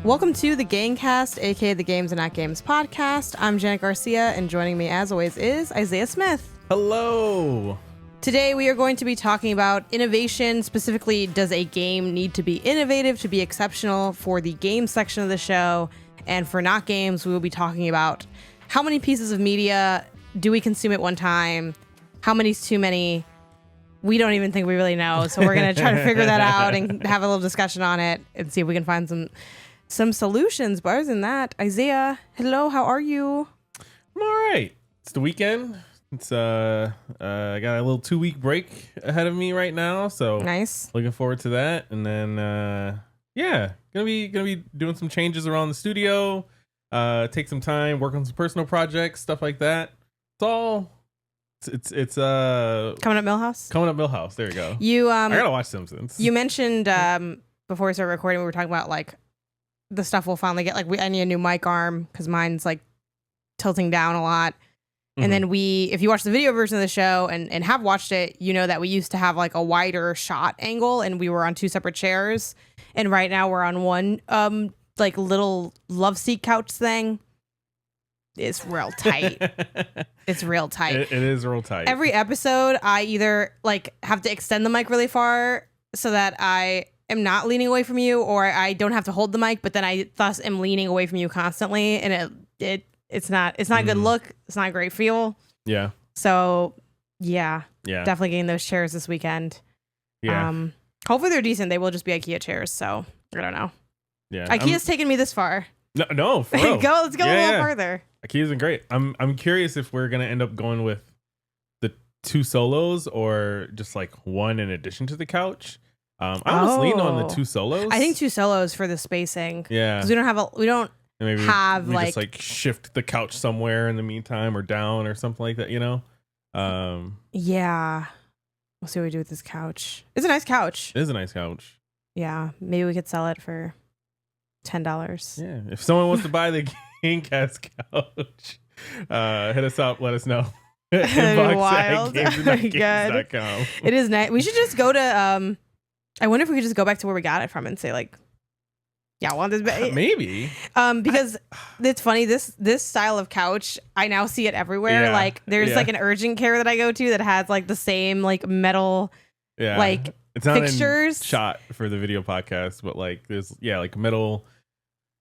Welcome to the Gangcast, aka the Games and Not Games podcast. I'm Janet Garcia, and joining me as always is Isaiah Smith. Hello. Today we are going to be talking about innovation. Specifically, does a game need to be innovative to be exceptional for the games section of the show? And for Not Games, we will be talking about how many pieces of media do we consume at one time? How many's too many? We don't even think we really know. So we're going to try to figure that out and have a little discussion on it and see if we can find some solutions. But other than that, Isaiah, hello, how are you? I'm all right. It's the weekend. It's I got a little 2-week break ahead of me right now, so Nice. looking forward to that. And then gonna be doing some changes around the studio. Take some time, work on some personal projects, stuff like that. It's Coming up Millhouse? coming up Millhouse. There you go. You I gotta watch Simpsons. You mentioned before we started recording, we were talking about like the stuff we'll finally get. Like I need a new mic arm because mine's like tilting down a lot. And then if you watch the video version of the show and have watched it, you know that we used to have like a wider shot angle and we were on 2 separate chairs. And right now we're on one like little love seat couch thing. It's real tight. It's real tight. It is real tight. Every episode, I either like have to extend the mic really far so that I am not leaning away from you, or I don't have to hold the mic, but then I thus am leaning away from you constantly, and it's not a good look. It's not a great feel. Yeah. So yeah, Yeah. definitely getting those chairs this weekend. Yeah. Hopefully they're decent. They will just be IKEA chairs. So I don't know. Yeah. IKEA's taken me this far. No, for real. Let's go a little further. IKEA's been great. I'm curious if we're gonna end up going with the 2 solos or just like one in addition to the couch. I almost lean on the 2 solos. I think 2 solos for the spacing. Yeah. Because we don't And maybe have we like just like shift the couch somewhere in the meantime or down or something like that, you know? Yeah. We'll see what we do with this couch. It's a nice couch. It is a nice couch. Yeah. Maybe we could sell it for $10. Yeah. If someone wants to buy the Gangcast couch, hit us up, let us know. Inbox Wild. at GamesAndNotGames.com. It is nice. We should just go to I wonder if we could just go back to where we got it from and say like, yeah, I want this back. Maybe. Because it's funny, this style of couch, I now see it everywhere. Yeah, like there's yeah. like an urgent care that I go to that has like the same like metal like it's not fixtures. in shot for the video podcast, but like there's like metal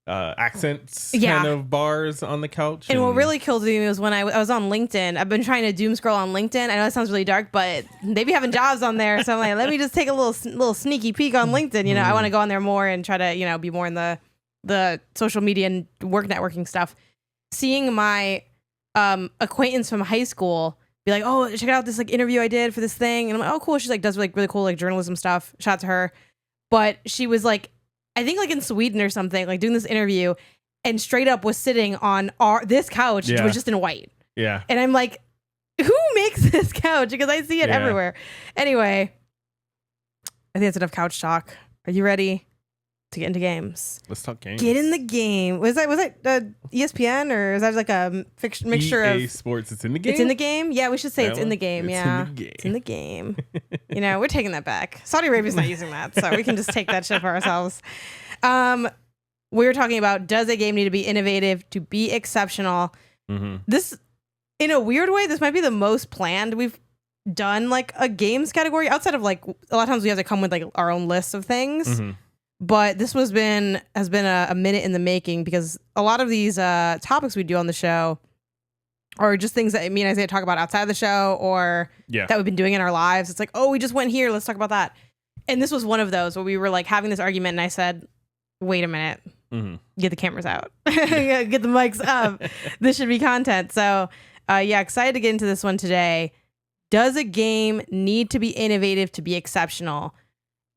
accents kind of bars on the couch. And what really killed me was when I was on LinkedIn. I've been trying to doom scroll on LinkedIn. I know that sounds really dark, but they be having jobs on there. So I'm like, let me just take a little sneaky peek on LinkedIn. You know, I want to go on there more and try to, you know, be more in the social media and work networking stuff. Seeing my acquaintance from high school be like, oh, check out this like interview I did for this thing. And I'm like, oh, cool. She's like, does like really cool like journalism stuff. Shout out to her. But she was like, I think like in Sweden or something, like doing this interview and straight up was sitting on this couch, which was just in white. Yeah. And I'm like, who makes this couch? Because I see it everywhere. Anyway, I think that's enough couch talk. Are you ready to get into games? Let's talk games. Get in the game. Was that ESPN or is that like a mixture EA of Sports? It's in the game. It's in the game. Yeah, we should say it's in the game. It's Yeah, in the game. it's in the game. You know, we're taking that back. Saudi Arabia's not using that, so we can just take that shit for ourselves. We were talking about, does a game need to be innovative to be exceptional? This, in a weird way, this might be the most planned we've done like a games category outside of like a lot of times we have to come with like our own list of things. But this has been a minute in the making because a lot of these topics we do on the show are just things that me and Isaiah talk about outside of the show or that we've been doing in our lives. It's like, oh, we just went here. Let's talk about that. And this was one of those where we were like having this argument and I said, wait a minute, get the cameras out, get the mics up. This should be content. So excited to get into this one today. Does a game need to be innovative to be exceptional?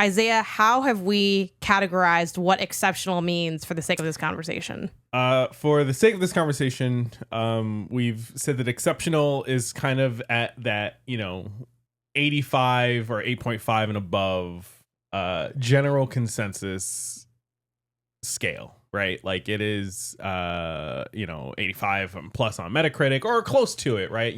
Isaiah, how have we categorized what exceptional means for the sake of this conversation? For the sake of this conversation, we've said that exceptional is kind of at that, 85 or 8.5 and above general consensus scale, right? Like it is, 85 plus on Metacritic or close to it, right?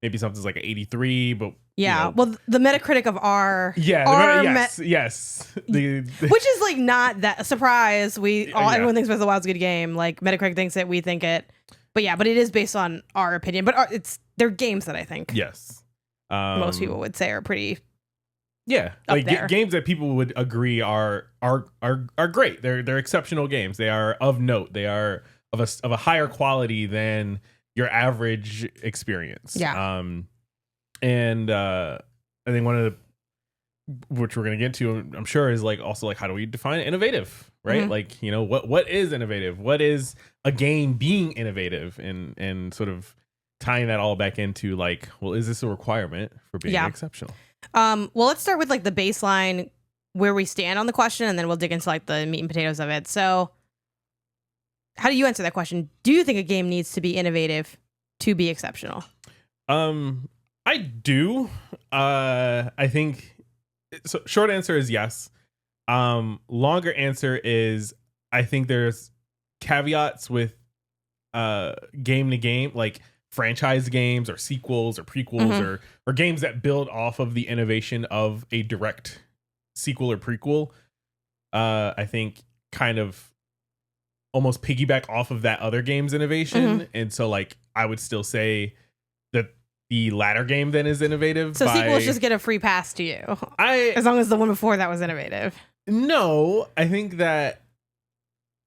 maybe something's like an 83, but yeah. you know, Well, the Metacritic of R. Yes. Which is like not that a surprise. Everyone thinks Breath of the Wild's a good game. Like Metacritic thinks it, we think it. But yeah, but it is based on our opinion. But they're games that I think most people would say are pretty. Yeah, like games that people would agree are great. They're exceptional games. They are of note. They are of a higher quality than your average experience. Yeah. And I think one of the, which we're gonna get to, I'm sure, is like also like how do we define innovative, right? Mm-hmm. Like, you know, what is innovative? What is a game being innovative? And sort of tying that all back into like, well, is this a requirement for being exceptional? Well, let's start with like the baseline where we stand on the question, and then we'll dig into like the meat and potatoes of it. So how do you answer that question? Do you think a game needs to be innovative to be exceptional? I do. I think so. Short answer is yes. Longer answer is I think there's caveats with game to game, like franchise games or sequels or prequels or games that build off of the innovation of a direct sequel or prequel. I think kind of almost piggyback off of that other game's innovation. And so like I would still say that the latter game then is innovative. So sequels just get a free pass to you. As long as the one before that was innovative. No, I think that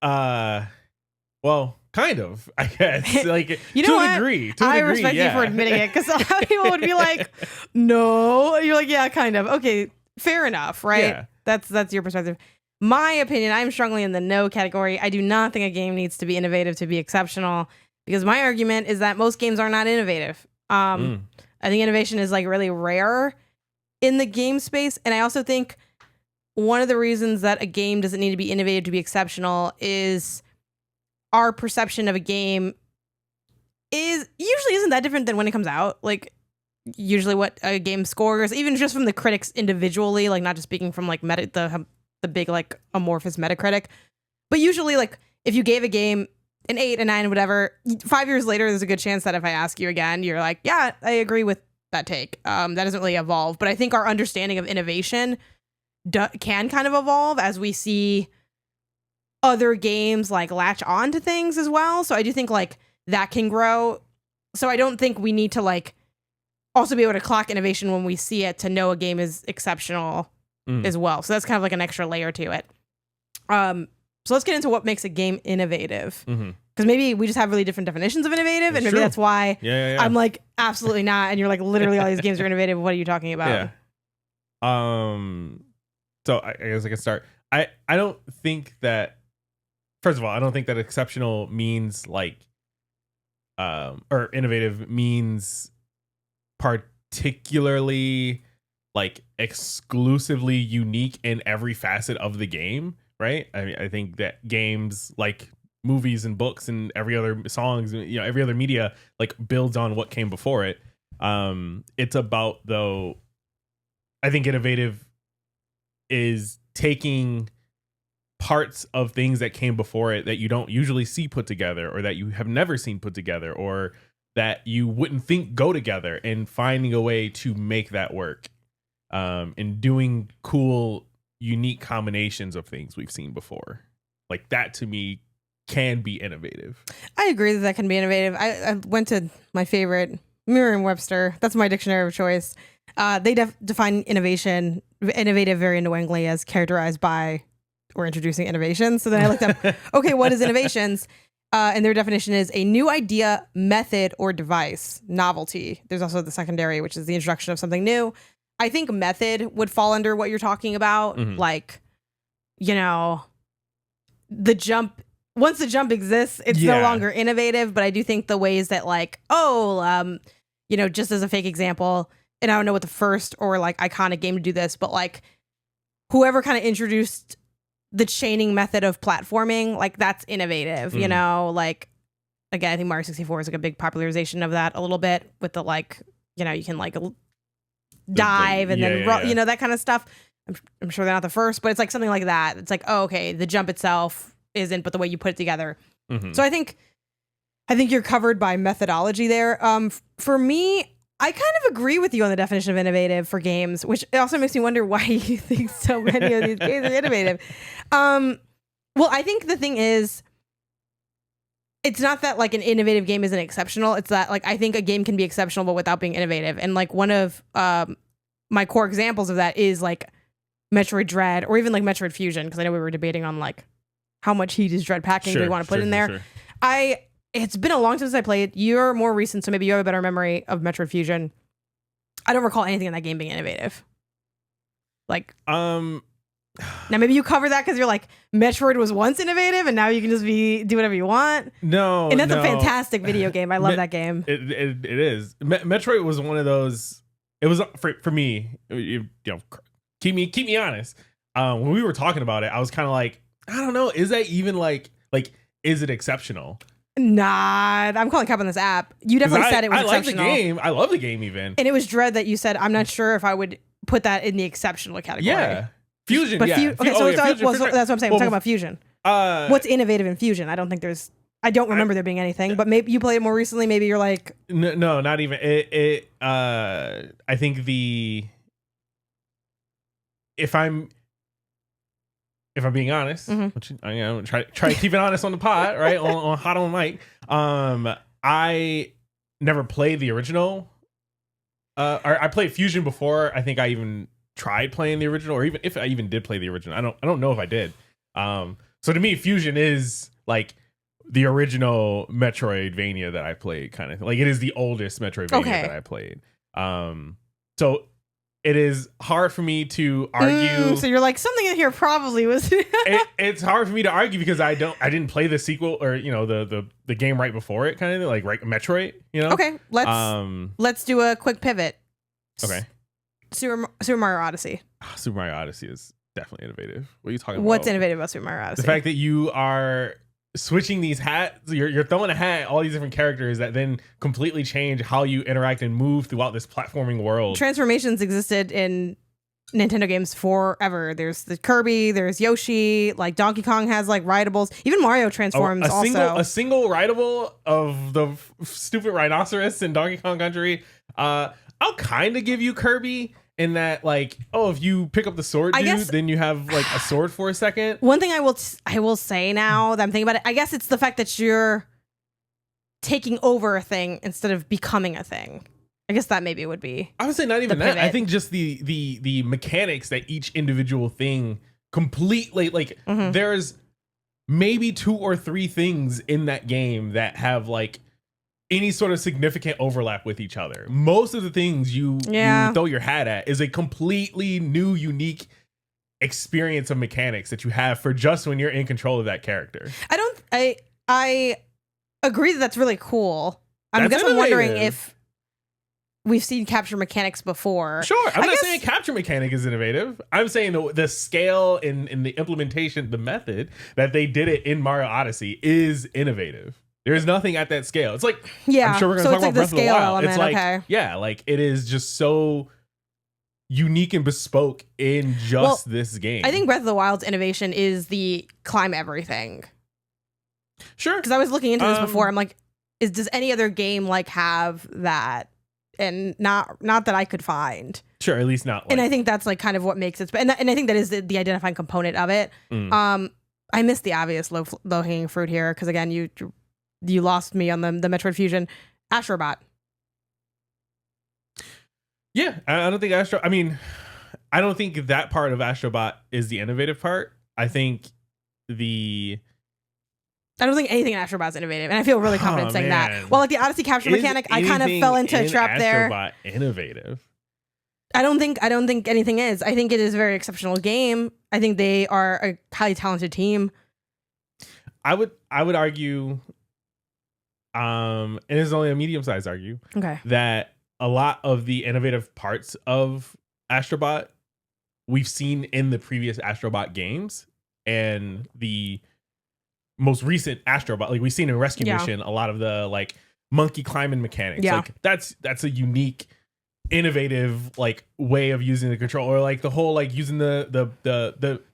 well, kind of, I guess. Like, you know to what? a degree. I respect you for admitting it, because a lot of people would be like, no. You're like, yeah, kind of. Okay, fair enough, right? Yeah. That's your perspective. My opinion, I'm strongly in the no category. I do not think a game needs to be innovative to be exceptional, because my argument is that most games are not innovative. I think innovation is like really rare in the game space. And I also think one of the reasons that a game doesn't need to be innovative to be exceptional is our perception of a game isn't that different than when it comes out. Like usually what a game scores, even just from the critics individually, like not just speaking from like the big like amorphous Metacritic, but usually like if you gave a game an 8, a 9, whatever, 5 years later, there's a good chance that if I ask you again, you're like, yeah, I agree with that take. That doesn't really evolve, but I think our understanding of innovation can kind of evolve as we see other games like latch on to things as well. So I do think like that can grow. So I don't think we need to like also be able to clock innovation when we see it to know a game is exceptional as well. So that's kind of like an extra layer to it. So let's get into what makes a game innovative. Because maybe we just have really different definitions of innovative, and maybe that's why I'm like, absolutely not. And you're like, literally all these games are innovative. What are you talking about? So I guess I can start. I don't think that, first of all, I don't think that exceptional means like, or innovative means particularly like exclusively unique in every facet of the game, right? I mean, I think that games like movies and books and every other songs, you know, every other media like builds on what came before it. It's about, though, I think innovative is taking parts of things that came before it that you don't usually see put together, or that you have never seen put together, or that you wouldn't think go together, and finding a way to make that work, and doing cool, unique combinations of things we've seen before. Like that to me can be innovative. I agree that can be innovative. I went to my favorite, Merriam-Webster. That's my dictionary of choice. They define innovative very knowingly as characterized by or introducing innovation. So then I looked up, okay, what is innovations? And their definition is a new idea, method, or device, novelty. There's also the secondary, which is the introduction of something new. I think method would fall under what you're talking about. Like, you know, the jump, once the jump exists, it's no longer innovative. But I do think the ways that like, you know, just as a fake example, and I don't know what the first or like iconic game to do this, but like whoever kind of introduced the chaining method of platforming, like that's innovative, you know, like again, I think Mario 64 is like a big popularization of that a little bit with the like, you know, you can like dive and then, you know, that kind of stuff. I'm sure they're not the first, but it's like something like that. It's like, oh, okay, the jump itself isn't, but the way you put it together. So I think you're covered by methodology there. For me, I kind of agree with you on the definition of innovative for games, which also makes me wonder why you think so many of these games are innovative. Well, I think the thing is, it's not that like an innovative game isn't exceptional. It's that like I think a game can be exceptional but without being innovative. And like one of my core examples of that is like Metroid Dread or even like Metroid Fusion, because I know we were debating on like how much heat is Dread packing do we want to put in there. It's been a long time since I played. You're more recent, so maybe you have a better memory of Metroid Fusion. I don't recall anything in that game being innovative. Like, now maybe you cover that because you're like, Metroid was once innovative and now you can just do whatever you want. No, and that's a fantastic video game. I love that game. It is. Metroid was one of those. It was for me. You know, keep me honest. When we were talking about it, I was kind of like, I don't know. Is that even like is it exceptional? Nah, I'm calling cap on this app. You definitely said it was exceptional. I like the game. I love the game even. And it was Dread that you said, I'm not sure if I would put that in the exceptional category. Yeah. Fusion, but yeah. Okay, so that's what I'm saying. We're talking about Fusion. What's innovative in Fusion? I don't remember there being anything, but maybe you played it more recently. Maybe you're like... No, not even. I think if I'm being honest, which I'm gonna try to keep it honest on the pod, right? on hot on mic. I never played the original. I played Fusion before. I think I even tried playing the original, or even if I even did play the original, I don't know if I did. So to me, Fusion is like the original Metroidvania that I played, kind of like it is the oldest Metroidvania that I played. So it is hard for me to argue. So you're like, something in here probably was. It's hard for me to argue because I didn't play the sequel or the game right before it, kind of like right Metroid. Okay, let's do a quick pivot. Okay. Super Mario Odyssey. Super Mario Odyssey is definitely innovative. What are you talking about? What's innovative about Super Mario Odyssey? The fact that you are switching these hats, you're throwing a hat at all these different characters that then completely change how you interact and move throughout this platforming world. Transformations existed in Nintendo games forever. There's the Kirby, there's Yoshi, like Donkey Kong has like rideables. Even Mario transforms a single rideable of the stupid rhinoceros in Donkey Kong Country. I'll kind of give you Kirby in that, like, if you pick up the sword, then you have like a sword for a second. One thing I will say now that I'm thinking about it, I guess it's the fact that you're taking over a thing instead of becoming a thing. I guess that maybe would be. I would say not even that. I think just the mechanics that each individual thing completely like. There's maybe 2 or 3 things in that game that have like any sort of significant overlap with each other. Most of the things you throw your hat at is a completely new, unique experience of mechanics that you have for just when you're in control of that character. I agree that that's really cool. I'm wondering if we've seen capture mechanics before. Sure. I'm not saying capture mechanic is innovative. I'm saying the scale and the implementation, the method that they did it in Mario Odyssey is innovative. There's nothing at that scale. It's like, I'm sure we're going to talk about Breath of the Wild. It's like, like it is just so unique and bespoke in just this game. I think Breath of the Wild's innovation is the climb everything. Sure. Because I was looking into this before. I'm like, does any other game like have that? And not that I could find. Sure, at least not. And I think that's like kind of what makes it. And I think that is the identifying component of it. I missed the obvious low hanging fruit here because again, you lost me on the Metroid Fusion. Astrobot. Yeah, I don't think I don't think that part of Astrobot is the innovative part. I think I don't think anything in Astrobot is innovative, and I feel really confident saying that. Well, like the Odyssey capture mechanic, I kind of fell into a trap there. Astrobot innovative. I don't think anything is. I think it is a very exceptional game. I think they are a highly talented team. I would argue, and it's only a medium-sized argue, that a lot of the innovative parts of Astrobot we've seen in the previous Astrobot games, and the most recent Astrobot, like we've seen in Rescue Mission, a lot of the like monkey climbing mechanics. Like that's a unique, innovative like way of using the control, or like the whole like using the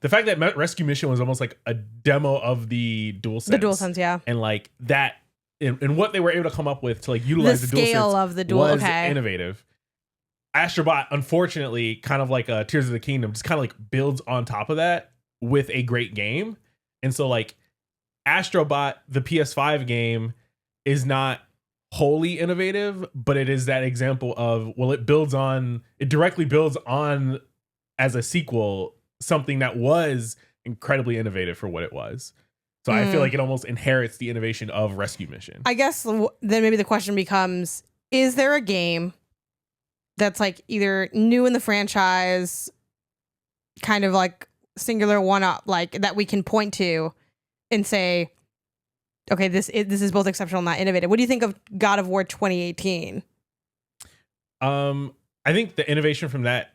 fact that Rescue Mission was almost like a demo of the DualSense. The DualSense, and like that and what they were able to come up with to like utilize the scale DualSense of the dual was innovative. Astrobot, unfortunately, kind of like Tears of the Kingdom, just kind of like builds on top of that with a great game. And so like Astrobot, the PS5 game, is not wholly innovative, but it is that example of, well, it directly builds on as a sequel something that was incredibly innovative for what it was. So I feel like it almost inherits the innovation of Rescue Mission. I guess then maybe the question becomes, is there a game that's like either new in the franchise, kind of like singular one-up, like that we can point to and say, okay, this is both exceptional and not innovative? What do you think of God of War 2018? I think the innovation from that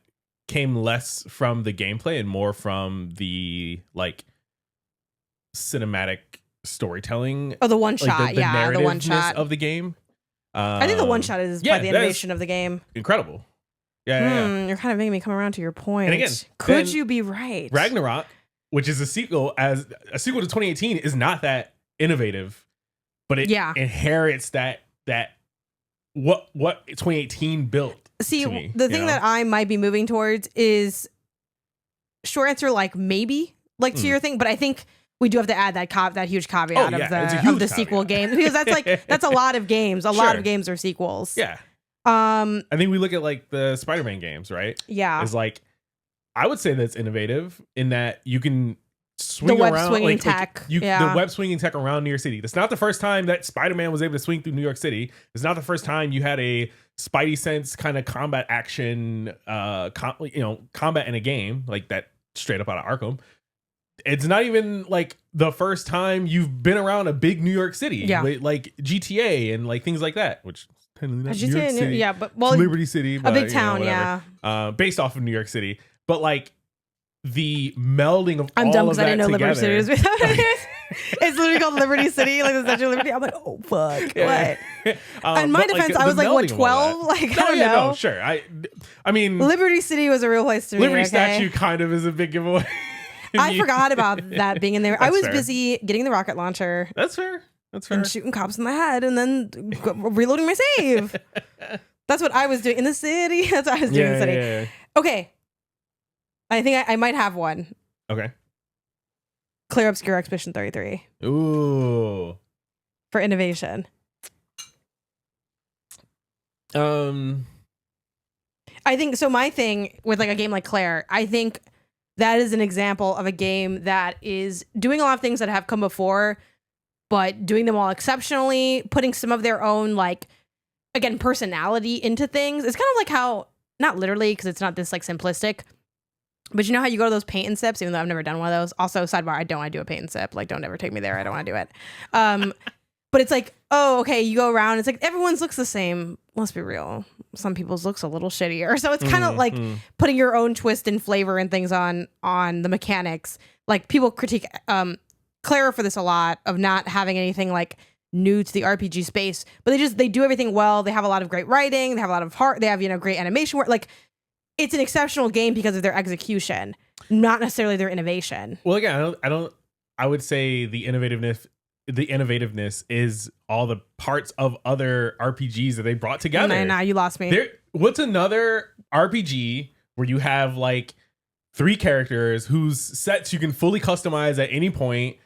came less from the gameplay and more from the like cinematic storytelling. Oh, the one shot, like the the one shot of the game. I think the one shot is by the innovation of the game. Incredible. Yeah. You're kind of making me come around to your point. And again, could you be right? Ragnarok, which is a sequel to 2018, is not that innovative, but it inherits that what 2018 built. See, to me, the thing that I might be moving towards is short answer, like maybe, like to your thing, but I think we do have to add that huge caveat of the sequel game, because that's like that's a lot of games. A lot of games are sequels. Yeah. I think we look at like the Spider-Man games, right? Yeah. It's like, I would say that's innovative in that you can swing around, the web swinging tech around New York City. That's not the first time that Spider-Man was able to swing through New York City. It's not the first time you had a Spidey sense kind of combat action, combat in a game like that straight up out of Arkham. It's not even like the first time you've been around a big New York City, like GTA and like things like that, which technically not New York City, but Liberty City, but, a big town, based off of New York City, but like the melding of I'm all dumb of because I that didn't know together. Liberty City was. It's literally called Liberty City, like the Statue of Liberty. I'm like, oh fuck, what? In my defense, I was like, what, 12? Like, I don't know. No, sure. I mean, Liberty City was a real place to me. Liberty Statue kind of is a big giveaway. I forgot about that being in there. I was busy getting the rocket launcher. That's fair. And shooting cops in the head and then reloading my save. That's what I was doing in the city. That's what I was doing in the city. Yeah. Okay. I think I might have one. Okay. Clear Obscure Expedition 33. Ooh. For innovation. I think so. My thing with like a game like Claire, I think that is an example of a game that is doing a lot of things that have come before, but doing them all exceptionally, putting some of their own, like, again, personality into things. It's kind of like how, not literally, because it's not this like simplistic, but you know how you go to those paint and sips, even though I've never done one of those. Also, sidebar, I don't want to do a paint and sip. Like, don't ever take me there. I don't want to do it. But it's like, oh, okay, you go around. It's like everyone's looks the same. Let's be real. Some people's looks a little shittier. So it's kind of like putting your own twist and flavor and things on the mechanics. Like, people critique Clara for this a lot, of not having anything like new to the RPG space, but they do everything well. They have a lot of great writing. They have a lot of heart. They have, great animation work. Like, it's an exceptional game because of their execution, not necessarily their innovation. Well, again, I would say the innovativeness is all the parts of other RPGs that they brought together. Nah, you lost me. What's another RPG where you have like 3 characters whose sets you can fully customize at any point,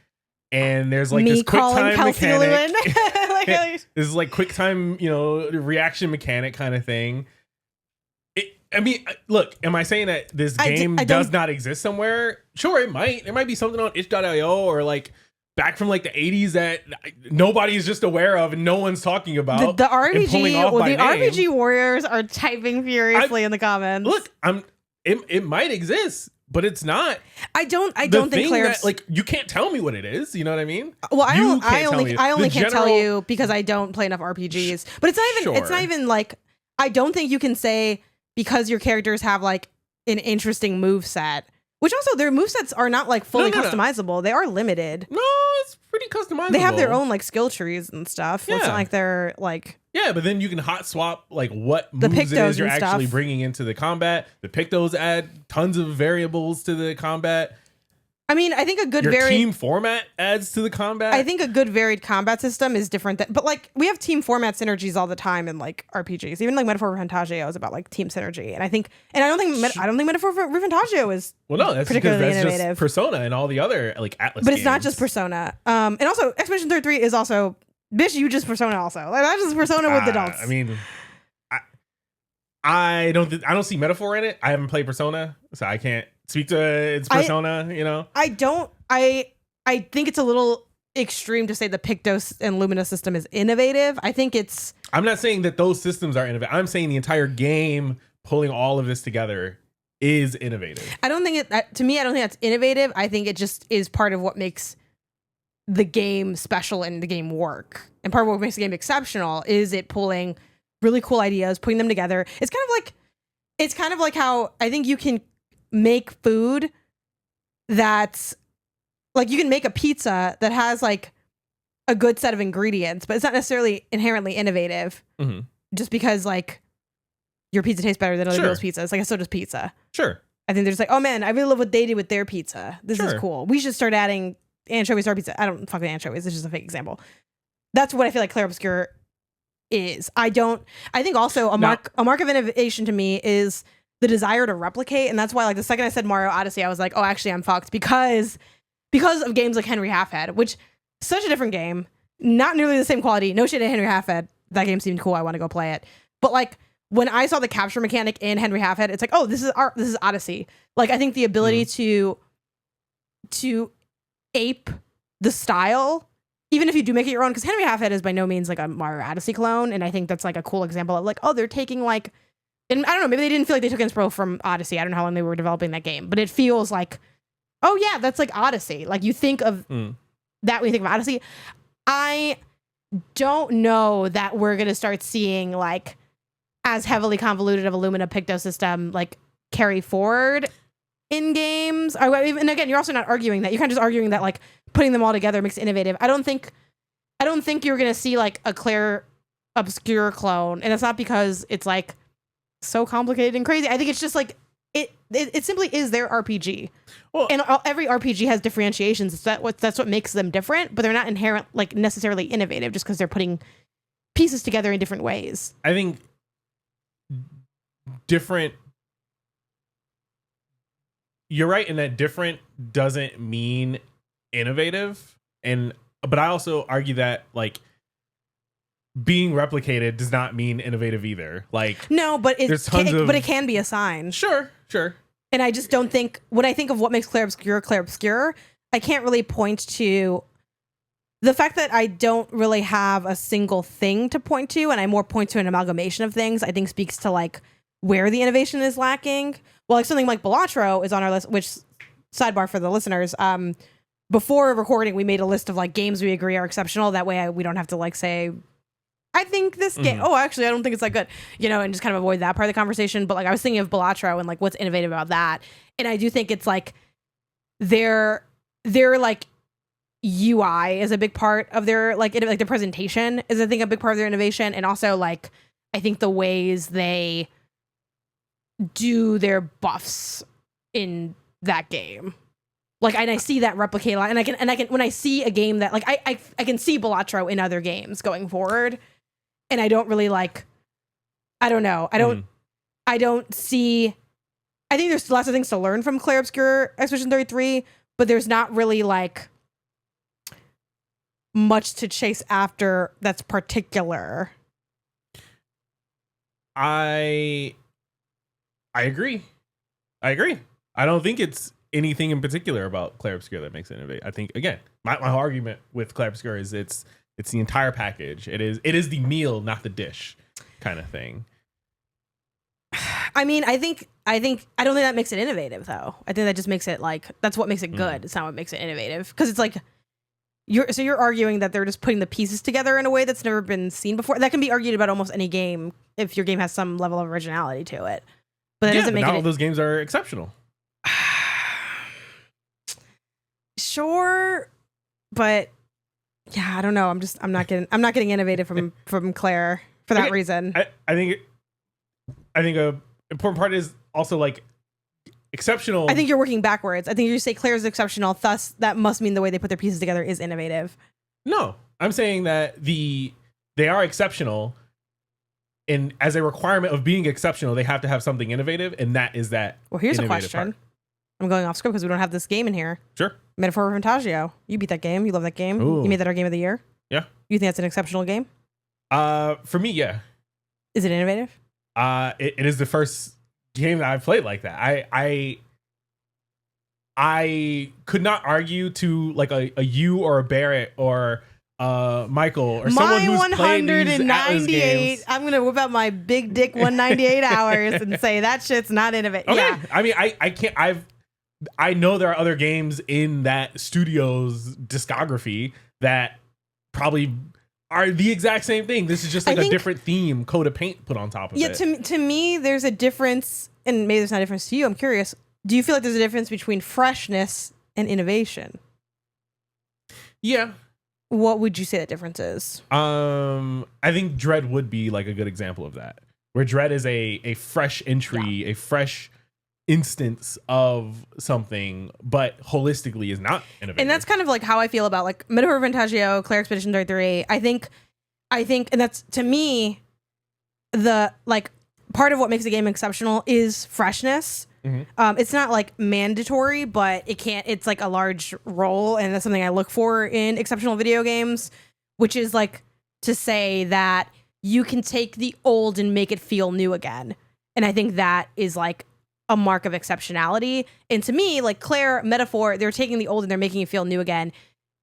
and there's like this quick time mechanic. This is like quick time, reaction mechanic kind of thing. I mean, look, am I saying that this game does not exist somewhere? Sure, it might. There might be something on itch.io or like back from like the 80s that nobody is just aware of and no one's talking about. The RPG warriors are typing furiously in the comments. Look, it might exist, but it's not. I don't think Claire's like, you can't tell me what it is. You know what I mean? Well, I only can't tell you because I don't play enough RPGs. But it's not even like, I don't think you can say because your characters have like an interesting move set, which also their move sets are not like fully customizable. They are limited. No, it's pretty customizable. They have their own like skill trees and stuff. Yeah. It's not like they're like, yeah, but then you can hot swap like what moves it is you're actually bringing into the combat. The Pictos add tons of variables to the combat. I mean, I think a good your team format adds to the combat. I think a good varied combat system is different. But like we have team format synergies all the time in like RPGs. Even like Metaphor Fantasio is about like team synergy. And I don't think Metaphor Fantasio is that's particularly because that's innovative. just Persona and all the other like Atlas. But games. it's not just Persona. And also Expedition 33 is also you just Persona also. Like that's just Persona with adults. I mean, I don't see Metaphor in it. I haven't played Persona, so I can't speak to its Persona. I think it's a little extreme to say the Pictos and Lumina system is innovative. I think it's. I'm not saying that those systems are innovative. I'm saying the entire game pulling all of this together is innovative. I don't think to me, I don't think that's innovative. I think it just is part of what makes the game special and the game work. And part of what makes the game exceptional is it pulling really cool ideas, putting them together. It's kind of like how I think you can make food that's like you can make a pizza that has like a good set of ingredients, but it's not necessarily inherently innovative just because like your pizza tastes better than other people's pizzas. Like so does pizza. Sure. I think they're just like, oh man, I really love what they did with their pizza. This is cool. We should start adding anchovies to our pizza. I don't fuck with anchovies. It's just a fake example. That's what I feel like Clair Obscur is. I think also a mark of innovation to me is the desire to replicate. And that's why like the second I said Mario Odyssey, I was like, oh, actually I'm fucked because of games like Henry Halfhead, which such a different game, not nearly the same quality. No shit at Henry Halfhead. That game seemed cool. I want to go play it. But like when I saw the capture mechanic in Henry Halfhead, it's like, oh, this is Odyssey. Like I think the ability to ape the style, even if you do make it your own, because Henry Halfhead is by no means like a Mario Odyssey clone, and I think that's like a cool example of like, oh, they're taking like, and I don't know, maybe they didn't feel like they took inspo from Odyssey. I don't know how long they were developing that game, but it feels like, oh yeah, that's like Odyssey. Like you think of that when you think of Odyssey. I don't know that we're gonna start seeing like as heavily convoluted of a Lumina Picto system like carry forward in games. And again, you're also not arguing that. You're kind of just arguing that like putting them all together makes it innovative. I don't think you're gonna see like a Clair Obscur clone, and it's not because it's like so complicated and crazy. I think it's just like it simply is their RPG. Well, and every RPG has differentiations. That's what makes them different, but they're not inherent like necessarily innovative just because they're putting pieces together in different ways. I think different. You're right in that different doesn't mean innovative, but I also argue that like being replicated does not mean innovative either. Like no, but it can be a sign. Sure. And I just don't think when I think of what makes Clair Obscur, I can't really point to the fact that I don't really have a single thing to point to, and I more point to an amalgamation of things. I think speaks to like where the innovation is lacking. Well, like something like Balatro is on our list, which sidebar for the listeners. Before recording, we made a list of like games we agree are exceptional. That way we don't have to like say, I think this game, oh, actually, I don't think it's that good, and just kind of avoid that part of the conversation. But like I was thinking of Balatro and like what's innovative about that. And I do think it's like their like UI is a big part of their like the presentation is I think a big part of their innovation. And also like I think the ways they do their buffs in that game. Like, and I see that replicate a lot, and I can when I see a game that like I can see Balatro in other games going forward, and I don't really like. I don't know. I don't see. I think there's lots of things to learn from Clair Obscur Expedition 33, but there's not really like much to chase after that's particular. I agree. I don't think it's anything in particular about Clair Obscur that makes it innovate. I think again, my argument with Clair Obscur is it's the entire package. It is the meal, not the dish, kind of thing. I mean, I don't think that makes it innovative though. I think that just makes it like that's what makes it good. It's not what makes it innovative because it's like you're arguing that they're just putting the pieces together in a way that's never been seen before. That can be argued about almost any game if your game has some level of originality to it. But that doesn't make not all those games are exceptional. Sure, but yeah, I don't know. I'm not getting innovative from Clair for that reason. I think a important part is also like exceptional. I think you're working backwards. I think you say Claire's exceptional, thus that must mean the way they put their pieces together is innovative. No, I'm saying that they are exceptional, and as a requirement of being exceptional, they have to have something innovative, and that is that. Well, here's a innovative question. part. I'm going off script because we don't have this game in here. Sure. Metaphor of Fantagio. You beat that game. You love that game. Ooh. You made that our game of the year. Yeah. You think that's an exceptional game? For me, yeah. Is it innovative? It is the first game that I've played like that. I could not argue to like a you or a Barrett or Michael or someone who's played these Atlas games. I'm gonna whip out my big dick 198 hours and say that shit's not innovative. Okay. Yeah. I mean, I can't. I know there are other games in that studio's discography that probably are the exact same thing. This is just like a different theme, coat of paint put on top of it. Yeah, to me, there's a difference, and maybe there's not a difference to you. I'm curious. Do you feel like there's a difference between freshness and innovation? Yeah. What would you say that difference is? I think Dread would be like a good example of that, where Dread is a fresh entry, a fresh instance of something, but holistically is not innovative. And that's kind of like how I feel about like Metaphor of Fantagio, Claire Expedition 33. I think, and that's to me, the like part of what makes a game exceptional is freshness. Mm-hmm. It's not like mandatory, but it's like a large role, and that's something I look for in exceptional video games, which is like to say that you can take the old and make it feel new again. And I think that is like a mark of exceptionality. And to me, like Claire, Metaphor, they're taking the old and they're making it feel new again.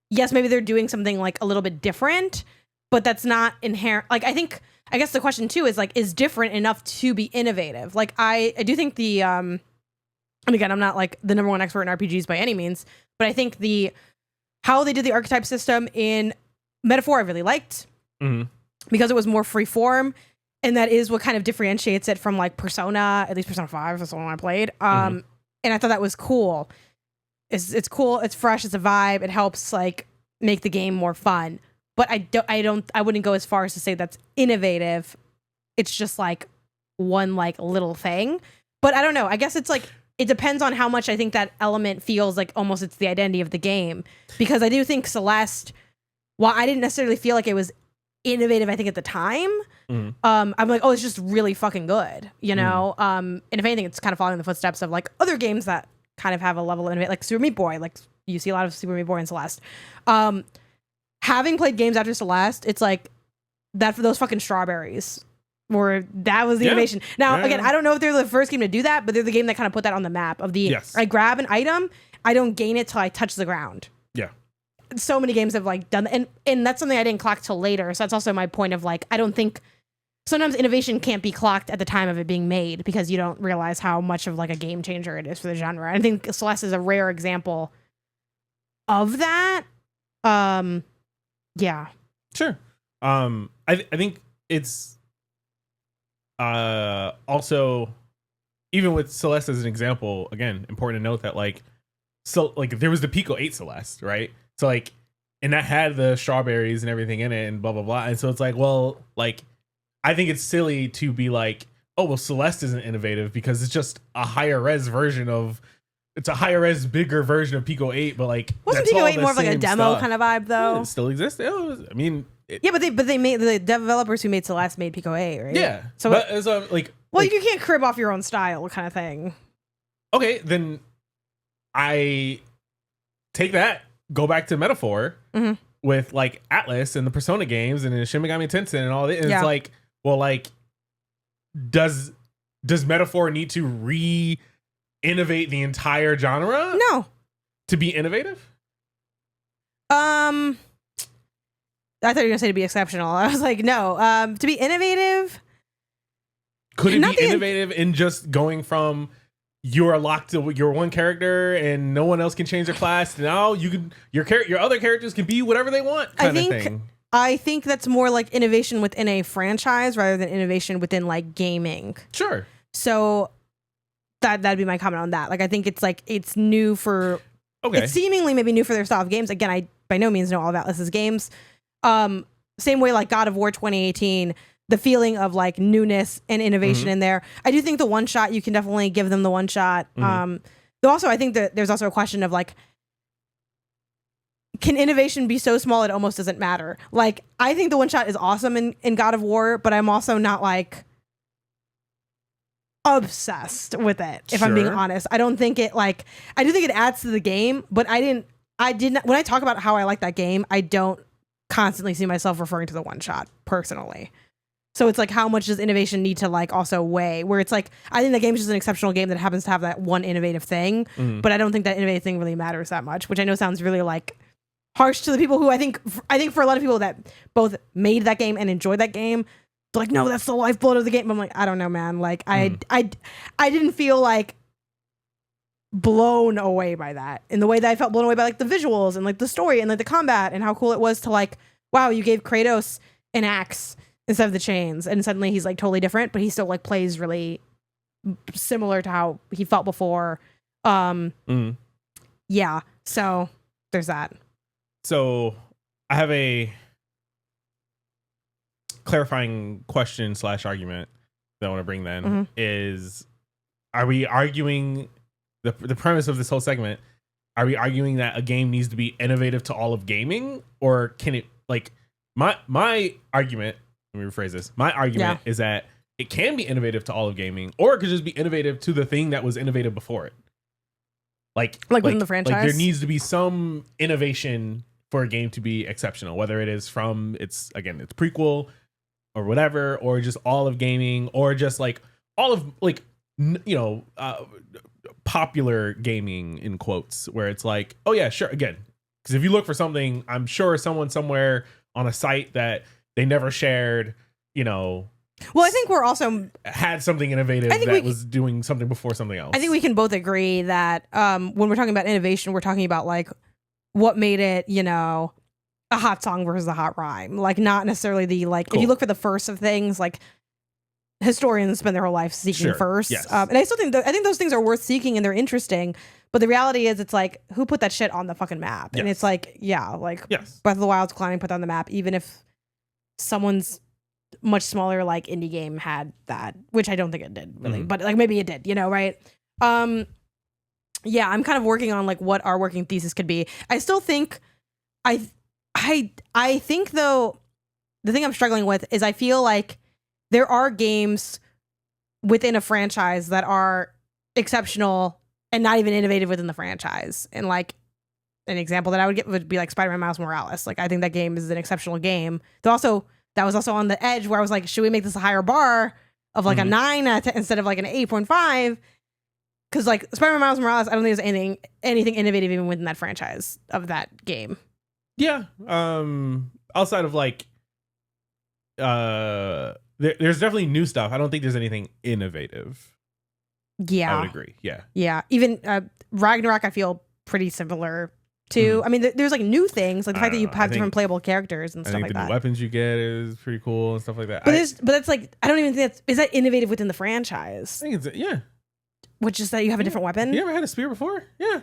Yes, maybe they're doing something like a little bit different, but that's not inherent. Like, I guess the question too is like, is different enough to be innovative? Like, I do think and again, I'm not like the number one expert in RPGs by any means, but I think how they did the archetype system in Metaphor, I really liked because it was more free form. And that is what kind of differentiates it from like Persona, at least Persona 5, that's the one I played. And I thought that was cool. It's cool, it's fresh, it's a vibe, it helps like make the game more fun. But I wouldn't go as far as to say that's innovative. It's just like one like little thing. But I don't know. I guess it's like it depends on how much I think that element feels like almost it's the identity of the game. Because I do think Celeste, while I didn't necessarily feel like it was innovative, I think at the time, I'm like, oh, it's just really fucking good, you know? And if anything, it's kind of following the footsteps of like other games that kind of have a level of innovate, like Super Meat Boy. Like you see a lot of Super Meat Boy and Celeste. Having played games after Celeste, it's like that for those fucking strawberries. Or that was the innovation. Now, again, I don't know if they're the first game to do that, but they're the game that kind of put that on the map of the, I grab an item, I don't gain it till I touch the ground. Yeah. So many games have like done that. And that's something I didn't clock till later. So that's also my point of like, I don't think sometimes innovation can't be clocked at the time of it being made because you don't realize how much of like a game changer it is for the genre. I think Celeste is a rare example of that. Yeah. Sure. I think it's also, even with Celeste as an example, again, important to note that like, so like there was the Pico 8 Celeste, right? So like, and that had the strawberries and everything in it and blah, blah, blah. And so it's like, well, like, I think it's silly to be like, oh, well, Celeste isn't innovative because it's just a higher res version of, it's a higher res, bigger version of Pico 8, but like, wasn't Pico 8 more of like a demo stuff. kind of vibe though? Yeah, it still exists. I mean, yeah, but they made the developers who made Celeste made Pico 8, right? Yeah. So, but, like, well, you can't crib off your own style kind of thing. Okay, then I take that, go back to Metaphor with like Atlas and the Persona games and Shin Megami Tensei and all that. And it's like, well, like, does Metaphor need to re-innovate the entire genre? No. To be innovative? I thought you were gonna say to be exceptional. I was like, no. To be innovative. Could it be innovative in just going from you're locked to your one character and no one else can change their class? Now you can your other characters can be whatever they want kind of thing. I think that's more like innovation within a franchise rather than innovation within like gaming. Sure. So that'd be my comment on that. Like I think it's like it's new for it's seemingly maybe new for their style of games. Again, I by no means know all about Atlas's games. Same way like God of War 2018 the feeling of like newness and innovation in there. I do think the one shot, you can definitely give them the one shot. Though also I think that there's also a question of like, can innovation be so small it almost doesn't matter? Like, I think the one shot is awesome in God of War, but I'm also not like obsessed with it, if I'm being honest. I don't think it like, I do think it adds to the game, but I didn't, when I talk about how I like that game, I don't constantly see myself referring to the one shot personally. So it's like, how much does innovation need to like also weigh? Where it's like, I think the game is just an exceptional game that happens to have that one innovative thing, but I don't think that innovative thing really matters that much, which I know sounds really like harsh to the people who I think for a lot of people that both made that game and enjoyed that game, they're like, no, that's the lifeblood of the game. I'm like, I don't know, man. Like, I didn't feel like blown away by that in the way that I felt blown away by like the visuals and like the story and like the combat and how cool it was to like, wow, you gave Kratos an axe instead of the chains, and suddenly he's like totally different, but he still like plays really similar to how he felt before. Yeah, so there's that. So I have a clarifying question / argument that I want to bring then is, are we arguing the premise of this whole segment? Are we arguing that a game needs to be innovative to all of gaming, or can it like my argument, let me rephrase this. My argument is that it can be innovative to all of gaming, or it could just be innovative to the thing that was innovative before it. Like within the franchise, like there needs to be some innovation for a game to be exceptional, whether it is from its prequel or whatever, or just all of gaming, or just like all of like popular gaming in quotes, where it's like, oh yeah, sure, again, because if you look for something, I'm sure someone somewhere on a site that they never shared, well, I think we're also had something innovative that was doing something before something else. I think we can both agree that when we're talking about innovation, we're talking about like what made it, a hot song versus a hot rhyme. Like, not necessarily the like, if you look for the first of things, like historians spend their whole life seeking first. Yes. And I still think I think those things are worth seeking and they're interesting. But the reality is, it's like, who put that shit on the fucking map? Yes. And it's like, Breath of the Wild's climbing put that on the map, even if someone's much smaller like indie game had that, which I don't think it did really, but like maybe it did, right? Yeah, I'm kind of working on like what our working thesis could be. I still think I think though the thing I'm struggling with is I feel like there are games within a franchise that are exceptional and not even innovative within the franchise. And like an example that I would get would be like Spider-Man Miles Morales. Like, I think that game is an exceptional game. Though also that was also on the edge where I was like, should we make this a higher bar of like a 9 instead of like an 8.5? Because like Spider-Man Miles Morales, I don't think there's anything innovative even within that franchise of that game. Yeah. Outside of like, there's definitely new stuff. I don't think there's anything innovative. Yeah, I would agree. Yeah. Yeah. Even Ragnarok, I feel pretty similar to. I mean, there's like new things, like the fact that you have different playable characters and stuff like that. The weapons you get is pretty cool and stuff like that. But that's like, I don't even think is that innovative within the franchise. I think it's Which is that you have a different weapon. You ever had a spear before? Yeah.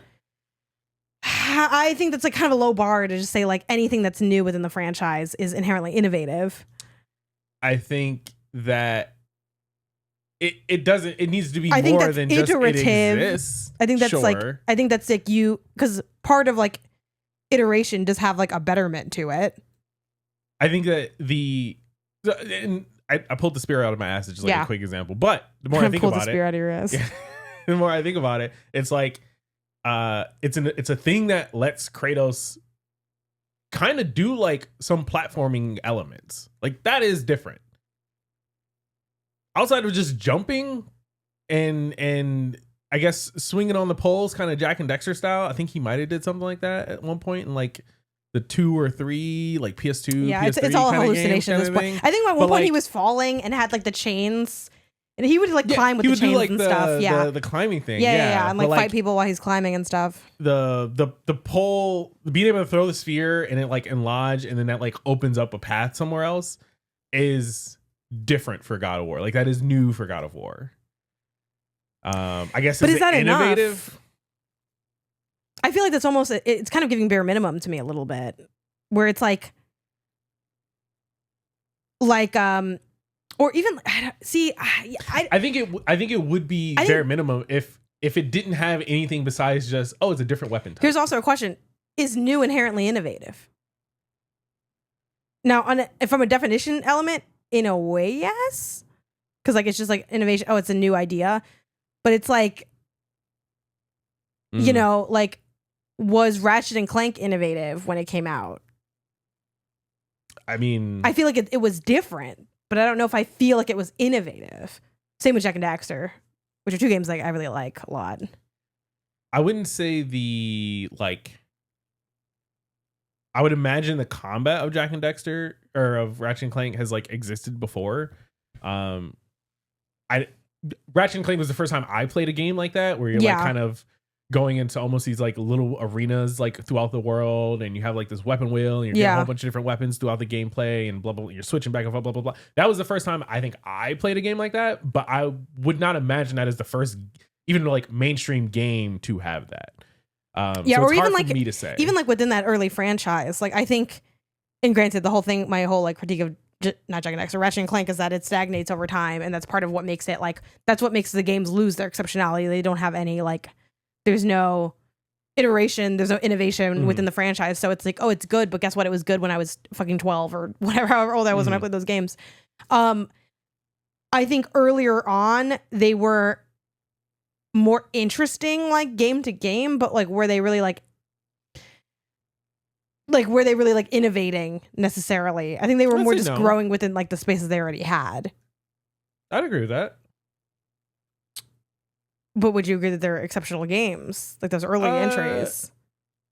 I think that's like kind of a low bar to just say like anything that's new within the franchise is inherently innovative. I think that it doesn't. It needs to be more than just iterative. It exists. I think that's I think that's like because part of like iteration does have like a betterment to it. I think that and I pulled the spear out of my ass. It's just like a quick example, but the more I think about it, the spear out of your ass. The more I think about it, it's like it's a thing that lets Kratos kind of do like some platforming elements. Like, that is different. Outside of just jumping and I guess swinging on the poles, kind of Jack and Dexter style. I think he might have did something like that at one point in like the 2 or 3 like PS2. Yeah, PS3 it's all a hallucination at this point. I think at one point he was falling and had like the chains. And he would like climb with the chains and stuff. Yeah, the climbing thing. Yeah, and like fight people while he's climbing and stuff. The pole, being able to throw the sphere and it like enlarge, and then that like opens up a path somewhere else, is different for God of War. Like, that is new for God of War. I guess. But is that innovative? Enough? I feel like that's almost, it's kind of giving bare minimum to me a little bit, where it's like Or even see, I think it would be bare minimum if it didn't have anything besides just it's a different weapon type. Here's also a question: is new inherently innovative? Now, from a definition element, in a way, yes, because like it's just like innovation. Oh, it's a new idea, but it's like, you know, like was Ratchet and Clank innovative when it came out? I mean, I feel like it was different, but I don't know if I feel like it was innovative. Same with Jak and Daxter, which are two games like I really like a lot. I wouldn't say I would imagine the combat of Jak and Daxter or of Ratchet and Clank has like existed before. Ratchet and Clank was the first time I played a game like that, where you're like kind of going into almost these like little arenas like throughout the world, and you have like this weapon wheel, and you're getting a whole bunch of different weapons throughout the gameplay, and blah blah. You're switching back and forth, blah blah blah. That was the first time I think I played a game like that, but I would not imagine that as the first, even like mainstream game to have that. So it's or even hard like for me to say. Even like within that early franchise, like I think, and granted, the whole thing, my whole like critique of not Jak and Daxter, Ratchet and Clank is that it stagnates over time, and that's part of what makes it like that's what makes the games lose their exceptionality. They don't have any like, there's no iteration, there's no innovation within the franchise, so it's like, oh, it's good, but guess what? It was good when I was fucking 12 or whatever, however old I was when I played those games. I think earlier on they were more interesting, like game to game, but like were they really innovating necessarily? I think they were more just growing within like the spaces they already had. I'd agree with that. But would you agree that they're exceptional games, like those early entries?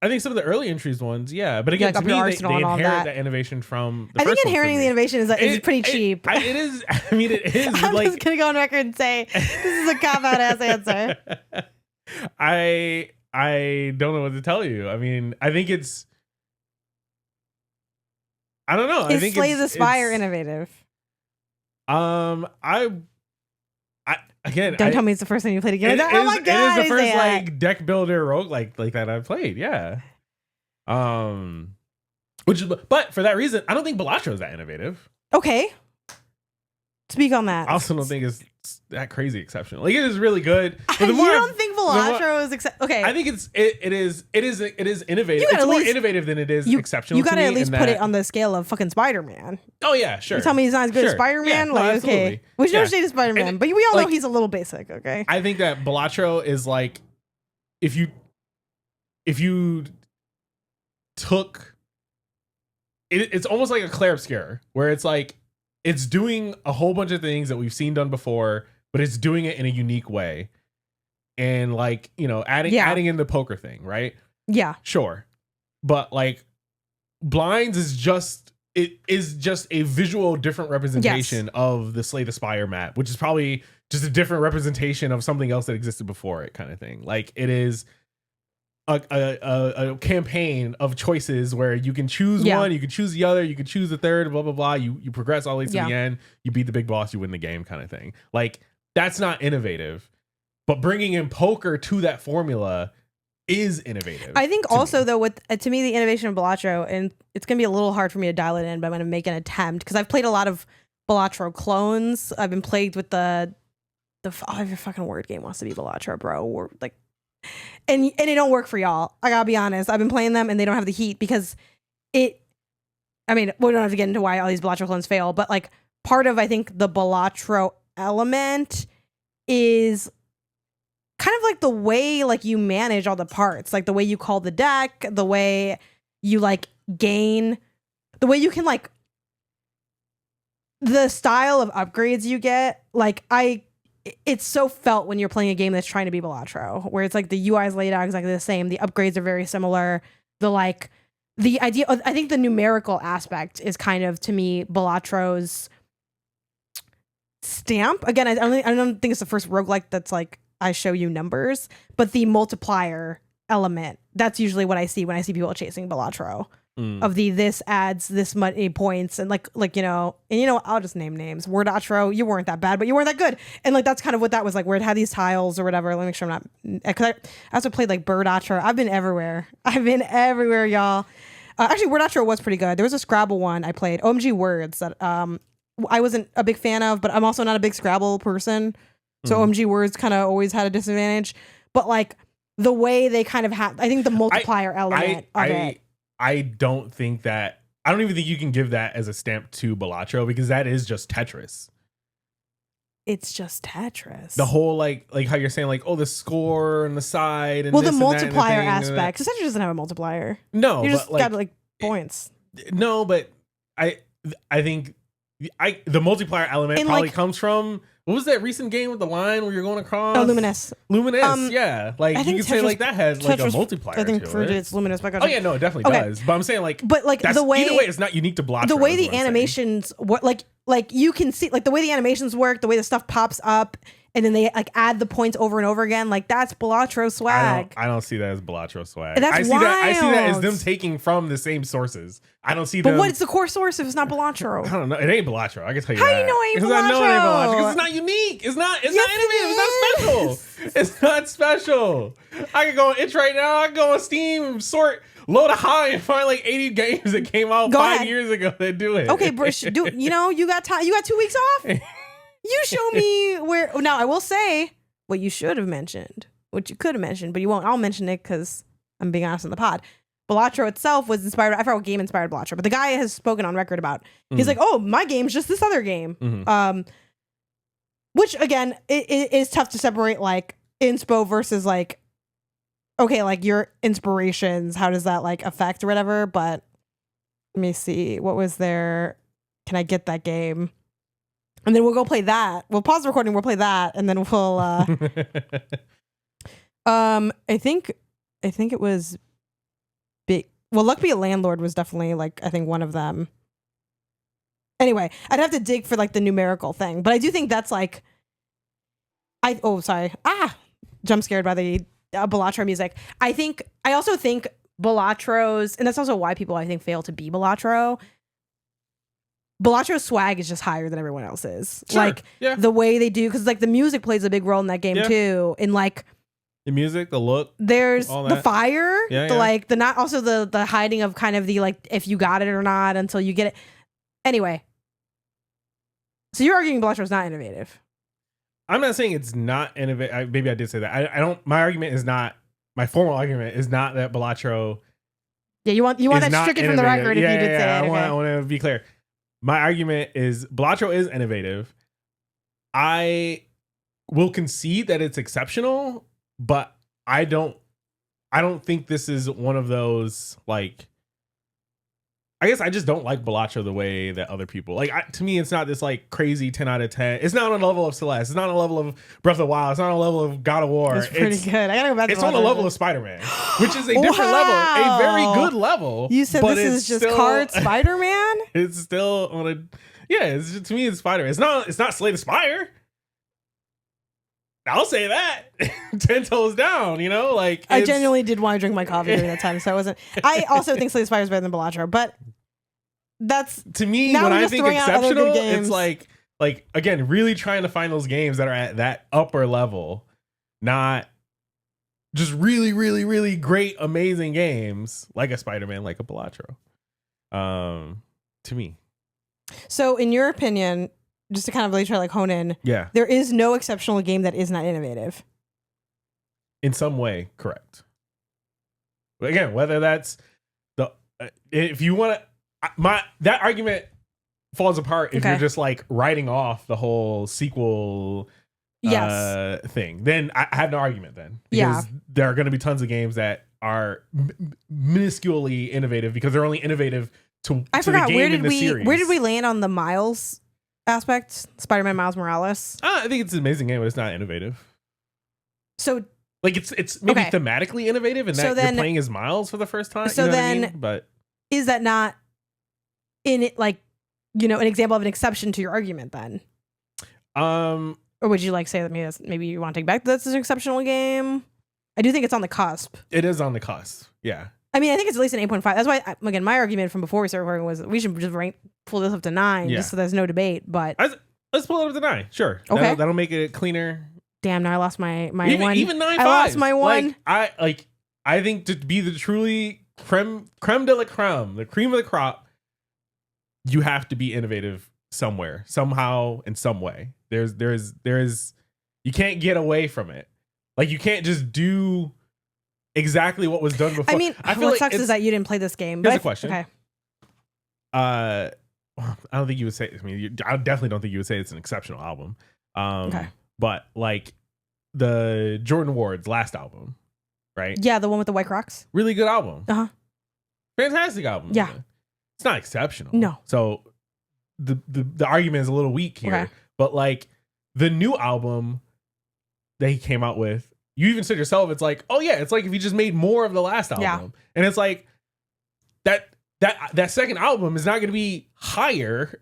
I think some of the early entries ones, yeah. But again, to me, they inherit that innovation from the first one. I think inheriting the innovation is pretty cheap. It is. I mean, it is. I'm just going to go on record and say this is a cop-out ass answer. I don't know what to tell you. I mean, I think it's... I don't know. I think Slay the Spire innovative? Again, don't tell me it's the first time you played a game. Oh my god! It is the first like deck builder roguelike like that I've played. Yeah. But for that reason, I don't think Balatro is that innovative. Okay. Speak on that. I also don't think it's that crazy exceptional. Like it is really good. But you don't think Balatro is okay? I think it is innovative. It's more innovative than it is exceptional. You gotta at least put it on the scale of fucking Spider-Man. Oh yeah, sure. You tell me he's not as good as Spider-Man? Yeah, like okay, which no shade to Spider-Man, but we all know he's a little basic. Okay. I think that Balatro is like if you took it's almost like a Clair Obscur, where it's like it's doing a whole bunch of things that we've seen done before, but it's doing it in a unique way. And like, you know, adding in the poker thing, right? Yeah. Sure. But like Blinds is just a visual different representation of the Slay the Spire map, which is probably just a different representation of something else that existed before it, kind of thing. Like it is a campaign of choices where you can choose one, you can choose the other, you can choose the third, blah blah blah. You progress all the way to the end, you beat the big boss, you win the game, kind of thing. Like that's not innovative, but bringing in poker to that formula is innovative. I think also though, with to me the innovation of Balatro, and it's gonna be a little hard for me to dial it in, but I'm gonna make an attempt because I've played a lot of Balatro clones. I've been plagued with the every fucking word game wants to be Balatro, bro. Or like. And it don't work for y'all. I gotta be honest. I've been playing them and they don't have the heat because I mean, we don't have to get into why all these Balatro clones fail, but like part of I think the Balatro element is kind of like the way like you manage all the parts, like the way you call the deck, the way you like gain, the way you can like the style of upgrades you get. Like it's so felt when you're playing a game that's trying to be Balatro, where it's like the UI is laid out exactly the same. The upgrades are very similar. The idea, I think the numerical aspect is kind of, to me, Balatro's stamp. Again, I don't think it's the first roguelike that's like, I show you numbers, but the multiplier element, that's usually what I see when I see people chasing Balatro. Of this adds this many points and like you know, and you know, I'll just name names. Wordatro, you weren't that bad, but you weren't that good, and like that's kind of what that was like, where it had these tiles or whatever. Let me make sure I'm not, because I also played like Birdatro. I've been everywhere, y'all. Actually, Wordatro was pretty good. There was a Scrabble one I played, OMG Words, that I wasn't a big fan of, but I'm also not a big Scrabble person. So OMG words kind of always had a disadvantage. But like the way they kind of have, I think the multiplier element of it. I don't think that, I don't even think you can give that as a stamp to Balatro because that is just Tetris. It's just Tetris. The whole like how you're saying like, oh, the score and the side and the multiplier aspect. Because Tetris doesn't have a multiplier. No, you just got like points. No, but I think the multiplier element probably comes from, what was that recent game with the line where you're going across? Oh, Luminous. Yeah. Like you could say like that has like a multiplier. I think to it. It's Luminous. Oh yeah, no, it definitely does. But I'm saying like, but like the way, either way, it's not unique to Balatro. The way the animations work, like you can see, like the way the animations work, the way the stuff pops up, and then they like add the points over and over again. Like that's Balatro swag. I don't see that as Balatro swag. That's I see that as them taking from the same sources. I don't see them. But what's the core source if it's not Balatro? I don't know. It ain't Balatro. I can tell you How that. You know it ain't Balatro? Because I know it ain't Balatro. Because it's not unique. It's not innovative. It's not special. It's not special. I can go on itch right now. I can go on Steam, load a high and find like 80 games that came out 5 years ago that do it. Okay, Brish, you got time. You got 2 weeks off. You show me where. Now I will say what you should have mentioned, what you could have mentioned, but you won't. I'll mention it because I'm being honest in the pod. Balatro itself was inspired. I forgot what game inspired Balatro, but the guy has spoken on record about. He's like, "Oh, my game's just this other game," which again, it is tough to separate like inspo versus like, okay, like your inspirations. How does that like affect or whatever? But let me see. What was there? Can I get that game? And then we'll go play that. We'll pause the recording. We'll play that, and then we'll. I think it was big. Well, Luck Be a Landlord was definitely like I think one of them. Anyway, I'd have to dig for like the numerical thing, but I do think that's like. Jump scared by the Balatro music. I also think Balatro's, and that's also why people I think fail to be Balatro. Balatro's swag is just higher than everyone else's. Sure. Like the way they do, because like the music plays a big role in that game too. In like the music, the look, there's the fire, like the not also the hiding of kind of the like if you got it or not until you get it. Anyway, so you're arguing Balatro's not innovative. I'm not saying it's not innovative. Maybe I did say that. I don't. My argument is not. My formal argument is not that Balatro. Yeah, you want that stricken from the record if you did say it. I want to be clear. My argument is Balatro is innovative. I will concede that it's exceptional, but I don't think this is one of those like. I guess I just don't like Balatro the way that other people like. To me, it's not this like crazy 10 out of 10. It's not on a level of Celeste. It's not on a level of Breath of the Wild. It's not on a level of God of War. It's pretty good. I gotta go back. It's on a level of Spider-Man, which is a different level, a very good level. You said this is just card Spider-Man. It's still on a It's just, to me, it's Spider-Man. It's not Slay the Spire. I'll say that 10 toes down, like I genuinely did want to drink my coffee during that time. So I wasn't, I also think Slay the Spire is better than Balatro, but that's to me, when I think exceptional, it's like again, really trying to find those games that are at that upper level, not just really, really, really great, amazing games like a Spider-Man, like a Balatro. To me. So in your opinion, just to kind of really try to like hone in, there is no exceptional game that is not innovative. In some way, correct. But again, whether that's the if you want to, that argument falls apart if you're just like writing off the whole sequel thing. Then I have no argument then, because there are going to be tons of games that are minusculely innovative because they're only innovative to the game in the series. Where did we land on the Miles aspect? Spider-Man Miles Morales. I think it's an amazing game, but it's not innovative. So like it's maybe thematically innovative in that you're playing as Miles for the first time. So then, but is that not in it like an example of an exception to your argument then? Or would you like say that maybe you want to take back that's an exceptional game? I do think it's on the cusp. It is on the cusp. Yeah. I mean, I think it's at least an 8.5. That's why, again, my argument from before we started recording was we should just pull this up to 9, just so there's no debate. But let's pull it up to 9. Sure. Okay. That'll make it cleaner. Damn, now I lost my one. Even 9.5. I lost my one. I think to be the truly creme de la creme, the cream of the crop, you have to be innovative somewhere, somehow, in some way. There's you can't get away from it. Like, you can't just do exactly what was done before. I mean, I feel what like sucks is that you didn't play this game. Here's a question. Okay. I don't think you would say. I mean, I definitely don't think you would say it's an exceptional album. Okay. But like the Jordan Ward's last album, right? Yeah, the one with the White Crocs. Really good album. Uh-huh. Fantastic album. Yeah. It's not exceptional. No. So the argument is a little weak here. Okay. But like the new album that he came out with, you even said yourself, it's like, oh yeah, it's like if he just made more of the last album. Yeah. And it's like that second album is not going to be higher.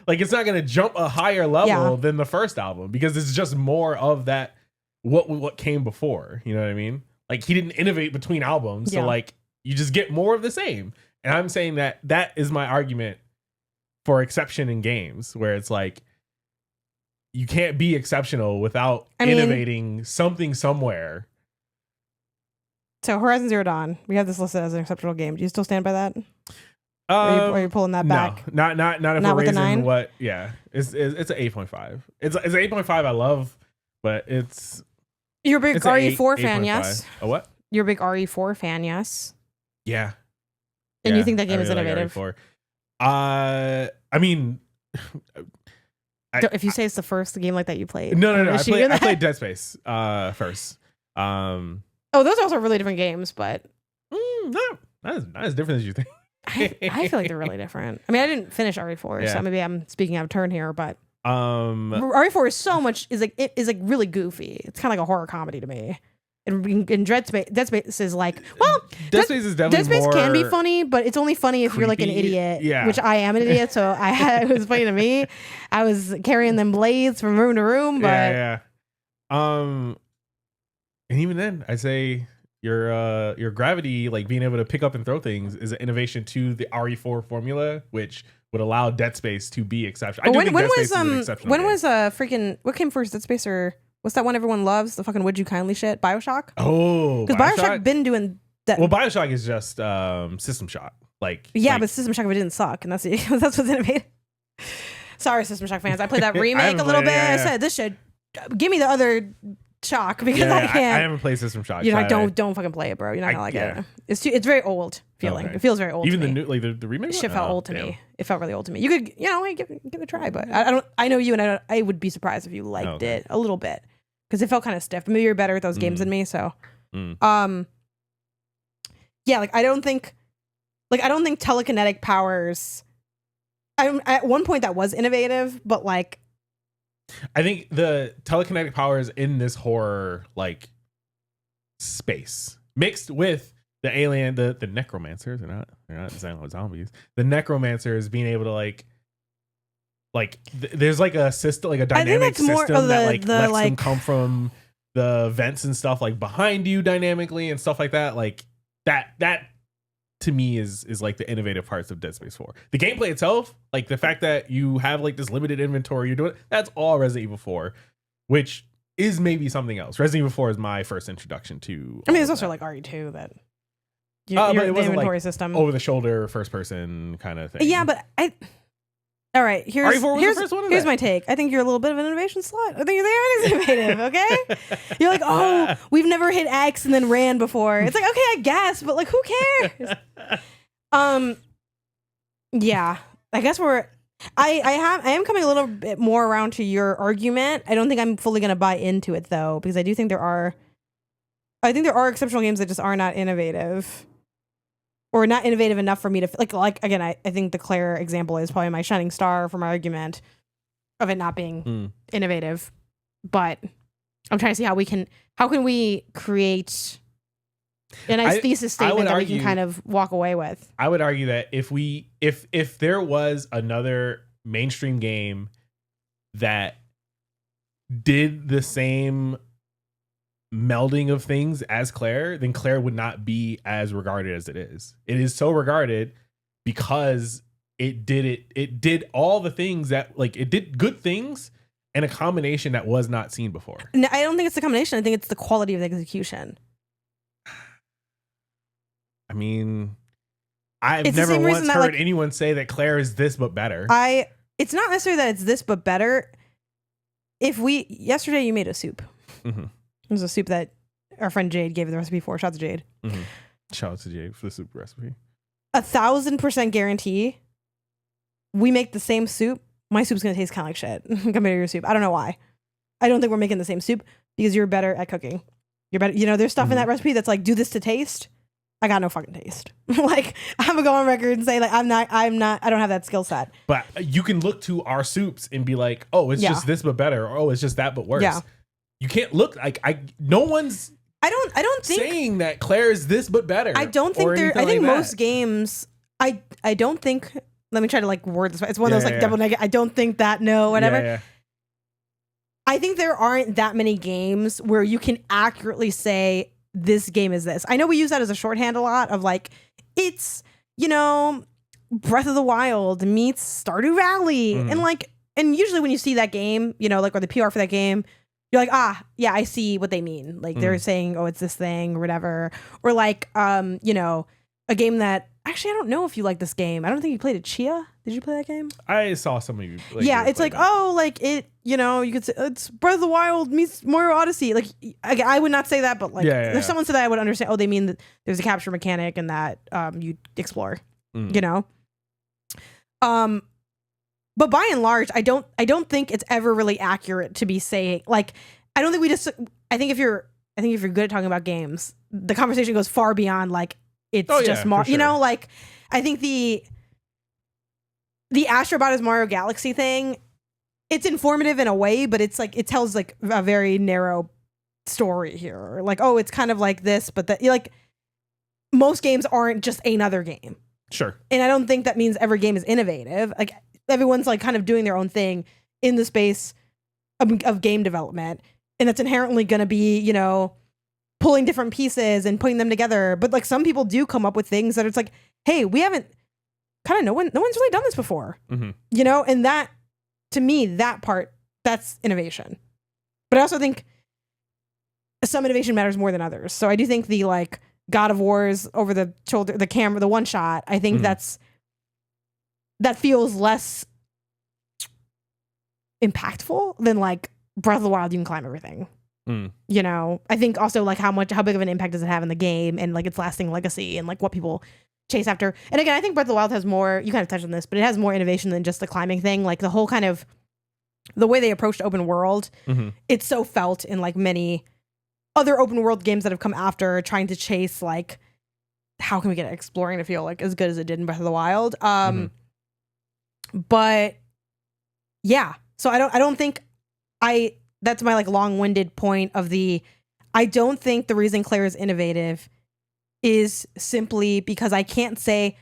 Like, it's not going to jump a higher level than the first album, because it's just more of that what came before. You know what I mean? Like, he didn't innovate between albums. So like, you just get more of the same. And I'm saying that is my argument for exception in games, where it's like, you can't be exceptional without innovating something somewhere. So Horizon Zero Dawn, we have this listed as an exceptional game. Do you still stand by that? Are you pulling that back? No, not if Not we're with the raising 9? what. Yeah, it's an 8.5. It's an 8.5. I love, but it's You're a big it's an RE4 8, fan, 8.5. yes? A what? You're a big RE4 fan, yes? Yeah. And you think that game I is really like innovative? RE4. I mean, If you say it's the first game like that you played. no. I'm I assuming that. played Dead Space first. Oh, those are also really different games, but Not as different as you think. I feel like they're really different. I mean, I didn't finish RE4, so maybe I'm speaking out of turn here, but RE4 is like really goofy. It's kind of like a horror comedy to me. And Dead Space is like, well, Dead Space is definitely Dead Space can be more funny, but it's only funny if you're like an creepy. idiot. Yeah. Which I am an idiot, so it was funny to me. I was carrying them blades from room to room, but yeah. And even then, I say your gravity, like being able to pick up and throw things, is an innovation to the RE4 formula, which would allow Dead Space to be exceptional. when was what came first, Dead Space or what's that one everyone loves? The fucking Would You Kindly shit, BioShock. Oh, because BioShock been doing that. Well, BioShock is just System Shock. But System Shock didn't suck, and that's what's innovative. Sorry, System Shock fans. I played that remake a little bit. I said this should give me the other Shock because I can't. I haven't played System Shock. You're like, don't fucking play it, bro. You're not gonna like it. It's very old feeling. Okay. It feels very old. Even to the me. new, like the remake. Shit felt old to me. It felt really old to me. You could, give it a try, but I know you, and I would be surprised if you liked it a little bit because it felt kind of stiff. Maybe you're better at those games than me, so. Yeah, like I don't think telekinetic powers. At one point that was innovative, but like. I think the telekinetic powers in this horror like space mixed with the alien, the necromancers, they're not designed zombies. The necromancers being able to like there's like a system, like a dynamic system that like lets them come from the vents and stuff like behind you dynamically and stuff like that. Like that to me is like the innovative parts of Dead Space 4. The gameplay itself, like the fact that you have like this limited inventory, you're doing that's all Resident Evil 4, which is maybe something else. Resident Evil 4 is my first introduction to. I mean, it's also like RE2 that. But it wasn't inventory like system over the shoulder first person kind of thing. Yeah, but all right, here's my take. I think you're a little bit of an innovation slut. I think there is innovative, okay? You're like, oh, we've never hit X and then ran before. It's like, okay, I guess, but like, who cares? Yeah, I guess I am coming a little bit more around to your argument. I don't think I'm fully going to buy into it though, because I do think there are exceptional games that just are not innovative. Or not innovative enough for me to like again. I think the Claire example is probably my shining star for my argument of it not being innovative. But I'm trying to see how can we create a nice thesis statement that we can kind of walk away with. I would argue that if there was another mainstream game that did the same melding of things as Claire, then Claire would not be as regarded as it is. It is so regarded because it did all the things that like it did good things and a combination that was not seen before. No, I don't think it's the combination. I think it's the quality of the execution. I mean, I've never once heard anyone say that Claire is this but better. it's not necessarily that it's this, but better. Yesterday you made a soup. Mm-hmm. It was a soup that our friend Jade gave the recipe for. Shout out to Jade. Mm-hmm. Shout out to Jade for the soup recipe. 1,000% guarantee. We make the same soup. My soup's gonna taste kind of like shit compared to your soup. I don't know why. I don't think we're making the same soup because you're better at cooking. You're better. You know, there's stuff in that recipe that's like, do this to taste. I got no fucking taste. Like, I'm gonna go on record and say like, I don't have that skill set. But you can look to our soups and be like, oh, it's just this but better. Or, oh, it's just that but worse. Yeah. You can't look like no one's. I don't think saying that Claire is this but better. I don't think there. I think most games. I don't think. Let me try to like word this. It's one of those like double negative. I don't think that. No, whatever. Yeah. I think there aren't that many games where you can accurately say this game is this. I know we use that as a shorthand a lot of like, it's, you know, Breath of the Wild meets Stardew Valley. And like, and usually when you see that game, you know, like, or the PR for that game, you're like, yeah, I see what they mean. Like they're saying, oh, it's this thing or whatever. Or like, you know, a game that, actually, I don't know if you like this game. I don't think you played it. Chia? Did you play that game? I saw some of you. Like, yeah, it's like, oh, like it, you know, you could say it's Breath of the Wild meets Mario Odyssey. Like, I would not say that, but like, if someone said that, I would understand. Oh, they mean that there's a capture mechanic and that you explore, you know? But by and large, I don't think it's ever really accurate to be saying, like, I don't think we just, I think if you're good at talking about games, the conversation goes far beyond like, it's just Mario, sure. You know, like, I think the Astrobot is Mario Galaxy thing, it's informative in a way, but it's like, it tells like a very narrow story here. Like, oh, it's kind of like this, but that, like, most games aren't just another game. Sure. And I don't think that means every game is innovative. Like, everyone's like kind of doing their own thing in the space of game development. And that's inherently going to be, you know, pulling different pieces and putting them together. But like, some people do come up with things that it's like, hey, we haven't kind of, no one's really done this before, you know? And that, to me, that part, that's innovation. But I also think some innovation matters more than others. So I do think the like God of War's over the shoulder, the camera, the one shot, I think that feels less impactful than like Breath of the Wild. You can climb everything. You know, I think also like how big of an impact does it have in the game and like its lasting legacy and like what people chase after. And again, I think Breath of the Wild has more, you kind of touched on this, but it has more innovation than just the climbing thing. Like the whole kind of the way they approached open world, it's so felt in like many other open world games that have come after, trying to chase like, how can we get exploring to feel like as good as it did in Breath of the Wild? But yeah, so I don't think that's my like long-winded point of I don't think the reason Claire is innovative is simply because I can't say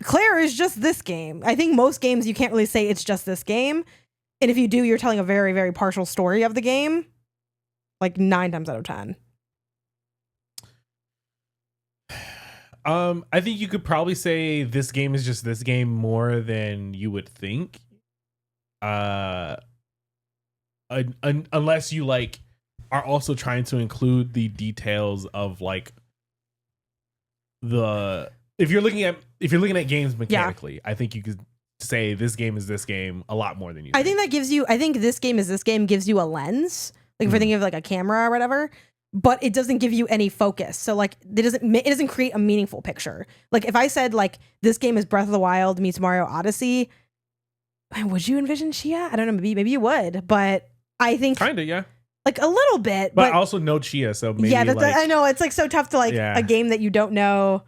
Claire is just this game. I think most games you can't really say it's just this game. And if you do, you're telling a very, very partial story of the game. Like 9 times out of 10. I think you could probably say this game is just this game more than you would think. Unless you like are also trying to include the details of like if you're looking at games mechanically, I think you could say this game is this game a lot more than you think. I think this game is this game gives you a lens, like if you're thinking of like a camera or whatever, but it doesn't give you any focus. So like it doesn't create a meaningful picture. Like if I said like this game is Breath of the Wild meets Mario Odyssey, would you envision Chia? I don't know, maybe you would, but I think kind of, yeah, like a little bit. But I also know Chia, so maybe I know it's like so tough to like a game that you don't know.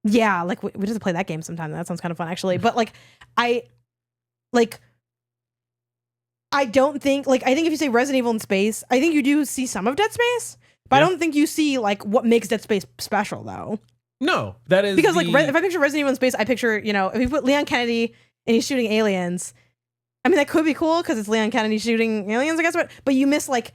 Yeah, like we just play that game sometime. That sounds kind of fun, actually. But like, I don't think I think if you say Resident Evil in space, I think you do see some of Dead Space, but I don't think you see like what makes Dead Space special, though. No, that is because like if I picture Resident Evil in space, I picture, you know, if you put Leon Kennedy and he's shooting aliens. I mean, that could be cool because it's Leon Kennedy shooting aliens, I guess. But you miss like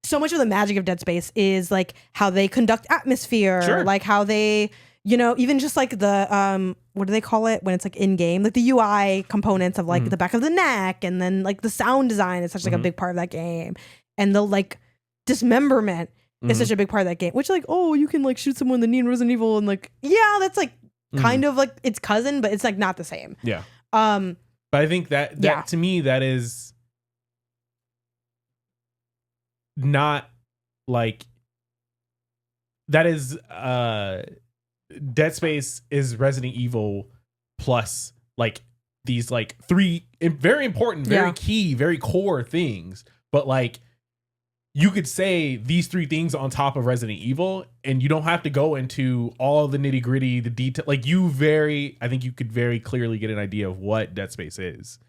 so much of the magic of Dead Space is like how they conduct atmosphere, like how they, you know, even just like the what do they call it when it's like in game, like the UI components of like the back of the neck, and then like the sound design is such like a big part of that game, and the like dismemberment is such a big part of that game. Which like, oh, you can like shoot someone in the knee in Resident Evil, and like, yeah, that's like kind of like its cousin, but it's like not the same. Yeah. But I think that to me, that is not like, that is Dead Space is Resident Evil plus like these like three very important, very key, very core things. But like, you could say these three things on top of Resident Evil, and you don't have to go into all the nitty gritty, the detail. Like I think you could very clearly get an idea of what Dead Space is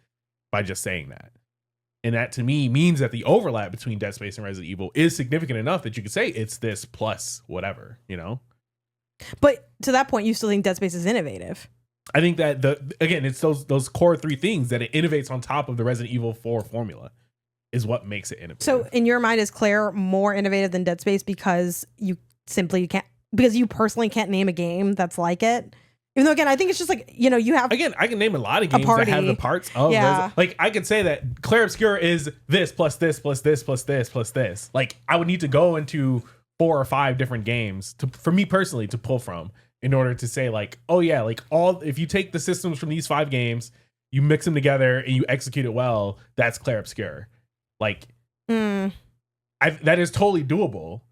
by just saying that. And that to me means that the overlap between Dead Space and Resident Evil is significant enough that you could say it's this plus whatever, you know? But to that point, you still think Dead Space is innovative. I think that it's those core three things that it innovates on top of the Resident Evil 4 formula is what makes it innovative. So in your mind, is Claire more innovative than Dead Space because you personally can't name a game that's like it? Even though, again, I think it's just like, you know, you have... Again, I can name a lot of games that have the parts of... Like, I could say that Clair Obscur is this plus this plus this plus this plus this. Like, I would need to go into 4 or 5 different games for me personally to pull from in order to say, like, oh yeah, like if you take the systems from these 5 games, you mix them together and you execute it well, that's Clair Obscur. Like, that is totally doable,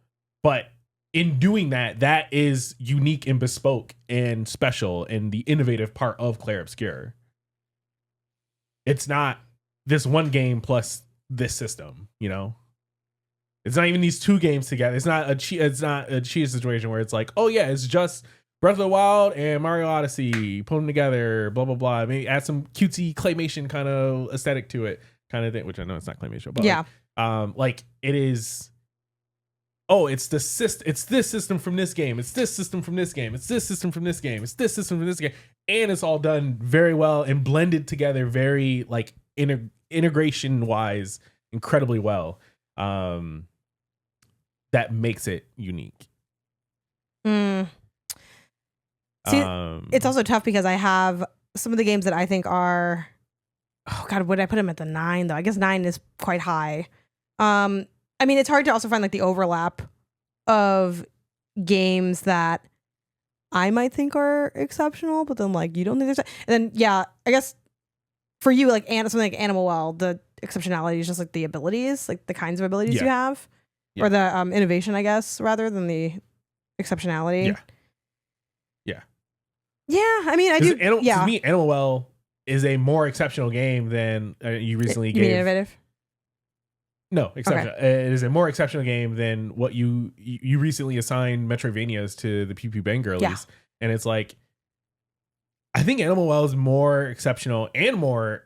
but in doing that, that is unique and bespoke and special and the innovative part of Clair Obscur. It's not this one game plus this system, you know? It's not even these 2 games together. It's not a cheat situation where it's like, oh yeah, it's just Breath of the Wild and Mario Odyssey, put them together, blah, blah, blah. Maybe add some cutesy claymation kind of aesthetic to it, kind of thing, which I know it's not claymation, but yeah. Like it is... Oh, it's this system from this game. It's this system from this game. It's this system from this game. It's this system from this game. And it's all done very well and blended together very like integration wise, incredibly well. That makes it unique. See, it's also tough because I have some of the games that I think are, oh God, would I put them at the 9 though? I guess 9 is quite high. I mean, it's hard to also find like the overlap of games that I might think are exceptional, but then like you don't think there's. And then I guess for you, like something like Animal Well, the exceptionality is just like the abilities, like the kinds of abilities you have, or the innovation, I guess, rather than the exceptionality. Yeah. I mean, I do. To me, Animal Well is a more exceptional game than you recently gave. You mean innovative? No, exceptional. Okay. It is a more exceptional game than what you recently assigned Metroidvanias to the Pew Pew Bang Girlies. Yeah. And it's like, I think Animal Well is more exceptional and more,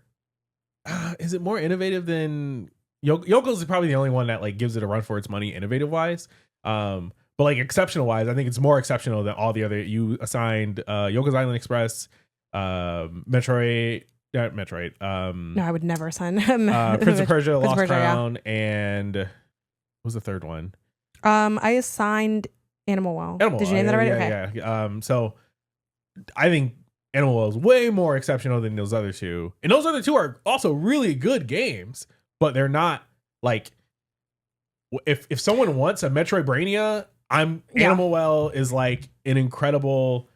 is it more innovative than Yoko's is probably the only one that like gives it a run for its money innovative wise. But like exceptional wise, I think it's more exceptional than all the other you assigned Yoko's Island Express, Metroid. No, I would never assign Prince of Persia, Lost Crown, and what was the third one? I assigned Animal Well. Did you name that already? Yeah. So I think Animal Well is way more exceptional than those other 2. And those other 2 are also really good games, but they're not like, if someone wants a Metroidvania, Animal Well is like an incredible,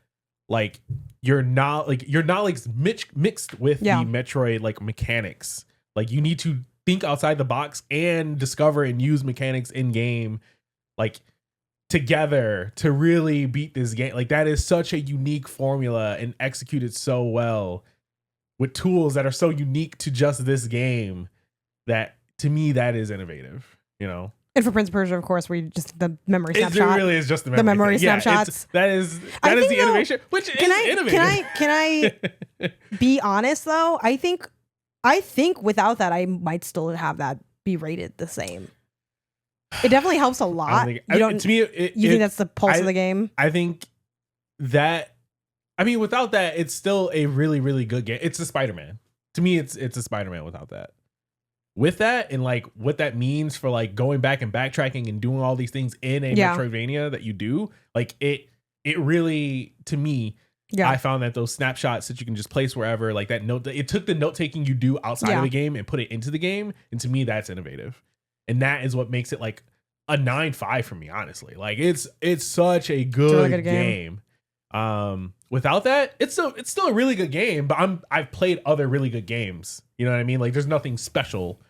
like, you're not like mixed with the Metroid like mechanics. Like you need to think outside the box and discover and use mechanics in game like together to really beat this game. Like that is such a unique formula and executed so well with tools that are so unique to just this game that to me that is innovative, you know. And for Prince of Persia, of course, where you just the memory snapshot. It really is just the memory snapshots. That is the innovation, which is innovative. Can I be honest though? I think without that, I might still have that be rated the same. It definitely helps a lot. You think that's the pulse of the game? I think that. I mean, without that, it's still a really, really good game. It's a Spider-Man. To me, it's a Spider-Man without that. With that and like what that means for like going back and backtracking and doing all these things in a Metroidvania that you do, like it really, to me, I found that those snapshots that you can just place wherever, like that note, it took the note taking you do outside of the game and put it into the game, and to me that's innovative, and that is what makes it like a 9.5 for me, honestly. Like it's such a good, really good game. Without that, it's still a really good game, but I've played other really good games. You know what I mean? Like there's nothing special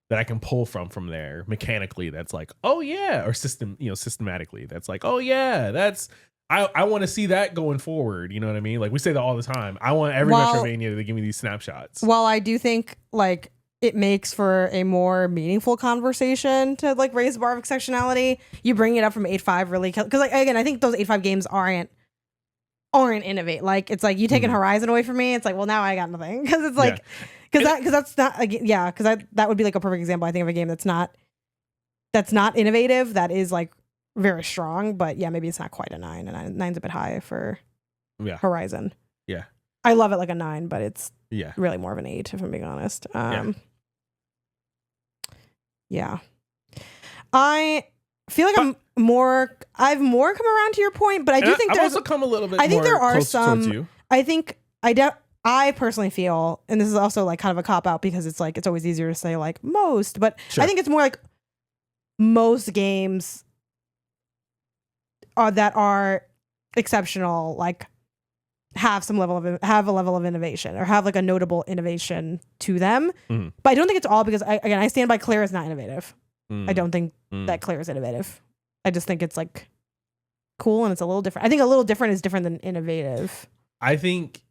that I can pull from there mechanically that's like, oh yeah, or systematically that's like, oh yeah, that's I want to see that going forward. You know what I mean? Like we say that all the time. I want every Metroidvania to give me these snapshots. While I do think like it makes for a more meaningful conversation to like raise the bar of exceptionality, you bring it up from 8.5 really, because like again, I think those 8.5 games aren't innovate. Like it's like you taking Horizon away from me. It's like, well, now I got nothing, because it's like because that's not because that would be like a perfect example, I think, of a game that's not innovative, that is like very strong, but yeah, maybe it's not quite a 9. And 9's a bit high for Horizon. Yeah, I love it like a 9, but it's really more of an 8 if I'm being honest. I feel like I've more come around to your point, but I do think I've also come a little bit. I think more there are close some. towards you. I think I personally feel, and this is also like kind of a cop out, because it's like it's always easier to say like most, but I think it's more like most games that are exceptional, like have a level of innovation, or have like a notable innovation to them. But I don't think it's all, because I stand by Claire is not innovative. I don't think that Claire is innovative. I just think it's like cool and it's a little different. I think a little different is different than innovative. I think,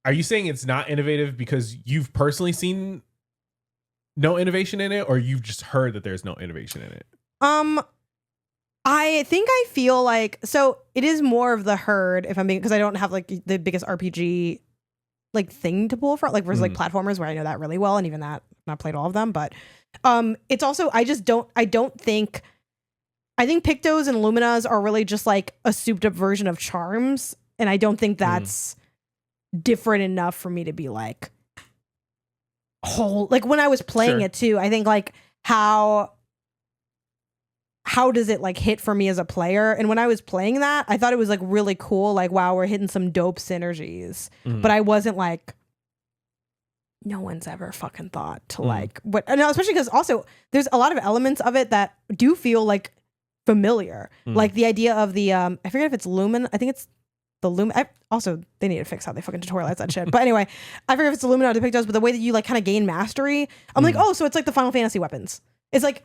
are you saying it's not innovative because you've personally seen no innovation in it, or you've just heard that there's no innovation in it? I think I feel like, so it is more of the herd, if I'm being, because I don't have like the biggest RPG like thing to pull from, like versus like platformers where I know that really well, and even that I've not played all of them, but it's also, I think Pictos and Luminas are really just like a souped up version of Charms, and I don't think that's different enough for me to be like like when I was playing it too, I think like how does it like hit for me as a player? And when I was playing that, I thought it was like really cool, like wow, we're hitting some dope synergies. But I wasn't like, no one's ever fucking thought to like, but no, especially because also there's a lot of elements of it that do feel like familiar, like the idea of the I forget if it's Lumen, I think it's the Lumen. Also, they need to fix how they fucking tutorialize that shit. But anyway, I forget if it's the Lumen or the Pictos, but the way that you like kind of gain mastery, I'm like, oh, so it's like the Final Fantasy weapons. It's like,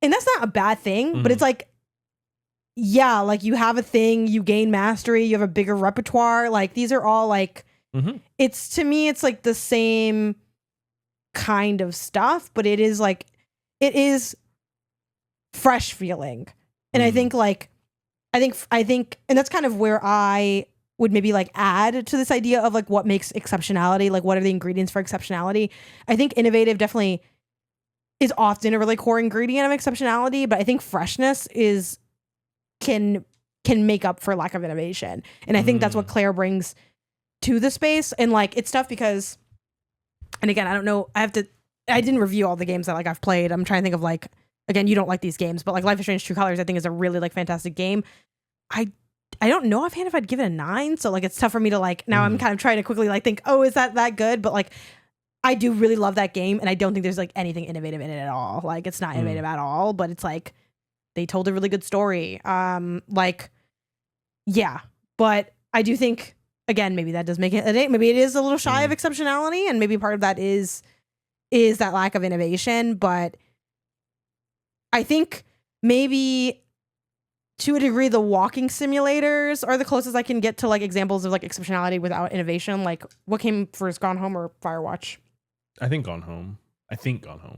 and that's not a bad thing, but it's like, yeah, like you have a thing, you gain mastery, you have a bigger repertoire. Like these are all like, it's, to me, it's like the same kind of stuff, but it is like, it is fresh feeling. And I think like, I think, and that's kind of where I would maybe like add to this idea of like what makes exceptionality, like what are the ingredients for exceptionality. I think innovative definitely is often a really core ingredient of exceptionality, but I think freshness can make up for lack of innovation. And I think that's what Claire brings to the space. And like it's tough because, and again, I don't know, I didn't review all the games that like I've played. I'm trying to think of like, again, you don't like these games, but like Life is Strange True Colors I think is a really like fantastic game. I don't know offhand if I'd give it a 9, so like it's tough for me to like, now I'm kind of trying to quickly like think, oh, is that good? But like I do really love that game, and I don't think there's like anything innovative in it at all. Like it's not innovative at all, but it's like they told a really good story. Like yeah, but I do think, again, maybe that does make it an 8. Maybe it is a little shy of exceptionality, and maybe part of that is that lack of innovation. But I think maybe to a degree, the walking simulators are the closest I can get to like examples of like exceptionality without innovation. Like what came first, Gone Home or Firewatch? I think Gone Home.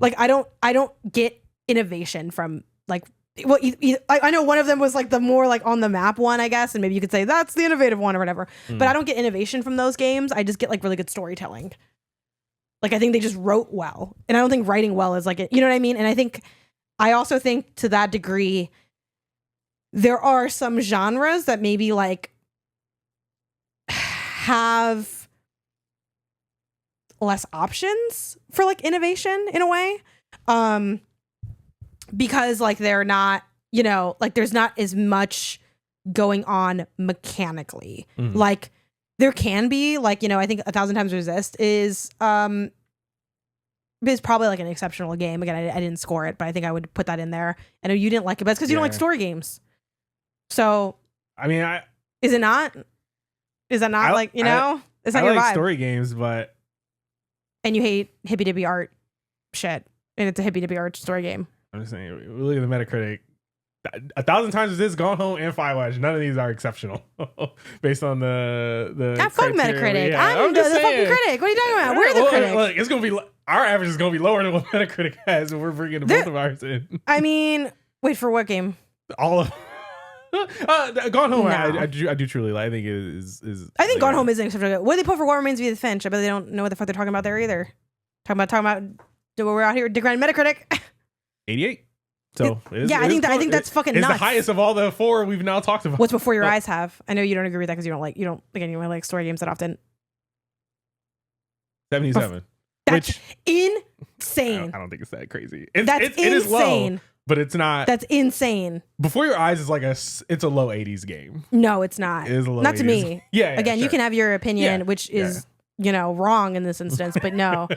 Like I don't get innovation from like, well, I know one of them was like the more like on the map one, I guess, and maybe you could say that's the innovative one or whatever. But I don't get innovation from those games. I just get like really good storytelling. Like I think they just wrote well, and I don't think writing well is like it, you know what I mean? And I also think to that degree, there are some genres that maybe like have less options for like innovation in a way. Because like they're not, you know, like there's not as much going on mechanically. Like there can be like, you know, I think 1,000 Times Resist is probably like an exceptional game. Again, I didn't score it, but I think I would put that in there. I know you didn't like it, but it's because you don't like story games. So I mean, is it not? Is that not like, you know? It's not I your like vibe. story games, but And you hate hippy dippy art shit. And it's a hippy dippy art story game. I'm just saying, look at the Metacritic. 1,000 times as this, Gone Home and Firewatch, none of these are exceptional based on the. Fuck criteria. Metacritic. Yeah, I'm the fucking critic. What are you talking about? We're the critic. Look, it's gonna be our average is gonna be lower than what Metacritic has, and we're bringing both of ours in. I mean, wait, for what game? All of Gone Home. No. I do truly like. I think it is. I think Gone Home is an exceptional. What do they put for What Remains of Edith Finch? I bet they don't know what the fuck they're talking about there either. Talking about. We're out here degrading Metacritic. 88. So I think that's fucking nuts. It's the highest of all the 4 we've now talked about. What's Before Your Eyes have? I know you don't agree with that because you don't like story games that often. 77. That's insane. I don't think it's that crazy. That's insane. It is low, but it's not. That's insane. Before Your Eyes is like it's a low 80s game. No, it's not. It is a low not 80s. To me. Yeah. Again, sure. you can have your opinion, which is wrong in this instance, but no.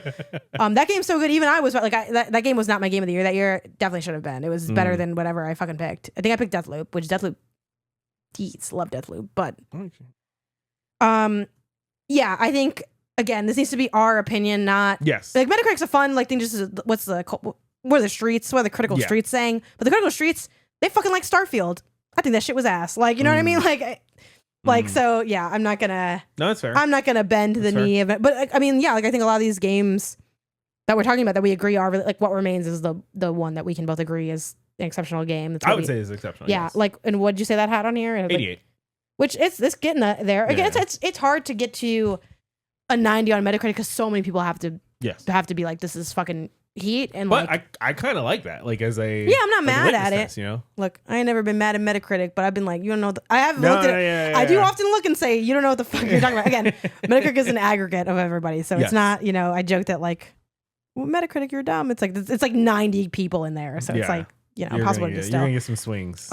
That game's so good. Even I was like, that game was not my game of the year that year. Definitely should have been. It was better than whatever I fucking picked. I think I picked Deathloop, which Deathloop, geez, love Deathloop, but yeah, I think again, this needs to be our opinion, not like Metacritic's a fun like thing. Just what are the streets? What are the critical streets saying? But the critical streets, they fucking like Starfield. I think that shit was ass. Like, you know what I mean? Like, so yeah, I'm not gonna. No, that's fair. I'm not gonna bend the knee of it. But I mean, yeah, like I think a lot of these games that we're talking about that we agree are really, like What Remains is the one that we can both agree is an exceptional game. That's I would say is exceptional. Yeah, yes. like, and what did you say that had on here? 88. Which it's getting there. Again, it's hard to get to a 90 on Metacritic because so many people have to be like, this is fucking heat. And but like, I kind of like that. Like as a I'm not mad at it. You know, look, I ain't never been mad at Metacritic, but I've been like, you don't know. I haven't looked at it. I do often look and say, you don't know what the fuck you're talking about. Again, Metacritic is an aggregate of everybody, so it's not. You know, I joke that like, well, Metacritic, you're dumb. It's like 90 people in there, so it's like impossible to distill. You're gonna get some swings.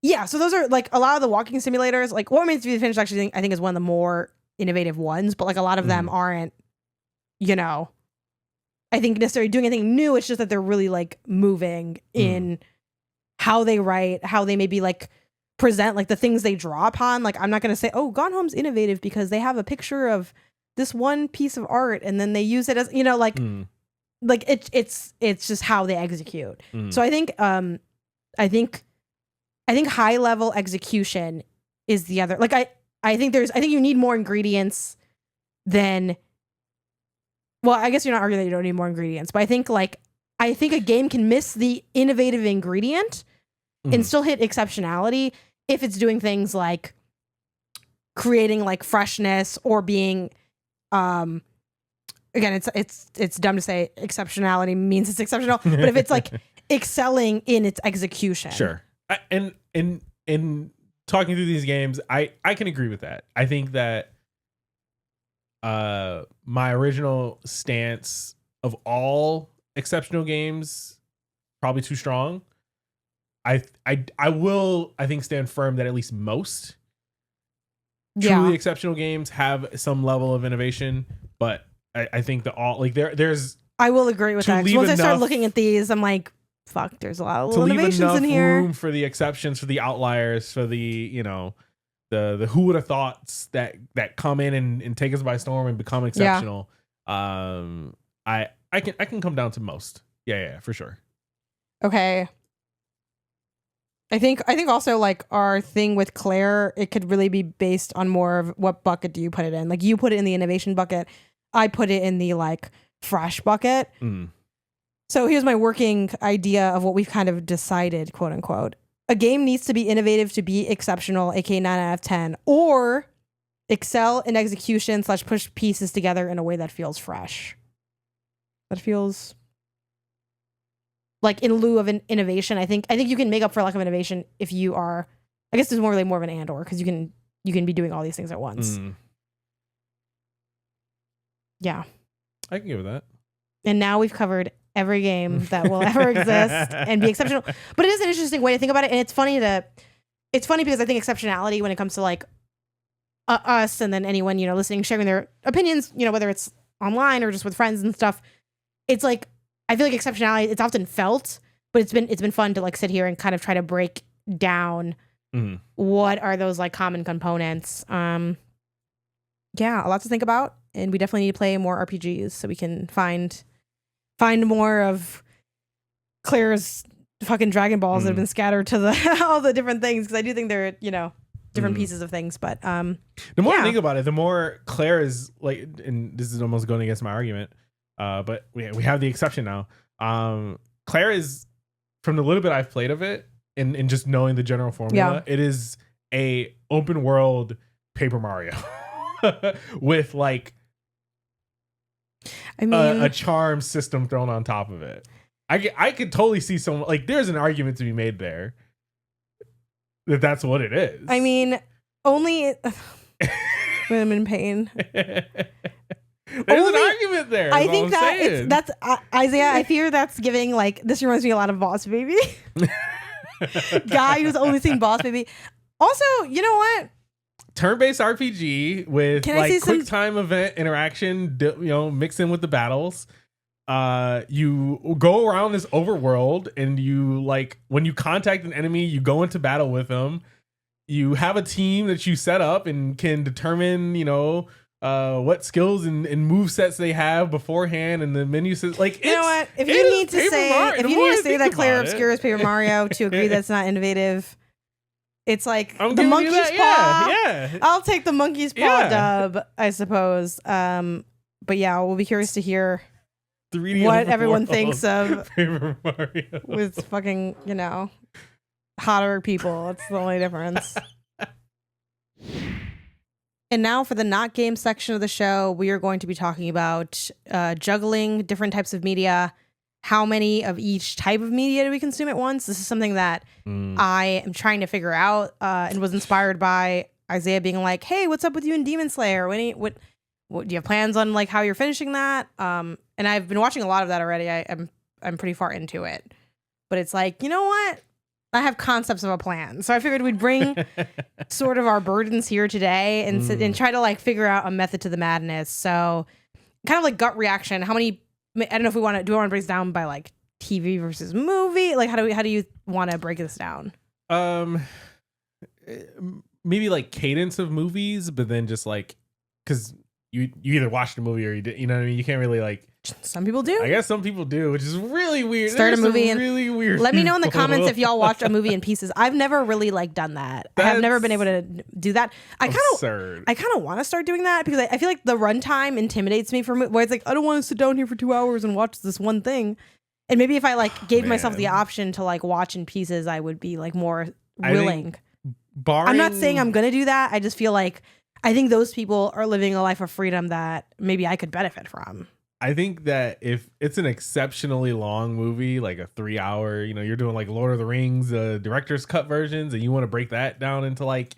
Yeah, so those are like a lot of the walking simulators. Like What Remains of Edith Finch actually I think is one of the more innovative ones, but like a lot of them aren't, I think necessarily doing anything new. It's just that they're really like moving in how they write, how they maybe like present like the things they draw upon. Like I'm not going to say, oh, Gone Home's innovative because they have a picture of this one piece of art and then they use it as, like it's just how they execute. So I think high level execution is the other. Like I think you need more ingredients than. Well, I guess you're not arguing that you don't need more ingredients, but I think a game can miss the innovative ingredient and still hit exceptionality if it's doing things like creating like freshness or being again, it's dumb to say exceptionality means it's exceptional, but if it's like excelling in its execution. Sure. And talking through these games, I can agree with that. I think that my original stance of all exceptional games probably too strong. I will stand firm that at least most truly exceptional games have some level of innovation, but I think that all like there's I will agree with that. Once I start looking at these, I'm like, fuck, there's a lot of little innovations in here. Room for the exceptions, for the outliers, for the the who would have thoughts that come in and take us by storm and become exceptional. I can come down to most. Yeah, for sure. Okay. I think also like our thing with Claire, it could really be based on more of what bucket do you put it in. Like you put it in the innovation bucket. I put it in the like fresh bucket. So here's my working idea of what we've kind of decided, quote unquote. A game needs to be innovative to be exceptional, aka 9 out of 10, or excel in execution / push pieces together in a way that feels fresh. That feels like in lieu of an innovation. I think you can make up for lack of innovation if you are. I guess there's more of an and/or because you can be doing all these things at once. Yeah, I can give it that. And now we've covered every game that will ever exist and be exceptional. But it is an interesting way to think about it. And it's funny because I think exceptionality when it comes to like us and then anyone, listening, sharing their opinions, whether it's online or just with friends and stuff, it's like, I feel like exceptionality, it's often felt but it's been fun to like sit here and kind of try to break down what are those like common components. Yeah, a lot to think about, and we definitely need to play more RPGs so we can find more of Claire's fucking Dragon Balls that have been scattered to the all the different things, because I do think they're different pieces of things. But the more I think about it, the more Claire is like, and this is almost going against my argument, but we have the exception now. Claire is, from the little bit I've played of it, and just knowing the general formula, it is a open world Paper Mario with like a charm system thrown on top of it. I could totally see someone like, there's an argument to be made there that's what it is. I mean, only when I'm in pain. There's an argument there. I think that's Isaiah. I fear that's giving like, this reminds me a lot of Boss Baby. Guy who's only seen Boss Baby. Also, you know what? Turn-based RPG with like quick time event interaction, mixed in with the battles. You go around this overworld, and you like, when you contact an enemy, you go into battle with them. You have a team that you set up and can determine, what skills and move sets they have beforehand, and the menu says like, you know what? If you need to say that Claire obscures Paper Mario to agree that's not innovative, it's like the monkey's paw. Yeah. I'll take the monkey's paw dub, I suppose. But yeah, we'll be curious to hear what everyone thinks of Paper Mario with fucking, hotter people. That's the only difference. And now for the not game section of the show, we are going to be talking about juggling different types of media. How many of each type of media do we consume at once? This is something that I am trying to figure out, and was inspired by Isaiah being like, "Hey, what's up with you in Demon Slayer? What do you have plans on like how you're finishing that?" And I've been watching a lot of that already. I'm pretty far into it, but it's like, you know what? I have concepts of a plan, so I figured we'd bring sort of our burdens here today and sit and try to like figure out a method to the madness. So, kind of like gut reaction. How many? I don't know if we want to break this down by like TV versus movie. Like, how do you want to break this down? Maybe like cadence of movies, but then just like, because you either watched a movie or you did, what I mean? You can't really like. Some people do. I guess some people do, which is really weird. Start a movie and really weird. Let me know in the comments if y'all watched a movie in pieces. I've never really like done that. I have never been able to do that. I kind of want to start doing that, because I feel like the runtime intimidates me where it's like, I don't want to sit down here for 2 hours and watch this one thing. And maybe if I like gave myself the option to like watch in pieces, I would be like more willing. I'm not saying I'm gonna do that. I just feel like I think those people are living a life of freedom that maybe I could benefit from. I think that if it's an exceptionally long movie, like a 3 hour, you're doing like Lord of the Rings, director's cut versions, and you want to break that down into like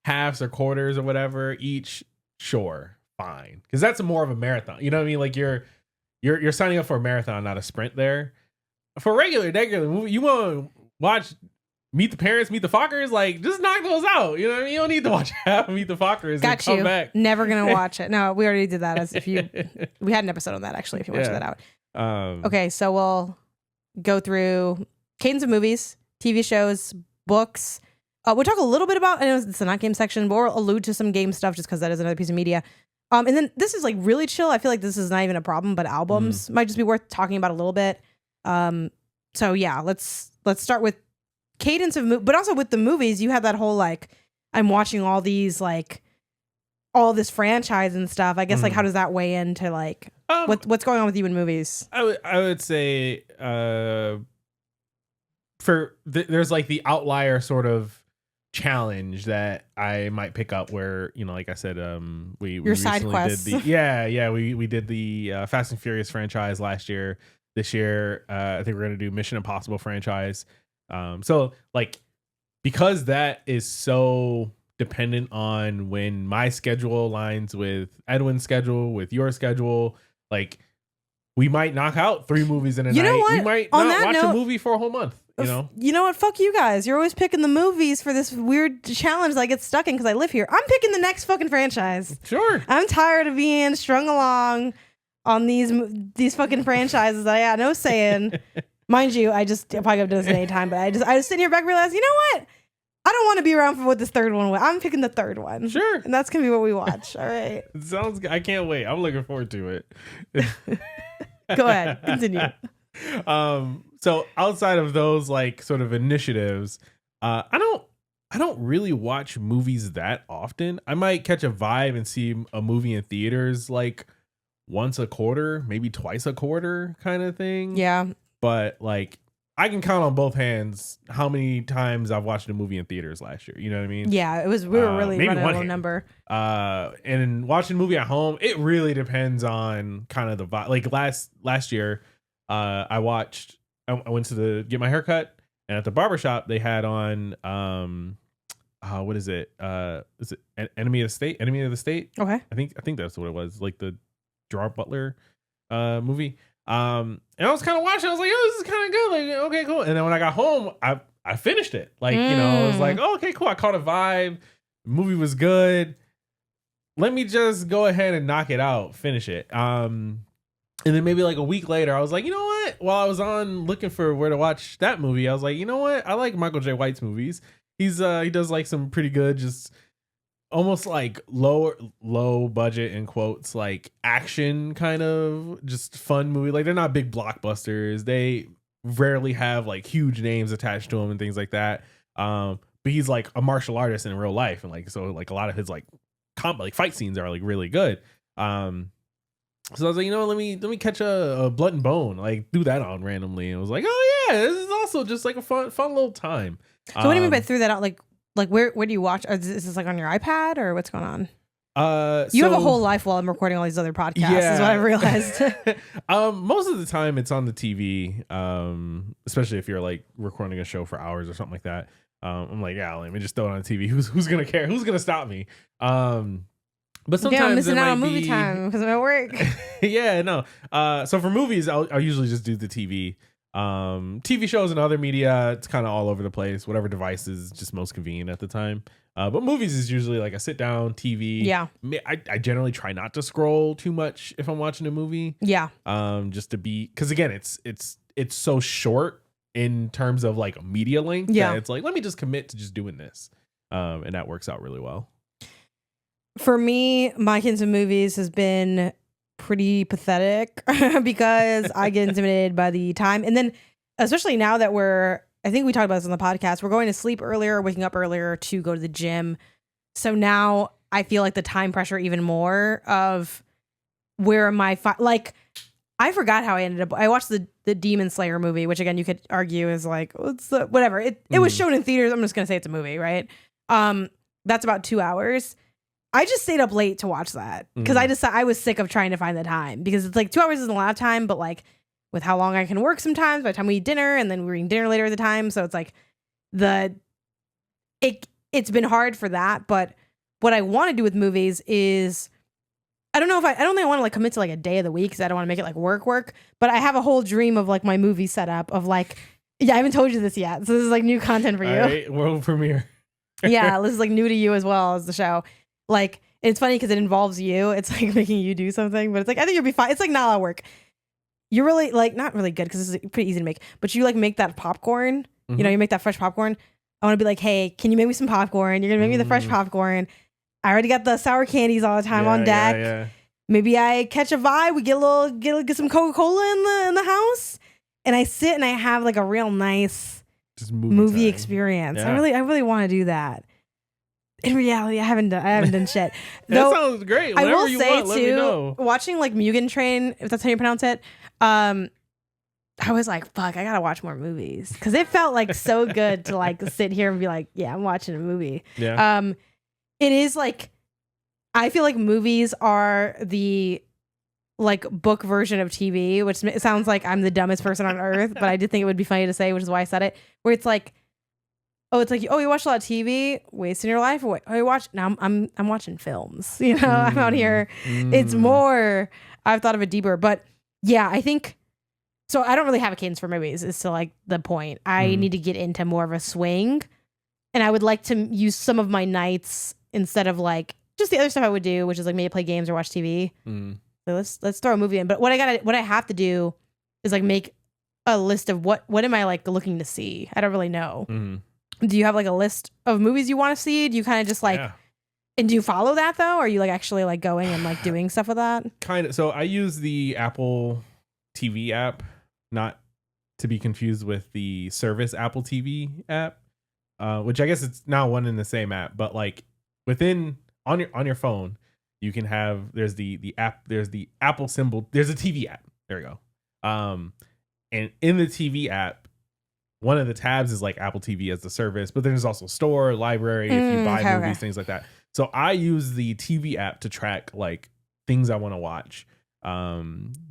halves or quarters or whatever each, sure, fine. Because that's more of a marathon. You know what I mean? Like you're signing up for a marathon, not a sprint there. For a regular movie, you want to watch Meet the Parents, Meet the Fockers, like just knock those out. You know what I mean? You don't need to watch half of Meet the Fockers and come back. Never gonna watch it. No, we already did that. We had an episode on that actually. If you want to check that out. Okay, so we'll go through cadence of movies, TV shows, books. We'll talk a little bit about. I know it's the not game section, but we'll allude to some game stuff just because that is another piece of media. And then this is like really chill. I feel like this is not even a problem, but albums might just be worth talking about a little bit. So yeah, let's start with cadence of but also with the movies. You had that whole like, I'm watching all these like all this franchise and stuff. I guess like how does that weigh into like what's going on with you in movies? I would say there's like the outlier sort of challenge that I might pick up where, like I said, we side quests. Did we did the Fast and Furious franchise last year. This year I think we're gonna do Mission Impossible franchise. So like, because that is so dependent on when my schedule aligns with Edwin's schedule, with your schedule, like we might knock out 3 movies in a night. We might not watch a movie for a whole month. You know what? Fuck you guys. You're always picking the movies for this weird challenge that I get stuck in because I live here. I'm picking the next fucking franchise. Sure. I'm tired of being strung along on these fucking franchises that I got no say in. Mind you, I probably have done this at any time, but I was sitting here back and realized, you know what? I don't want to be around for what this third one was. I'm picking the third one. Sure. And that's going to be what we watch. All right. Sounds good. I can't wait. I'm looking forward to it. Go ahead. Continue. So outside of those like sort of initiatives, I don't really watch movies that often. I might catch a vibe and see a movie in theaters like once a quarter, maybe twice a quarter kind of thing. Yeah. But like I can count on both hands how many times I've watched a movie in theaters last year. You know what I mean? Yeah, we were really running a low hand. number. And watching a movie at home, it really depends on kind of the vibe. Like last year, I went to get my haircut, and at the barbershop they had on what is it? Is it Enemy of the State? Enemy of the State? Okay. I think that's what it was. Like the Gerard Butler movie. And I was kind of watching. I was like, "Oh, this is kind of good." Like, okay, cool. And then when I got home, I finished it. Like, you know, I was like, "Oh, okay, cool." I caught a vibe. The movie was good. Let me just go ahead and knock it out, finish it. And then maybe like a week later, I was like, you know what? While I was on looking for where to watch that movie, I was like, you know what? I like Michael J. White's movies. He does like some pretty good, just almost like low budget in quotes, like action kind of just fun movie. Like they're not big blockbusters. They rarely have like huge names attached to them and things like that. But he's like a martial artist in real life, and like so like a lot of his like fight scenes are like really good. So I was like, you know, let me catch a Blood and Bone, like do that on randomly. And I was like, oh yeah, this is also just like a fun little time. So what do you mean by threw that out? Like where do you watch? Is this like on your iPad or what's going on? You have a whole life while I'm recording all these other podcasts. Yeah. Is what I realized. Most of the time it's on the TV, especially if you're like recording a show for hours or something like that. I'm like, yeah, let me just throw it on TV. Who's gonna care? Who's gonna stop me? But sometimes I'm missing out on movie time because I'm at work. Yeah, no. So for movies, I'll usually just do the TV. TV shows and other media, it's kind of all over the place. Whatever device is just most convenient at the time. But movies is usually like a sit down TV. Yeah. I generally try not to scroll too much if I'm watching a movie. Yeah. Just to be, because again, it's so short in terms of like media length. Yeah. It's like, let me just commit to just doing this. And that works out really well. For me, my kinds of movies has been pretty pathetic because I get intimidated by the time. And then especially now that I think we talked about this on the podcast, we're going to sleep earlier, waking up earlier to go to the gym. So now I feel like the time pressure even more of where am I, like I forgot how I ended up. I watched the Demon Slayer movie, which again, you could argue is like, whatever. It was shown in theaters. I'm just going to say it's a movie, right? That's about 2 hours. I just stayed up late to watch that because I was sick of trying to find the time because it's like 2 hours isn't a lot of time, but like with how long I can work sometimes by the time we eat dinner and then we're eating dinner later at the time. So it's like it's been hard for that. But what I want to do with movies is I don't think I want to like commit to like a day of the week because I don't want to make it like work, but I have a whole dream of like my movie setup of like, yeah, I haven't told you this yet. So this is like new content for you. All right, world premiere. Yeah, this is like new to you as well as the show. Like, it's funny because it involves you. It's like making you do something, but it's like, I think you'll be fine. It's like not a lot of work. You're really like, not really good because it's pretty easy to make, but you like make that popcorn, you know, you make that fresh popcorn. I want to be like, hey, can you make me some popcorn? You're going to make me the fresh popcorn. I already got the sour candies all the time on deck. Yeah. Maybe I catch a vibe. We get some Coca-Cola in the house and I sit and I have like a real nice just movie experience. Yeah. I really want to do that. In reality, I haven't done shit. That sounds great. Whenever I will you say want, let me know. Watching like Mugen Train, if that's how you pronounce it, I was like, fuck, I gotta watch more movies because it felt like so good to like sit here and be like, yeah, I'm watching a movie. Yeah. It is like, I feel like movies are the like book version of TV, which sounds like I'm the dumbest person on earth, but I did think it would be funny to say, which is why I said it. Where it's like, oh, it's like, oh, you watch a lot of TV, wasting your life away. Oh, you watch now. I'm watching films. You know, I'm out here. It's more. I've thought of it deeper, but yeah, I think so. I don't really have a cadence for movies. Is to like the point. I need to get into more of a swing, and I would like to use some of my nights instead of like just the other stuff I would do, which is like maybe play games or watch TV. So let's throw a movie in. But what I have to do is like make a list of what am I like looking to see. I don't really know. Do you have like a list of movies you want to see? Do you kind of just like, and do you follow that though? Or are you like actually like going and like doing stuff with that? Kind of. So I use the Apple TV app, not to be confused with the service Apple TV app, which I guess it's now one in the same app, but like within on your phone, you can have there's the app, there's the Apple symbol, there's a TV app. There we go. And in the TV app, one of the tabs is like Apple TV as the service, but then there's also store, library, if you buy movies, things like that. So I use the TV app to track like things I want to watch.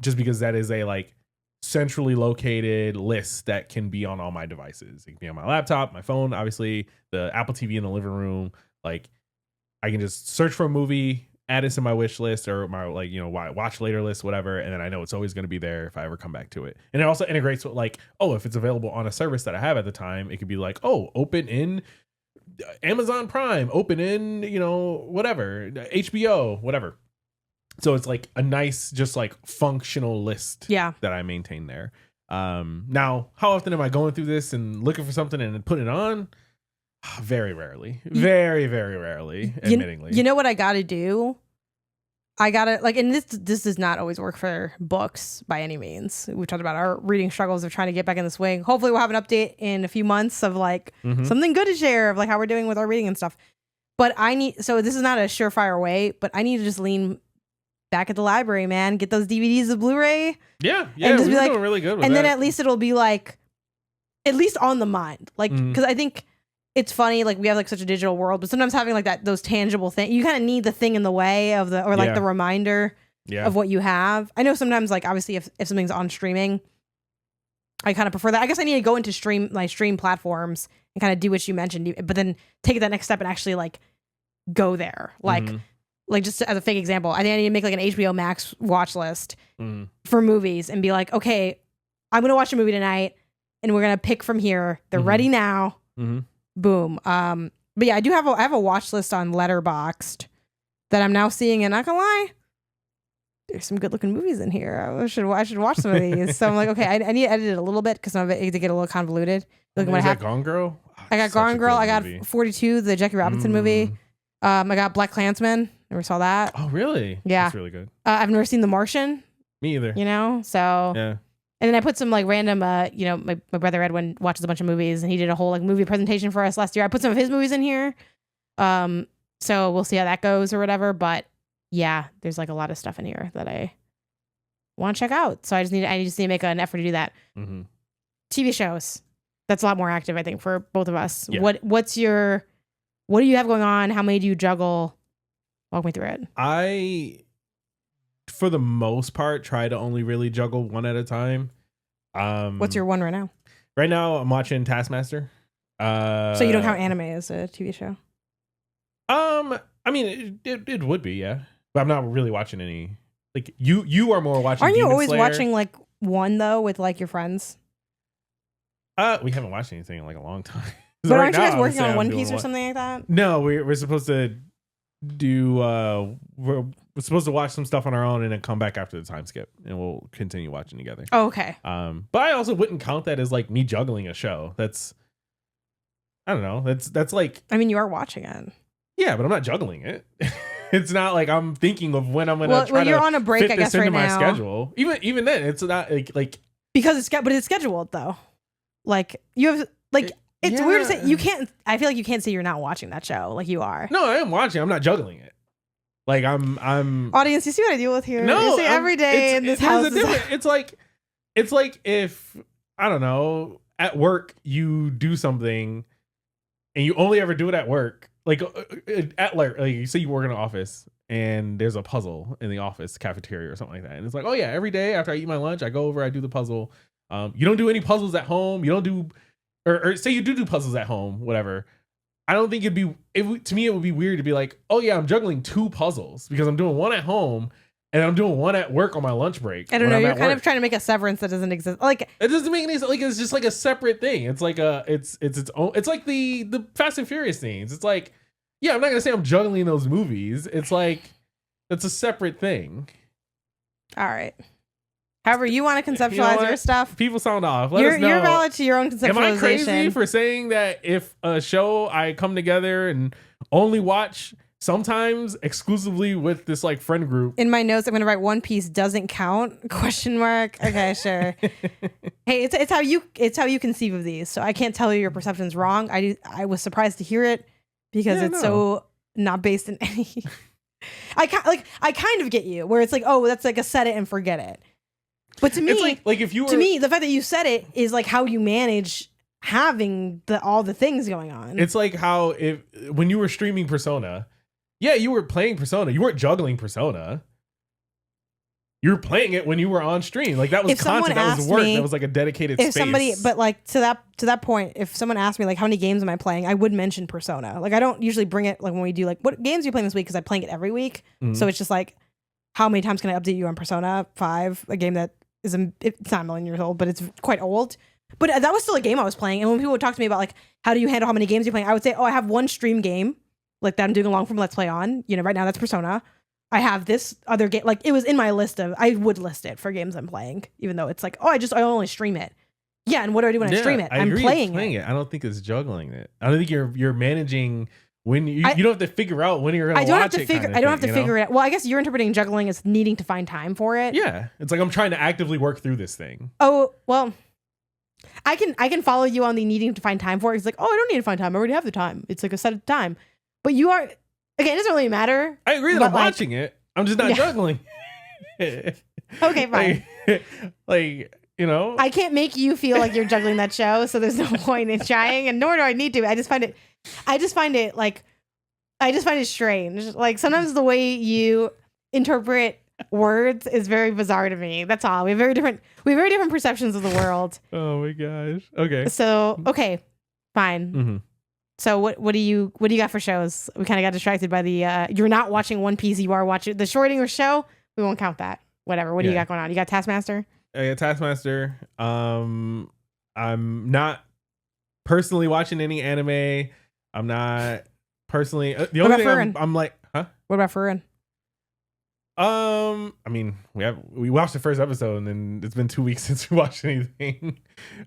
Just because that is a like centrally located list that can be on all my devices. It can be on my laptop, my phone, obviously, the Apple TV in the living room. Like I can just search for a movie, add it to my wish list or my like, you know, watch later list, whatever. And then I know it's always going to be there if I ever come back to it. And it also integrates with like, oh, if it's available on a service that I have at the time, it could be like, oh, open in Amazon Prime, open in, you know, whatever, HBO, whatever. So it's like a nice, just like functional list that I maintain there. Now, how often am I going through this and looking for something and putting it on? Very rarely. Very, very rarely, admittingly. You know what I got to do? I got to, like, and this does not always work for books by any means. We talked about our reading struggles of trying to get back in the swing. Hopefully we'll have an update in a few months of like something good to share of like how we're doing with our reading and stuff. But so this is not a surefire way, but I need to just lean back at the library, man. Get those DVDs of Blu-ray. Yeah. And just we're be like, doing really good with and that. then at least it'll be like, at least on the mind. Like, because I think it's funny, like we have like such a digital world, but sometimes having like those tangible things, you kind of need the thing in the way of the, or like the reminder of what you have. I know sometimes like obviously if something's on streaming, I kind of prefer that. I guess I need to go into stream platforms and kind of do what you mentioned, but then take that next step and actually like go there. Like just as a fake example, I think I need to make like an HBO Max watch list for movies and be like, okay, I'm going to watch a movie tonight and we're going to pick from here. They're ready now. Boom. But yeah, I have a watch list on Letterboxd that I'm now seeing, and not gonna lie, there's some good looking movies in here. I should watch some of these. So I'm like, okay, I need to edit it a little bit because some of it to get a little convoluted. Is that Gone Girl? I got Gone Girl. I got 42, the Jackie Robinson movie. I got Black Klansman. Never saw that. Oh, really? Yeah, that's really good. I've never seen The Martian. Me either. You know, so yeah. And then I put some like random, you know, my brother Edwin watches a bunch of movies and he did a whole like movie presentation for us last year. I put some of his movies in here. So we'll see how that goes or whatever. But yeah, there's like a lot of stuff in here that I want to check out. So I just need to make an effort to do that. TV shows. That's a lot more active, I think, for both of us. Yeah. What do you have going on? How many do you juggle? Walk me through it. I, for the most part, try to only really juggle one at a time. What's your one right now? Right now, I'm watching Taskmaster. So you don't count anime as a TV show? I mean, it would be, yeah, but I'm not really watching any. Like you are more watching. Aren't you Demon always Slayer. watching like one though with like your friends? We haven't watched anything in like a long time. But aren't you guys working on One Piece or something like that? No, we're supposed to do. We're supposed to watch some stuff on our own and then come back after the time skip, and we'll continue watching together. Oh, okay. But I also wouldn't count that as like me juggling a show. That's, I don't know. That's like. I mean, you are watching it. Yeah, but I'm not juggling it. It's not like I'm thinking of when I'm gonna try you're to on a break, fit I guess, this into right my now. schedule. Even then, it's not like because it's scheduled though. Like you have like it's weird to say you can't. I feel like you can't say you're not watching that show like you are. No, I am watching. I'm not juggling it. Like I'm audience. You see what I deal with here? No, you see every day in this house. It's like if I don't know, at work you do something and you only ever do it at work. Like you say you work in an office and there's a puzzle in the office cafeteria or something like that. And it's like, oh yeah, every day after I eat my lunch, I go over, I do the puzzle. You don't do any puzzles at home. You don't do, or say you do puzzles at home, whatever. I don't think to me, it would be weird to be like, oh yeah, I'm juggling 2 puzzles because I'm doing one at home and I'm doing one at work on my lunch break. I don't know. You're kind of trying to make a severance that doesn't exist. Like it doesn't make any sense. Like it's just like a separate thing. It's like it's its own. It's like the Fast and Furious scenes. It's like, yeah, I'm not gonna say I'm juggling those movies. It's like it's a separate thing. All right. However you want to conceptualize your stuff. People sound off. Let us know. You're valid to your own conceptualization. Am I crazy for saying that if a show I come together and only watch sometimes exclusively with this like friend group? In my notes, I'm going to write One Piece doesn't count ? Okay, sure. Hey, it's how you conceive of these. So I can't tell you your perception's wrong. I was surprised to hear it because so not based in any. I kind of get you where it's like, oh, that's like a set it and forget it. But to me, it's like if you were, to me, the fact that you said it is like how you manage having all the things going on. It's like how when you were streaming Persona, yeah, you were playing Persona. You weren't juggling Persona. You were playing it when you were on stream. Like that was content. That was work. That was like a dedicated space. But like to that point, if someone asked me like how many games am I playing, I would mention Persona. Like I don't usually bring it like when we do like what games are you playing this week because I'm playing it every week. Mm-hmm. So it's just like how many times can I update you on Persona 5, a game that is it's not a million years old, but it's quite old. But that was still a game I was playing. And when people would talk to me about like how do you handle how many games you're playing, I would say, oh, I have one stream game like that I'm doing along from Let's Play on. You know, right now that's Persona. I have this other game, like it was in my list of, I would list it for games I'm playing, even though it's like, oh, I only stream it. Yeah, and what do I do when I stream it? I'm playing it. I don't think it's juggling it. I don't think you're managing when you don't have to figure out when you're going to watch it. I don't have to figure it out. Well, I guess you're interpreting juggling as needing to find time for it. Yeah, it's like I'm trying to actively work through this thing. Oh, well, I can follow you on the needing to find time for it. It's like, oh, I don't need to find time. I already have the time. It's like a set of time. But you are... Again, it doesn't really matter. I agree that I'm watching it. I'm just not juggling. Okay, fine. Like, you know. I can't make you feel like you're juggling that show, so there's no point in trying, and nor do I need to. I just find it strange. Like sometimes the way you interpret words is very bizarre to me. That's all. We have very different perceptions of the world. Oh my gosh. Okay. So, okay. Fine. Mm-hmm. So what do you got for shows? We kind of got distracted by the you're not watching One Piece, you are watching the Schrödinger show. We won't count that. Whatever. What do you got going on? You got Taskmaster? I got Taskmaster. I'm not personally watching any anime. I'm not personally the only thing I'm like, huh? What about Furin? I mean, we watched the first episode and then it's been 2 weeks since we watched anything.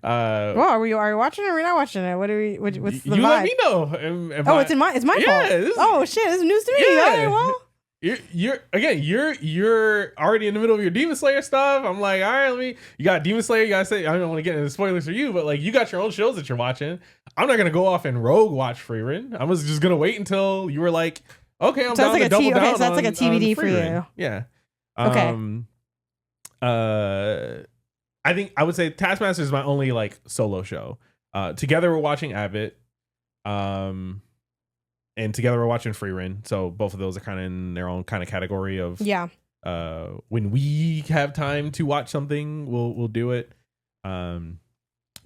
Well, are you watching it or are we not watching it? What's the vibe? You let me know. It's my fault. Oh shit, this is news to me. Yeah. All right, well. You're already in the middle of your Demon Slayer stuff. I'm like, all right, you got Demon Slayer. You gotta say, I don't want to get into spoilers for you, but like you got your own shows that you're watching. I'm not gonna go off and rogue watch Freerun. I was just gonna wait until you were like, okay, I'm down to double down. Okay, so that's like a TBD for you. Yeah. Okay. I think I would say Taskmaster is my only like solo show. Together we're watching Abbott. And together we're watching Freerun. So both of those are kind of in their own kind of category of when we have time to watch something, we'll do it. Yeah,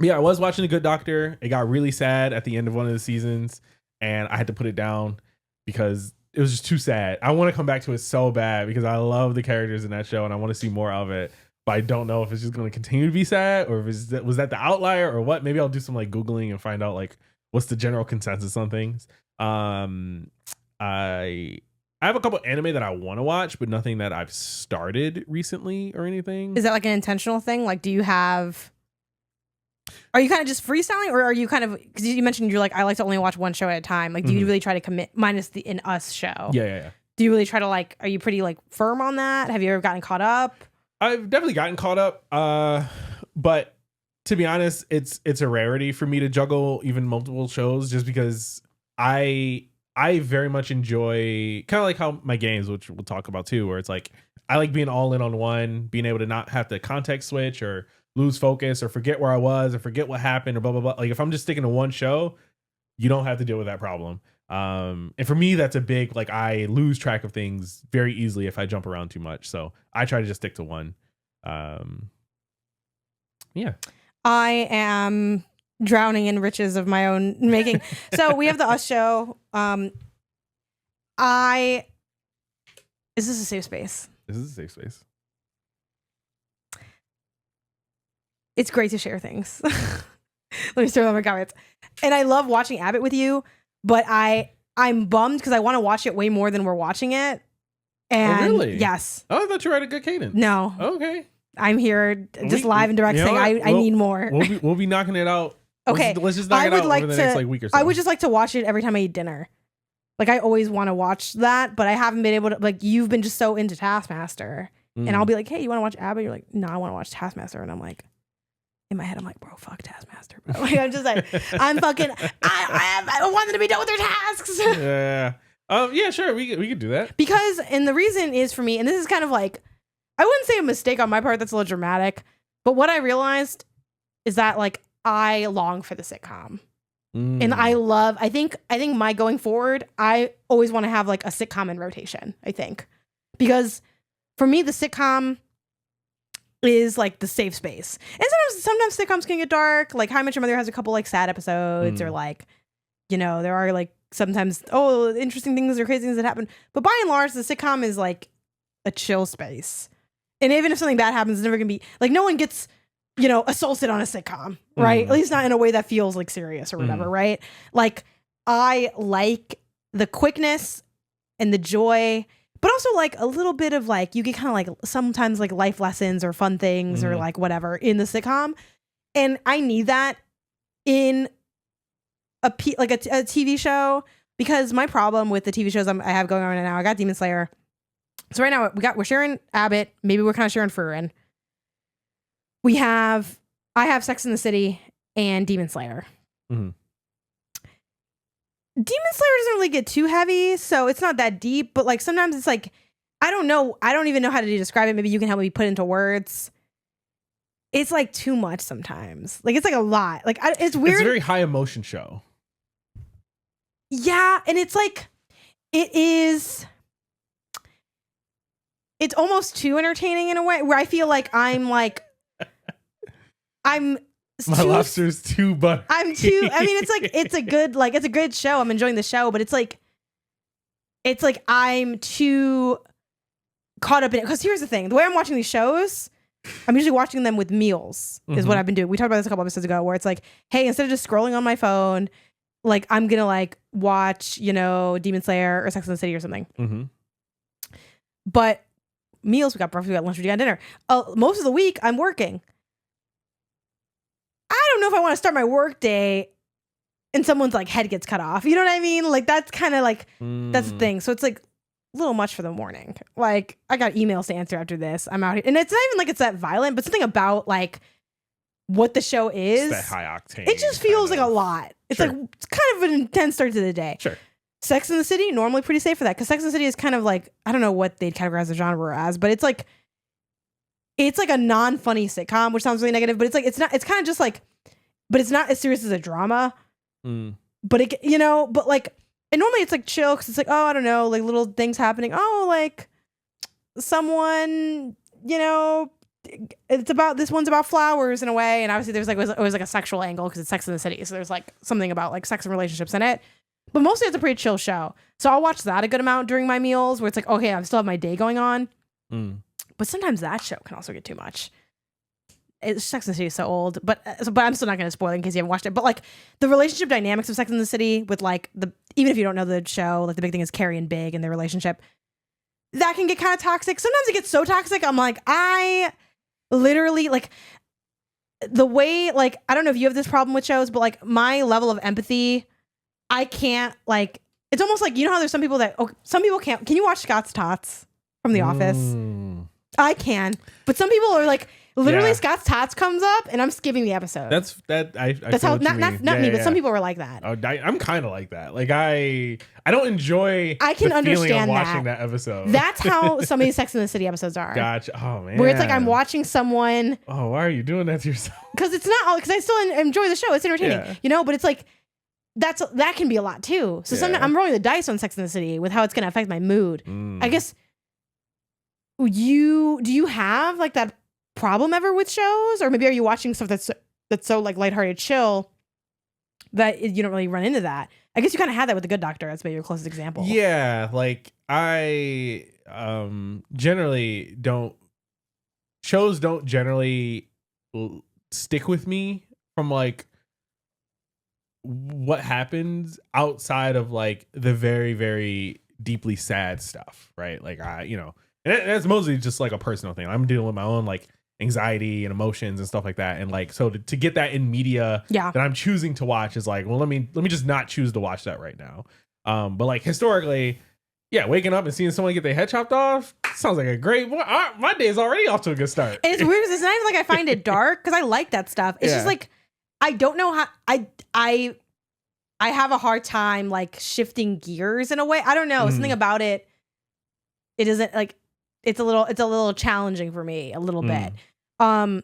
I was watching The Good Doctor. It got really sad at the end of one of the seasons, and I had to put it down because it was just too sad. I want to come back to it so bad because I love the characters in that show and I want to see more of it. But I don't know if it's just going to continue to be sad or if was that the outlier or what. Maybe I'll do some like Googling and find out like what's the general consensus on things. I have a couple anime that I want to watch, but nothing that I've started recently or anything. Is that like an intentional thing? Like, are you kind of just freestyling, or are you kind of, because you mentioned you're like, I like to only watch one show at a time. Like, do you really try to commit, minus the In Us show? Yeah. Do you really try to like, are you pretty like firm on that? Have you ever gotten caught up? I've definitely gotten caught up. But to be honest, it's a rarity for me to juggle even multiple shows just because I very much enjoy kind of like how my games, which we'll talk about too, where it's like, I like being all in on one, being able to not have to context switch or lose focus or forget where I was or forget what happened or blah, blah, blah. Like if I'm just sticking to one show, you don't have to deal with that problem. And for me, that's a big, like I lose track of things very easily if I jump around too much. So I try to just stick to one. Yeah. I am drowning in riches of my own making. So we have the Us show. Is this a safe space? This is a safe space. It's great to share things. Let me start on my comments. And I love watching Abbott with you, but I'm bummed because I want to watch it way more than we're watching it. And oh, really? Yes. Oh, I thought you were at a good cadence. No. Okay. I'm here just live and direct saying I need more. We'll be knocking it out. Okay. Let's just knock it out over the next week or so. I would just like to watch it every time I eat dinner. Like I always want to watch that, but I haven't been able to. Like you've been just so into Taskmaster, and I'll be like, "Hey, you want to watch Abba?" You're like, "No, I want to watch Taskmaster," and I'm like, in my head, I'm like, "Bro, fuck Taskmaster, bro." Like I'm just like, I'm fucking. I want them to be done with their tasks. Yeah. Yeah, sure. We could do that because, and the reason is for me, and this is kind of like, I wouldn't say a mistake on my part. That's a little dramatic, but what I realized is that like I long for the sitcom. And I think my going forward, I always want to have like a sitcom in rotation, I think. Because for me, the sitcom is like the safe space. And sometimes sitcoms can get dark. Like How I Met Your Mother has a couple like sad episodes or like, you know, there are like sometimes, interesting things or crazy things that happen. But by and large, the sitcom is like a chill space. And even if something bad happens, it's never going to be like no one gets, you know, assaulted on a sitcom, right? At least not in a way that feels like serious or whatever, right? Like I like the quickness and the joy, but also like a little bit of like, you get kind of like sometimes like life lessons or fun things or like whatever in the sitcom. And I need that in a TV show because my problem with the TV shows I have going on right now, I got Demon Slayer. So right now we're sharing Abbott. Maybe we're kind of sharing Furin. I have Sex in the City and Demon Slayer. Demon Slayer doesn't really get too heavy, so it's not that deep, but like sometimes it's like, I don't know. I don't even know how to describe it. Maybe you can help me put it into words. It's like too much sometimes. Like it's like a lot. Like it's weird. It's a very high emotion show. Yeah. And it's like, it's almost too entertaining in a way where I feel like my lobster's too butter. I mean, it's like it's a good show. I'm enjoying the show, but it's like I'm too caught up in it. Because here's the thing: the way I'm watching these shows, I'm usually watching them with meals. Is what I've been doing. We talked about this a couple episodes ago, where it's like, hey, instead of just scrolling on my phone, like I'm gonna like watch, you know, Demon Slayer or Sex and the City or something. But meals, we got breakfast, we got lunch, we got dinner. Most of the week, I'm working. I don't know if I want to start my work day and someone's like head gets cut off. You know what I mean? Like that's kind of like, that's the thing. So it's like a little much for the morning. Like I got emails to answer after this. I'm out here. And it's not even like it's that violent, but something about like what the show is. It's that high octane. It just feels like a lot. It's like, it's kind of an intense start to the day. Sure. Sex in the City, normally pretty safe for that. Because Sex in the City is kind of like, I don't know what they'd categorize the genre as, but it's like a non-funny sitcom, which sounds really negative, but it's like, it's kind of just like, but it's not as serious as a drama. But it, you know, but like, and normally it's like chill because it's like, oh, I don't know, like little things happening. Oh, like someone, you know, it's about, this one's about flowers in a way. And obviously there's like always like a sexual angle because it's Sex in the City. So there's like something about like sex and relationships in it. But mostly it's a pretty chill show. So I'll watch that a good amount during my meals where it's like, okay, I still have my day going on. But sometimes that show can also get too much. Sex and the City is so old, but I'm still not going to spoil it in case you haven't watched it. But like the relationship dynamics of Sex and the City with like even if you don't know the show, like the big thing is Carrie and Big and their relationship. That can get kind of toxic. Sometimes it gets so toxic. I'm like, I literally like the way, like, I don't know if you have this problem with shows, but like my level of empathy, I can't like, it's almost like, you know how there's some people that, some people can't. Can you watch Scott's Tots from The Office? I can. But some people are like, literally, Scott's Tots comes up and I'm skipping the episode. That's how not me, but some people are like that. Oh, I'm kind of like that. Like I don't enjoy. I can understand watching that episode. That's how some of these Sex and the City episodes are. Gotcha. Oh man. Where it's like I'm watching someone. Oh, why are you doing that to yourself? Because it's not all. Because I still enjoy the show. It's entertaining, you know. But it's like that can be a lot too. So sometimes I'm rolling the dice on Sex and the City with how it's going to affect my mood. I guess. Do you have like that problem ever with shows, or maybe are you watching stuff that's so like lighthearted chill that you don't really run into that? I guess you kind of had that with The Good Doctor. That's maybe your closest example. Yeah, like I generally don't generally stick with me from like what happens outside of like the very, very deeply sad stuff, right? Like and that's mostly just like a personal thing. I'm dealing with my own like anxiety and emotions and stuff like that. And like, so to get that in media that I'm choosing to watch is like, well, let me just not choose to watch that right now. But like historically, waking up and seeing someone get their head chopped off sounds like a great. My day is already off to a good start. And it's weird. It's not even like I find it dark because I like that stuff. It's just like I don't know how I have a hard time like shifting gears in a way. I don't know. Something about it. It isn't like it's a little challenging for me a little bit. I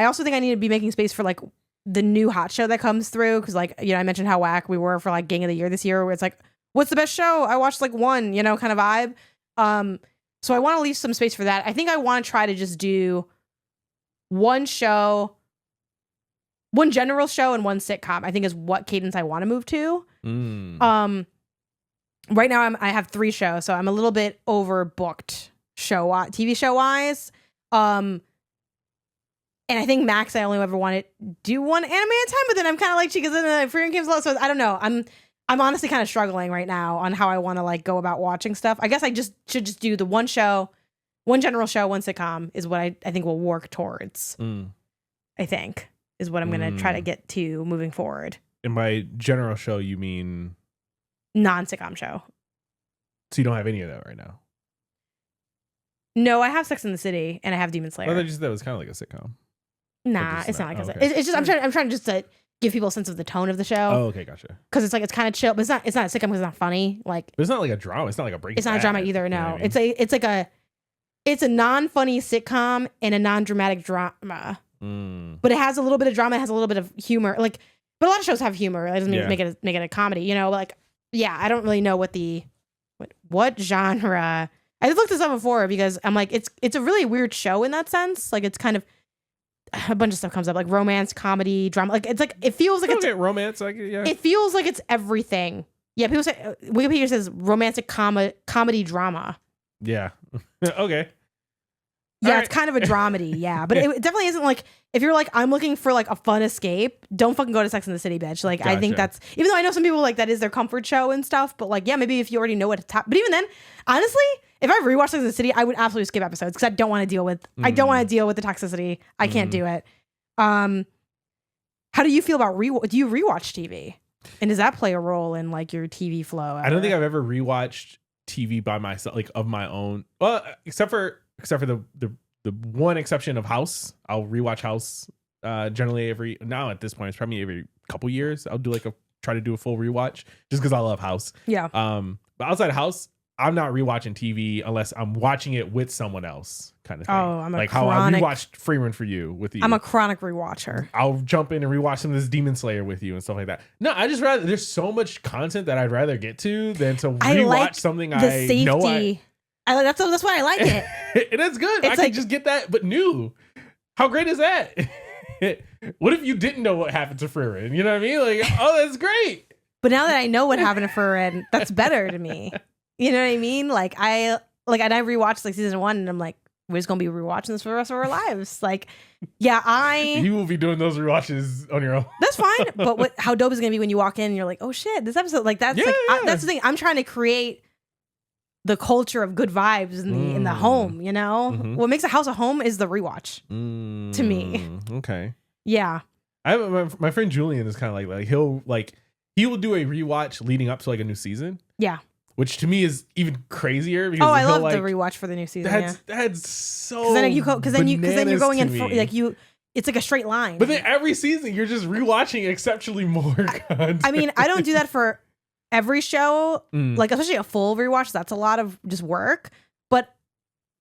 also think I need to be making space for like the new hot show that comes through because like I mentioned how whack we were for like Gang of the Year this year, where it's like, what's the best show? I watched like one, kind of vibe. So I want to leave some space for that. I think I want to try to just do one show, one general show and one sitcom, I think is what cadence I want to move to. Right now I have 3 shows, so I'm a little bit overbooked TV show wise. And I think max I only ever want to do one anime at a time, but then I'm kind of like, because then the free games a lot, so I don't know. I'm honestly kind of struggling right now on how I want to like go about watching stuff. I guess I should just do the one show, one general show, one sitcom is what I think we'll work towards. I think is what I'm going to try to get to moving forward. And by general show, you mean non-sitcom show. So you don't have any of that right now? No, I have Sex and the City and I have Demon Slayer. I thought you said that was kind of like a sitcom. Nah, it's not like a sitcom. It's just I'm trying just to give people a sense of the tone of the show. Oh, okay, gotcha. Because it's like it's kind of chill, but it's not a sitcom because it's not funny. Like, but it's not like a drama. It's not like a break. It's not a drama either. No, you know what I mean? It's a non-funny sitcom and a non-dramatic drama. But it has a little bit of drama. It has a little bit of humor. Like, but a lot of shows have humor. It doesn't make it a comedy. Like, I don't really know what genre. I looked this up before because I'm like, it's a really weird show in that sense. Like, it's kind of a bunch of stuff comes up, like romance, comedy, drama. Like, it's like it feels like it's romance. Like, yeah, it feels like it's everything. Yeah, people say Wikipedia says romantic comedy drama. Yeah. Okay. Yeah, it's kind of a dramedy, yeah. But it definitely isn't like, if you're like, I'm looking for like a fun escape, don't fucking go to Sex and the City, bitch. Like, gotcha. I think that's, even though I know some people like that is their comfort show and stuff, but like, maybe if you already know what to top. But even then, honestly, if I rewatch Sex and the City, I would absolutely skip episodes because I don't want to deal with the toxicity. I can't do it. How do you feel about do you rewatch TV? And does that play a role in like your TV flow? I don't think I've ever rewatched TV by myself, like of my own. Well, except for the one exception of House. I'll rewatch House generally now at this point it's probably every couple years. I'll do try to do a full rewatch just because I love House. Yeah. But outside of House, I'm not rewatching TV unless I'm watching it with someone else, kind of thing. Oh, I'm like how I rewatched Free Run for You with you. I'm a chronic rewatcher. I'll jump in and rewatch some of this Demon Slayer with you and stuff like that. No, I just rather, there's so much content that I'd rather get to than to rewatch something I know. That's why I like it. And that's good. I can just get that, but new. How great is that? What if you didn't know what happened to Free Run? You know what I mean? Like, oh, that's great. But now that I know what happened to Free Run, that's better to me. You know what I mean? Like I rewatched like season 1 and I'm like, we're just gonna be rewatching this for the rest of our lives. Like, you will be doing those rewatches on your own. That's fine. But how dope is it gonna be when you walk in and you're like, oh shit, this episode, like that's that's the thing. I'm trying to create the culture of good vibes in the home. You know, what makes a house a home is the rewatch. To me. Okay. Yeah. My friend Julian is kind of like he will do a rewatch leading up to like a new season. Yeah. Which to me is even crazier. Because I love the rewatch for the new season. That's so. Because then you're going in for like you. It's like a straight line. But then every season you're just rewatching exceptionally more content. I mean, I don't do that for every show. Like especially a full rewatch. That's a lot of just work. But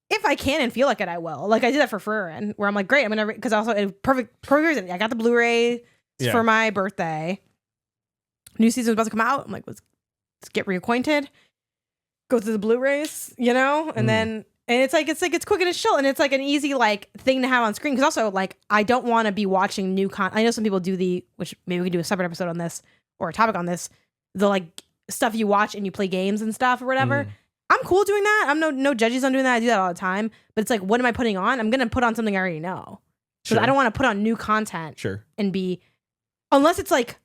if I can and feel like it, I will. Like I did that for Free Run, where I'm like, great. I'm gonna because also perfect reason. I got the Blu-ray for my birthday. New season's about to come out. I'm like, let's get reacquainted, go through the Blu-rays, and then it's quick and it's chill, and it's like an easy like thing to have on screen. Because also like I don't want to be watching new content. I know some people do which maybe we can do a separate episode on this or a topic on this. The like stuff you watch and you play games and stuff or whatever. I'm cool doing that. I'm no judges on doing that. I do that all the time. But it's like, what am I putting on? I'm gonna put on something I already know. Because I don't want to put on new content. Sure. And unless it's like.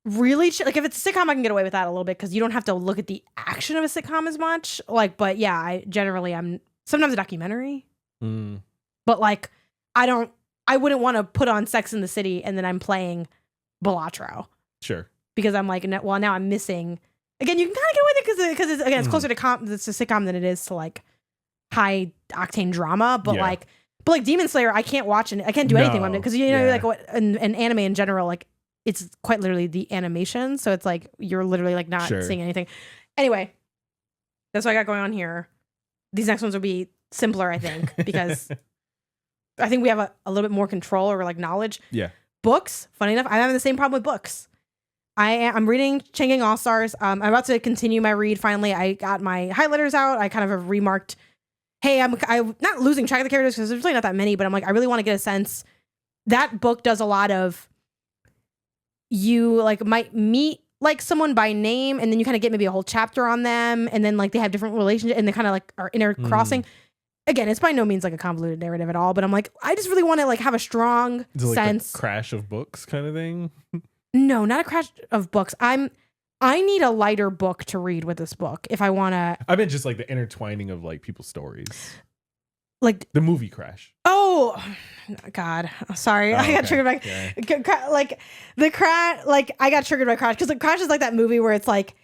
Really like if it's a sitcom I can get away with that a little bit because you don't have to look at the action of a sitcom as much, like, but yeah, I'm sometimes a documentary But like, I wouldn't want to put on Sex in the City and then I'm playing Balatro. Sure. Because I'm like, well, now I'm missing. Again, you can kind of get with it because it's closer to it's a sitcom than it is to like high octane drama. But like Demon Slayer, I can't watch and I can't do anything with it because like what an anime in general, like it's quite literally the animation, so it's like you're literally like not seeing anything. Anyway, that's what I got going on here. These next ones will be simpler, I think, because I think we have a little bit more control over like knowledge. Yeah. Books, funny enough, I'm having the same problem with books. I'm reading Changing All Stars. I'm about to continue my read. Finally, I got my highlighters out. I kind of have remarked, hey, I'm not losing track of the characters because there's really not that many, but I'm like, I really want to get a sense. That book does a lot of, you like might meet like someone by name and then you kind of get maybe a whole chapter on them and then like they have different relationships and they kind of like are intercrossing. Again, it's by no means like a convoluted narrative at all, but I'm like, I just really want to like have a strong sense. The crash of books kind of thing? No, not a crash of books. I need a lighter book to read with this book if I want to. I meant just like the intertwining of like people's stories. Like the movie Crash. Oh, God. Sorry. I got triggered by like the crash. Like I got triggered by Crash because like Crash is like that movie where it's like,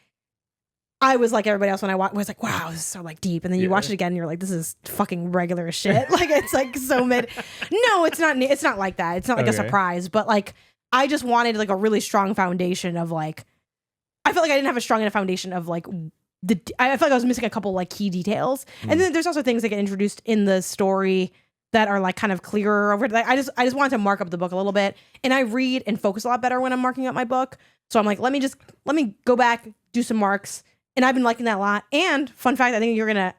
I was like everybody else when I was like, wow, this is so like deep. And then you watch it again and you're like, this is fucking regular as shit. Like it's like so mid. No, it's not. It's not like that. It's not like a surprise, but like, I just wanted like a really strong foundation of like, I felt like I didn't have a strong enough foundation of like I felt like I was missing a couple like key details. And then there's also things that get introduced in the story that are like kind of clearer over. Like, I just wanted to mark up the book a little bit, and I read and focus a lot better when I'm marking up my book. So I'm like, let me go back, do some marks, and I've been liking that a lot. And fun fact, I think you're gonna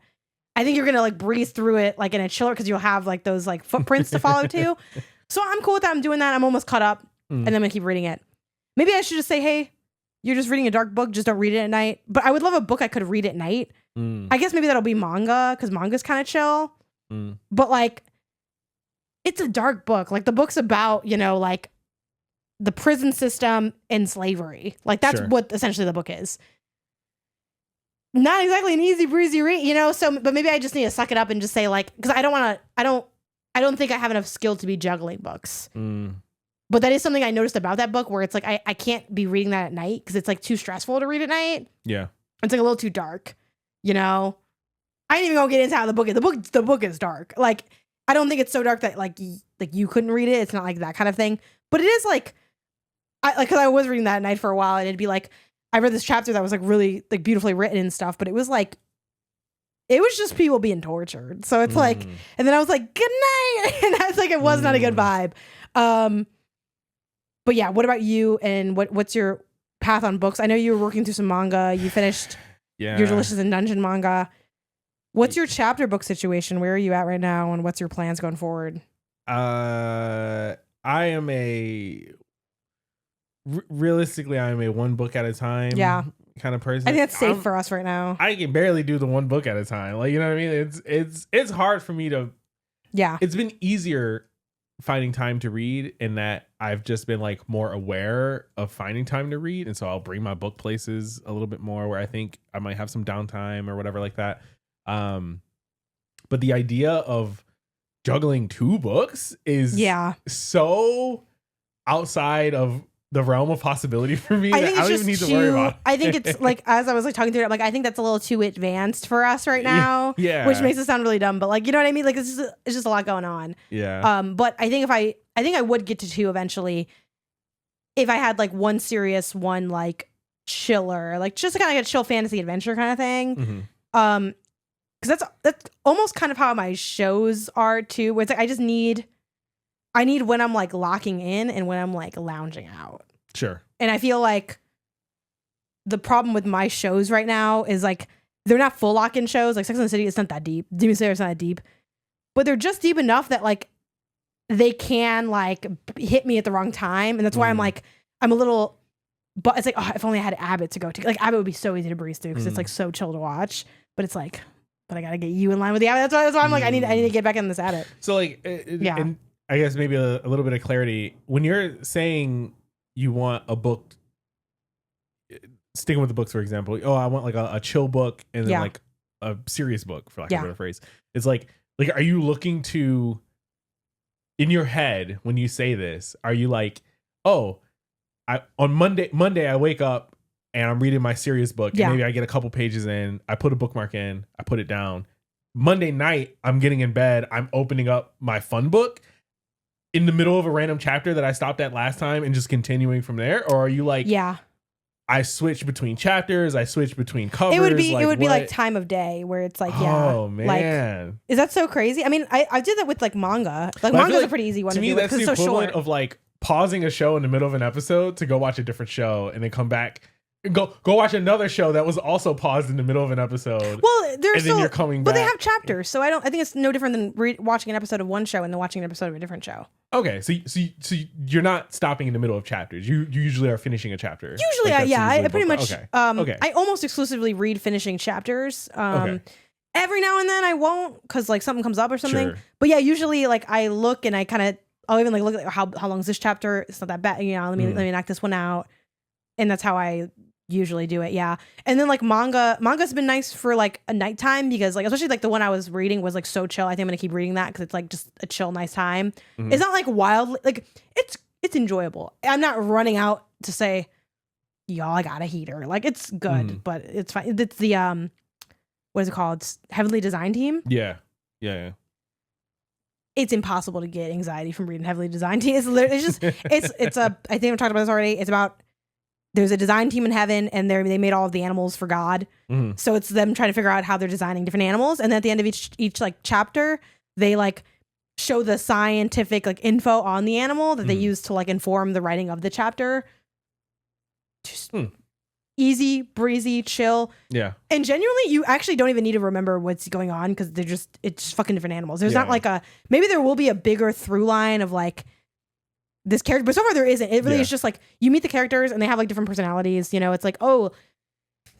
like breeze through it like in a chiller because you'll have like those like footprints to follow too. So I'm cool with that. I'm doing that. I'm almost caught up, and then I'm gonna keep reading it. Maybe I should just say, hey, you're just reading a dark book, just don't read it at night. But I would love a book I could read at night. I guess maybe that'll be manga because manga's kind of chill. But like, it's a dark book. Like the book's about, like the prison system and slavery. Like that's what essentially the book is. Not exactly an easy breezy read, so, but maybe I just need to suck it up and just say like, because I don't think I have enough skill to be juggling books. But that is something I noticed about that book where it's like, I can't be reading that at night because it's like too stressful to read at night. Yeah. It's like a little too dark, I ain't even gonna get into how the book is. The book is dark. Like, I don't think it's so dark that like you couldn't read it. It's not like that kind of thing. But it is like, because I was reading that at night for a while and it'd be like, I read this chapter that was like really like beautifully written and stuff, but it was like, it was just people being tortured. So it's like, and then I was like, good night. And I was like, it was not a good vibe. But yeah, what about you and what's your path on books? I know you were working through some manga. You finished your Delicious in Dungeon manga. What's your chapter book situation? Where are you at right now? And what's your plans going forward? I am realistically, I am a one book at a time kind of person. I think that's safe for us right now. I can barely do the one book at a time. Like, you know what I mean? It's hard for me to. Yeah. It's been easier finding time to read in that I've just been like more aware of finding time to read. And so I'll bring my book places a little bit more where I think I might have some downtime or whatever like that. But the idea of juggling 2 books is so outside of the realm of possibility for me that I don't even need to worry about it. I think it's like, as I was like talking through it, like I think that's a little too advanced for us right now. Yeah. Which makes it sound really dumb, but like, you know what I mean? Like it's just a lot going on. Yeah. But I think I think I would get to 2 eventually if I had like one serious, one like chiller, like just kind of like a chill fantasy adventure kind of thing. Because that's almost kind of how my shows are too, where it's like I need when I'm like locking in and when I'm like lounging out. Sure. And I feel like the problem with my shows right now is like they're not full lock-in shows. Like Sex and the City, it's not that deep. Demon Slayer is not that deep, but they're just deep enough that like they can like hit me at the wrong time, and that's why I'm like I'm a little. But it's like, oh, if only I had Abbott to go to. Like Abbott would be so easy to breeze through because it's like so chill to watch. But it's like, but I gotta get you in line with the Abbott. That's why I'm like, I need to get back in this Abbott. So like, and I guess maybe a little bit of clarity when you're saying you want a book, sticking with the books, for example. Oh, I want like a chill book and then like a serious book, for lack of a better phrase. It's like like, are you looking to, in your head when you say this, are you like, oh, on Monday I wake up and I'm reading my serious book, and maybe I get a couple pages in, I put a bookmark in, I put it down. Monday night, I'm getting in bed, I'm opening up my fun book in the middle of a random chapter that I stopped at last time and just continuing from there? Or are you like, I switch between chapters, I switch between covers? It would be like time of day where it's like, oh man, like, is that so crazy? I mean, I did that with like manga. Like, manga's a pretty easy one to do that's because the it's so equivalent short. of like pausing a show in the middle of an episode to go watch a different show and then come back and go watch another show that was also paused in the middle of an episode. Well, then you're coming back. But they have chapters, so I think it's no different than watching an episode of one show and then watching an episode of a different show. Okay, so you're not stopping in the middle of chapters. You usually are finishing a chapter. Usually, like I pretty much. Okay. I almost exclusively read finishing chapters. Every now and then I won't because like something comes up or something. Sure. But yeah, usually like I look and I'll even like look at how long is this chapter. It's not that bad, you know. Let me knock this one out, and that's how I usually do it. Yeah. And then like manga's been nice for like a nighttime because like especially like the one I was reading was like so chill. I think I'm gonna keep reading that because it's like just a chill, nice time. It's not like wild, like it's enjoyable. I'm not running out to say, y'all, I got a heater. Like it's good, but it's fine. It's the what is it called? It's Heavily Designed Team. Yeah. It's impossible to get anxiety from reading Heavily Designed Team. It's just it's a, I think I've talked about this already. It's about, there's a design team in heaven and they made all of the animals for God. So it's them trying to figure out how they're designing different animals. And then at the end of each like chapter, they like show the scientific like info on the animal that they use to like inform the writing of the chapter. Just easy, breezy, chill. Yeah. And genuinely, you actually don't even need to remember what's going on because it's just fucking different animals. There's not like maybe there will be a bigger through line of like this character, but so far there isn't. It really is just like you meet the characters and they have like different personalities. You know, it's like, oh,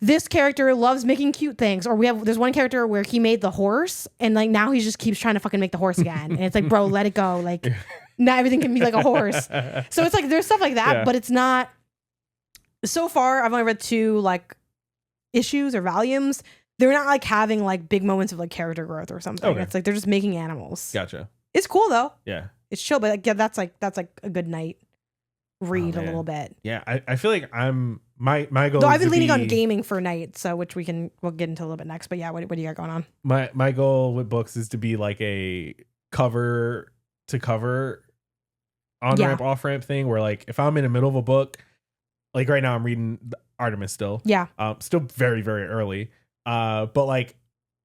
this character loves making cute things, or there's one character where he made the horse and like now he just keeps trying to fucking make the horse again, and it's like, bro, let it go. Like not everything can be like a horse. So it's like there's stuff like that, but it's not. So far, I've only read 2 like issues or volumes. They're not like having like big moments of like character growth or something. It's like they're just making animals. Gotcha. It's cool though. Yeah. It's chill, but like, that's like a good night read a little bit. Yeah, I feel like my goal. Though I've been leaning on gaming for night, so which we'll get into a little bit next. But yeah, what do you got going on? My goal with books is to be like a cover to cover on ramp off ramp thing where like if I'm in the middle of a book, like right now I'm reading Artemis still. Yeah. Still very, very early. But like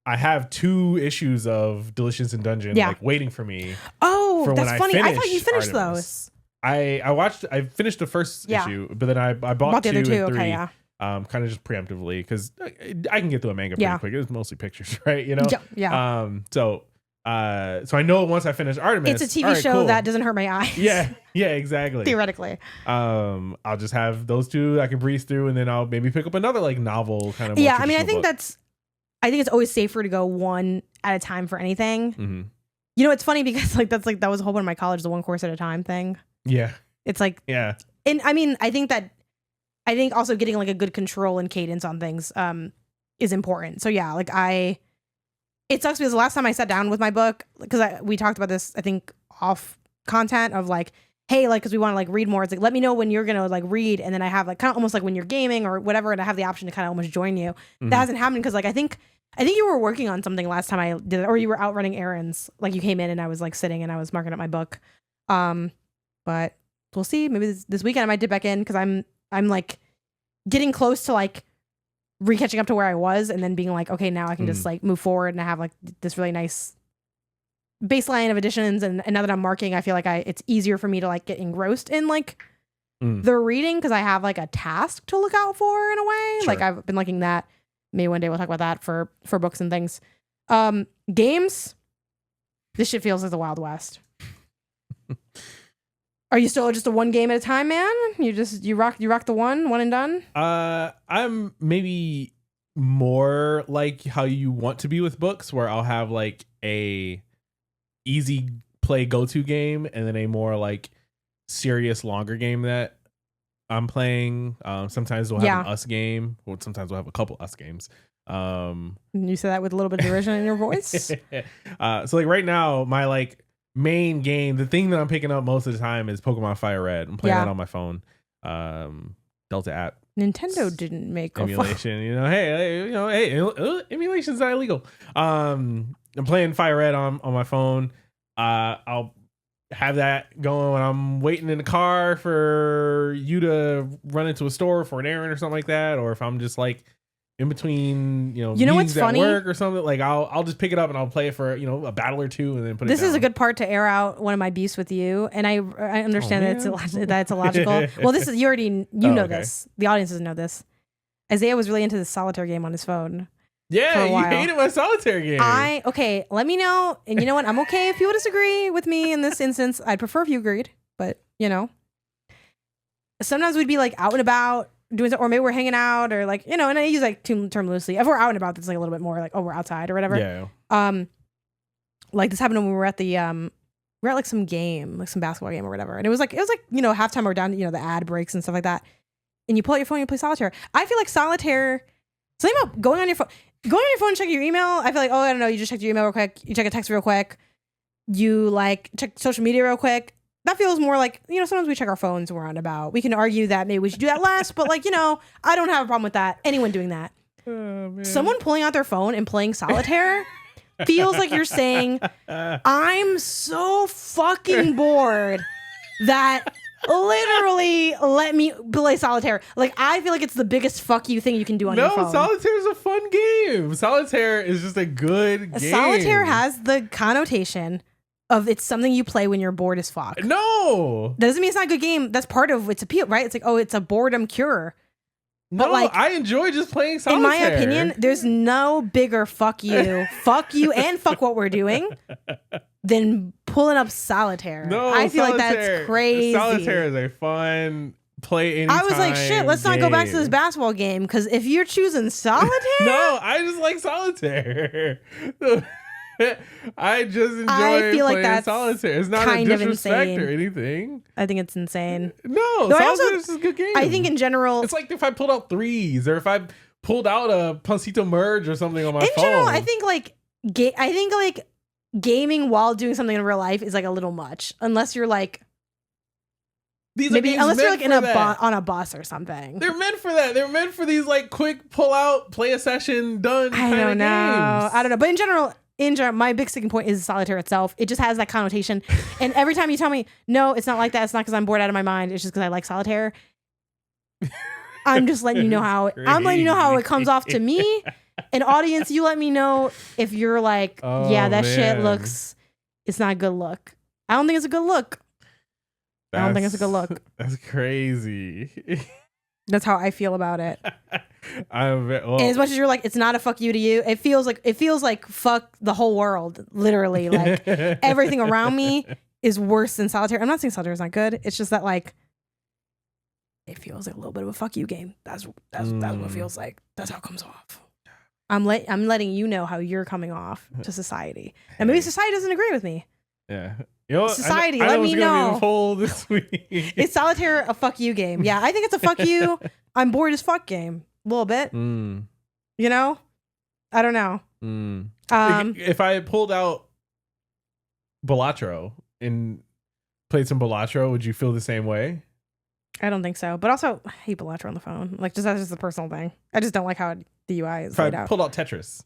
I have 2 issues of Delicious in Dungeon like waiting for me. Oh, that's funny. I thought you finished Artemis. those. I finished the first issue, but then I bought 2 the other 2 and 3. Okay, yeah. Kind of just preemptively because I can get through a manga pretty quick. It's mostly pictures, right? You know? Yeah. So I know once I finish Artemis, it's a TV show that doesn't hurt my eyes. Yeah, exactly. Theoretically. I'll just have those 2 I can breeze through, and then I'll maybe pick up another like novel kind of. Yeah, I mean, I think it's always safer to go one at a time for anything. You know, it's funny because that was a whole point of my college, the one course at a time thing. Yeah. It's like, and I mean, I think also getting like a good control and cadence on things is important. So yeah, like it sucks because the last time I sat down with my book, because we talked about this, I think off content of like, hey, like, because we want to like read more. It's like, let me know when you're going to like read. And then I have like kind of almost like when you're gaming or whatever. And I have the option to kind of almost join you. That hasn't happened because like, I think you were working on something last time I did it, or you were out running errands. Like you came in and I was like sitting and I was marking up my book. But we'll see. Maybe this weekend I might dip back in because I'm like getting close to like re-catching up to where I was and then being like, okay, now I can just like move forward and I have like this really nice baseline of additions. And now that I'm marking, I feel like it's easier for me to like get engrossed in like the reading because I have like a task to look out for in a way. Sure. Like I've been liking that. Maybe one day we'll talk about that for books and things. Games. This shit feels like the Wild West. Are you still just a one game at a time, man? You rock the one and done? I'm maybe more like how you want to be with books, where I'll have like a easy play go-to game and then a more like serious longer game that I'm playing. Sometimes we'll have an us game, or sometimes we'll have a couple us games. You said that with a little bit of derision in your voice. So like right now, my like main game, the thing that I'm picking up most of the time is Pokemon Fire Red. I'm playing that on my phone. Delta app. Nintendo didn't make emulation. Emulation's not illegal. I'm playing Fire Red on my phone. I'll have that going when I'm waiting in the car for you to run into a store for an errand or something like that, or if I'm just like in between, what's funny? Work or something, like I'll just pick it up and I'll play it for a battle or two and then put it down. This is a good part to air out one of my beefs with you, and I understand that it's illogical. Well, this is this. The audience doesn't know this. Isaiah was really into this solitaire game on his phone. Yeah, you hated my solitaire game. Let me know. And you know what? I'm okay if people disagree with me in this instance. I'd prefer if you agreed, but sometimes we'd be like out and about doing something, or maybe we're hanging out, or like, and I use like term loosely. If we're out and about, that's like a little bit more like, oh, we're outside or whatever. Yeah. Like this happened when we were at like some game, like some basketball game or whatever. And it was like halftime or down, the ad breaks and stuff like that. And you pull out your phone and you play solitaire. I feel like solitaire, something about going on your phone and checking your email. I feel like, I don't know, you just check your email real quick. You check a text real quick. You like check social media real quick. That feels more like, sometimes we check our phones when we're out and about. We can argue that maybe we should do that less, but like, I don't have a problem with that. Anyone doing that. Oh, someone pulling out their phone and playing solitaire feels like you're saying, I'm so fucking bored that literally let me play solitaire. Like, I feel like it's the biggest fuck you thing you can do on your phone. No, solitaire is a fun game. Solitaire is just a good game. Solitaire has the connotation of it's something you play when you're bored as fuck. No. That doesn't mean it's not a good game. That's part of its appeal, right? It's like, it's a boredom cure. But like, I enjoy just playing solitaire. In my opinion, there's no bigger fuck you, and fuck what we're doing than pulling up solitaire. No, I feel like that's crazy. Solitaire is a fun play anytime. I was like, shit, let's not go back to this basketball game, because if you're choosing solitaire. No, I just like solitaire. I just enjoy playing solitaire. It's not a disrespect or anything. I think it's insane. No, solitaire is a good game. I think in general, it's like if I pulled out threes, or if I pulled out a Pancito Merge or something on my phone. In general, I think like gaming while doing something in real life is like a little much, unless you're like unless you're like on a bus or something. They're meant for that. They're meant for these like quick pull out, play a session, done. I don't know. But in general, my big sticking point is solitaire itself. It just has that connotation. And every time you tell me, no, it's not like that. It's not because I'm bored out of my mind. It's just because I like solitaire. I'm just letting you know how it comes off to me. And audience, you let me know if you're like, shit looks, it's not a good look. I don't think it's a good look. That's crazy. That's how I feel about it. And as much as you're like, it's not a fuck you to you, it feels like fuck the whole world. Literally, like everything around me is worse than solitaire. I'm not saying solitaire is not good. It's just that like it feels like a little bit of a fuck you game. That's what it feels like. That's how it comes off. I'm letting you know how you're coming off to society, and maybe society doesn't agree with me. Yeah. Society, let me know. Poll this week. Is solitaire a fuck you game? Yeah, I think it's a fuck you. I'm bored as fuck game. A little bit. I don't know. If I had pulled out Balatro and played some Balatro, would you feel the same way? I don't think so. But also, I hate Balatro on the phone. Like, that's just a personal thing. I just don't like how the UI is laid out. Pulled out Tetris.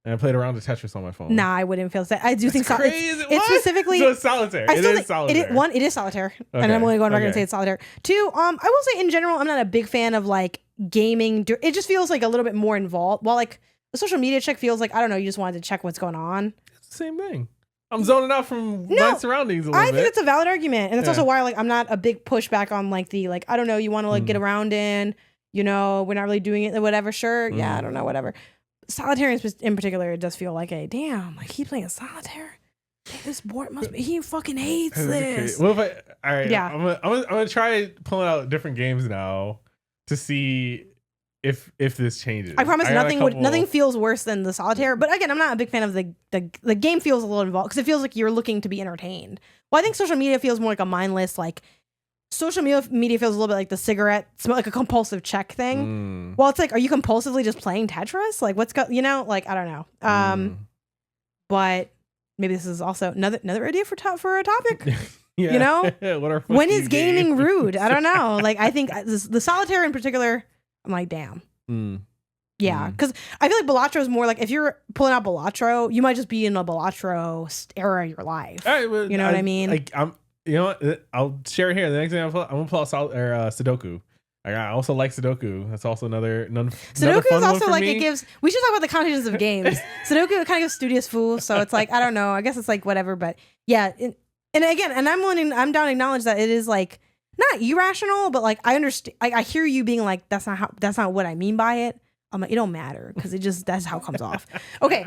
And I played around with Tetris on my phone. Nah, I wouldn't feel the same. I do think it's specifically. So it's solitaire. It is solitaire. It is solitaire. Okay. And I'm only going back and say it's solitaire. Two, I will say in general, I'm not a big fan of like gaming. It just feels like a little bit more involved. While like a social media check feels like, I don't know, you just wanted to check what's going on. It's the same thing. I'm zoning out from my surroundings a little bit. I think it's a valid argument. And that's also why like I'm not a big pushback on like the like, I don't know, you want to like get around in, we're not really doing it, whatever, sure. Yeah, I don't know, whatever. Solitaire in particular, it does feel like a damn, like he playing solitaire. This board must be, he fucking hates this. Well, I'm gonna try pulling out different games now to see if this changes. I promise nothing feels worse than the solitaire. But again, I'm not a big fan of the game feels a little involved because it feels like you're looking to be entertained. Well, I think social media feels more like a mindless like social media feels a little bit like the cigarette smell, like a compulsive check thing. Well, it's like, are you compulsively just playing Tetris? Like, what's I don't know. But maybe this is also another idea for a topic. Yeah. When is gaming rude? I don't know. Like, I think the solitaire in particular, I'm like, damn. Yeah, because I feel like Balatro is more like, if you're pulling out Balatro, you might just be in a Balatro era of your life. Right, well, you know what I mean? You know what? I'll share it here. The next thing I'm gonna pull out Sudoku. I also like Sudoku. That's also another Sudoku is also like, it gives. We should talk about the connotations of games. Sudoku kind of gives studious fool, so it's like, I don't know. I guess it's like whatever, but yeah. And again, I'm down to acknowledge that it is like not irrational, but like I understand. I hear you being like, that's not what I mean by it. I'm like, it don't matter because that's how it comes off. Okay.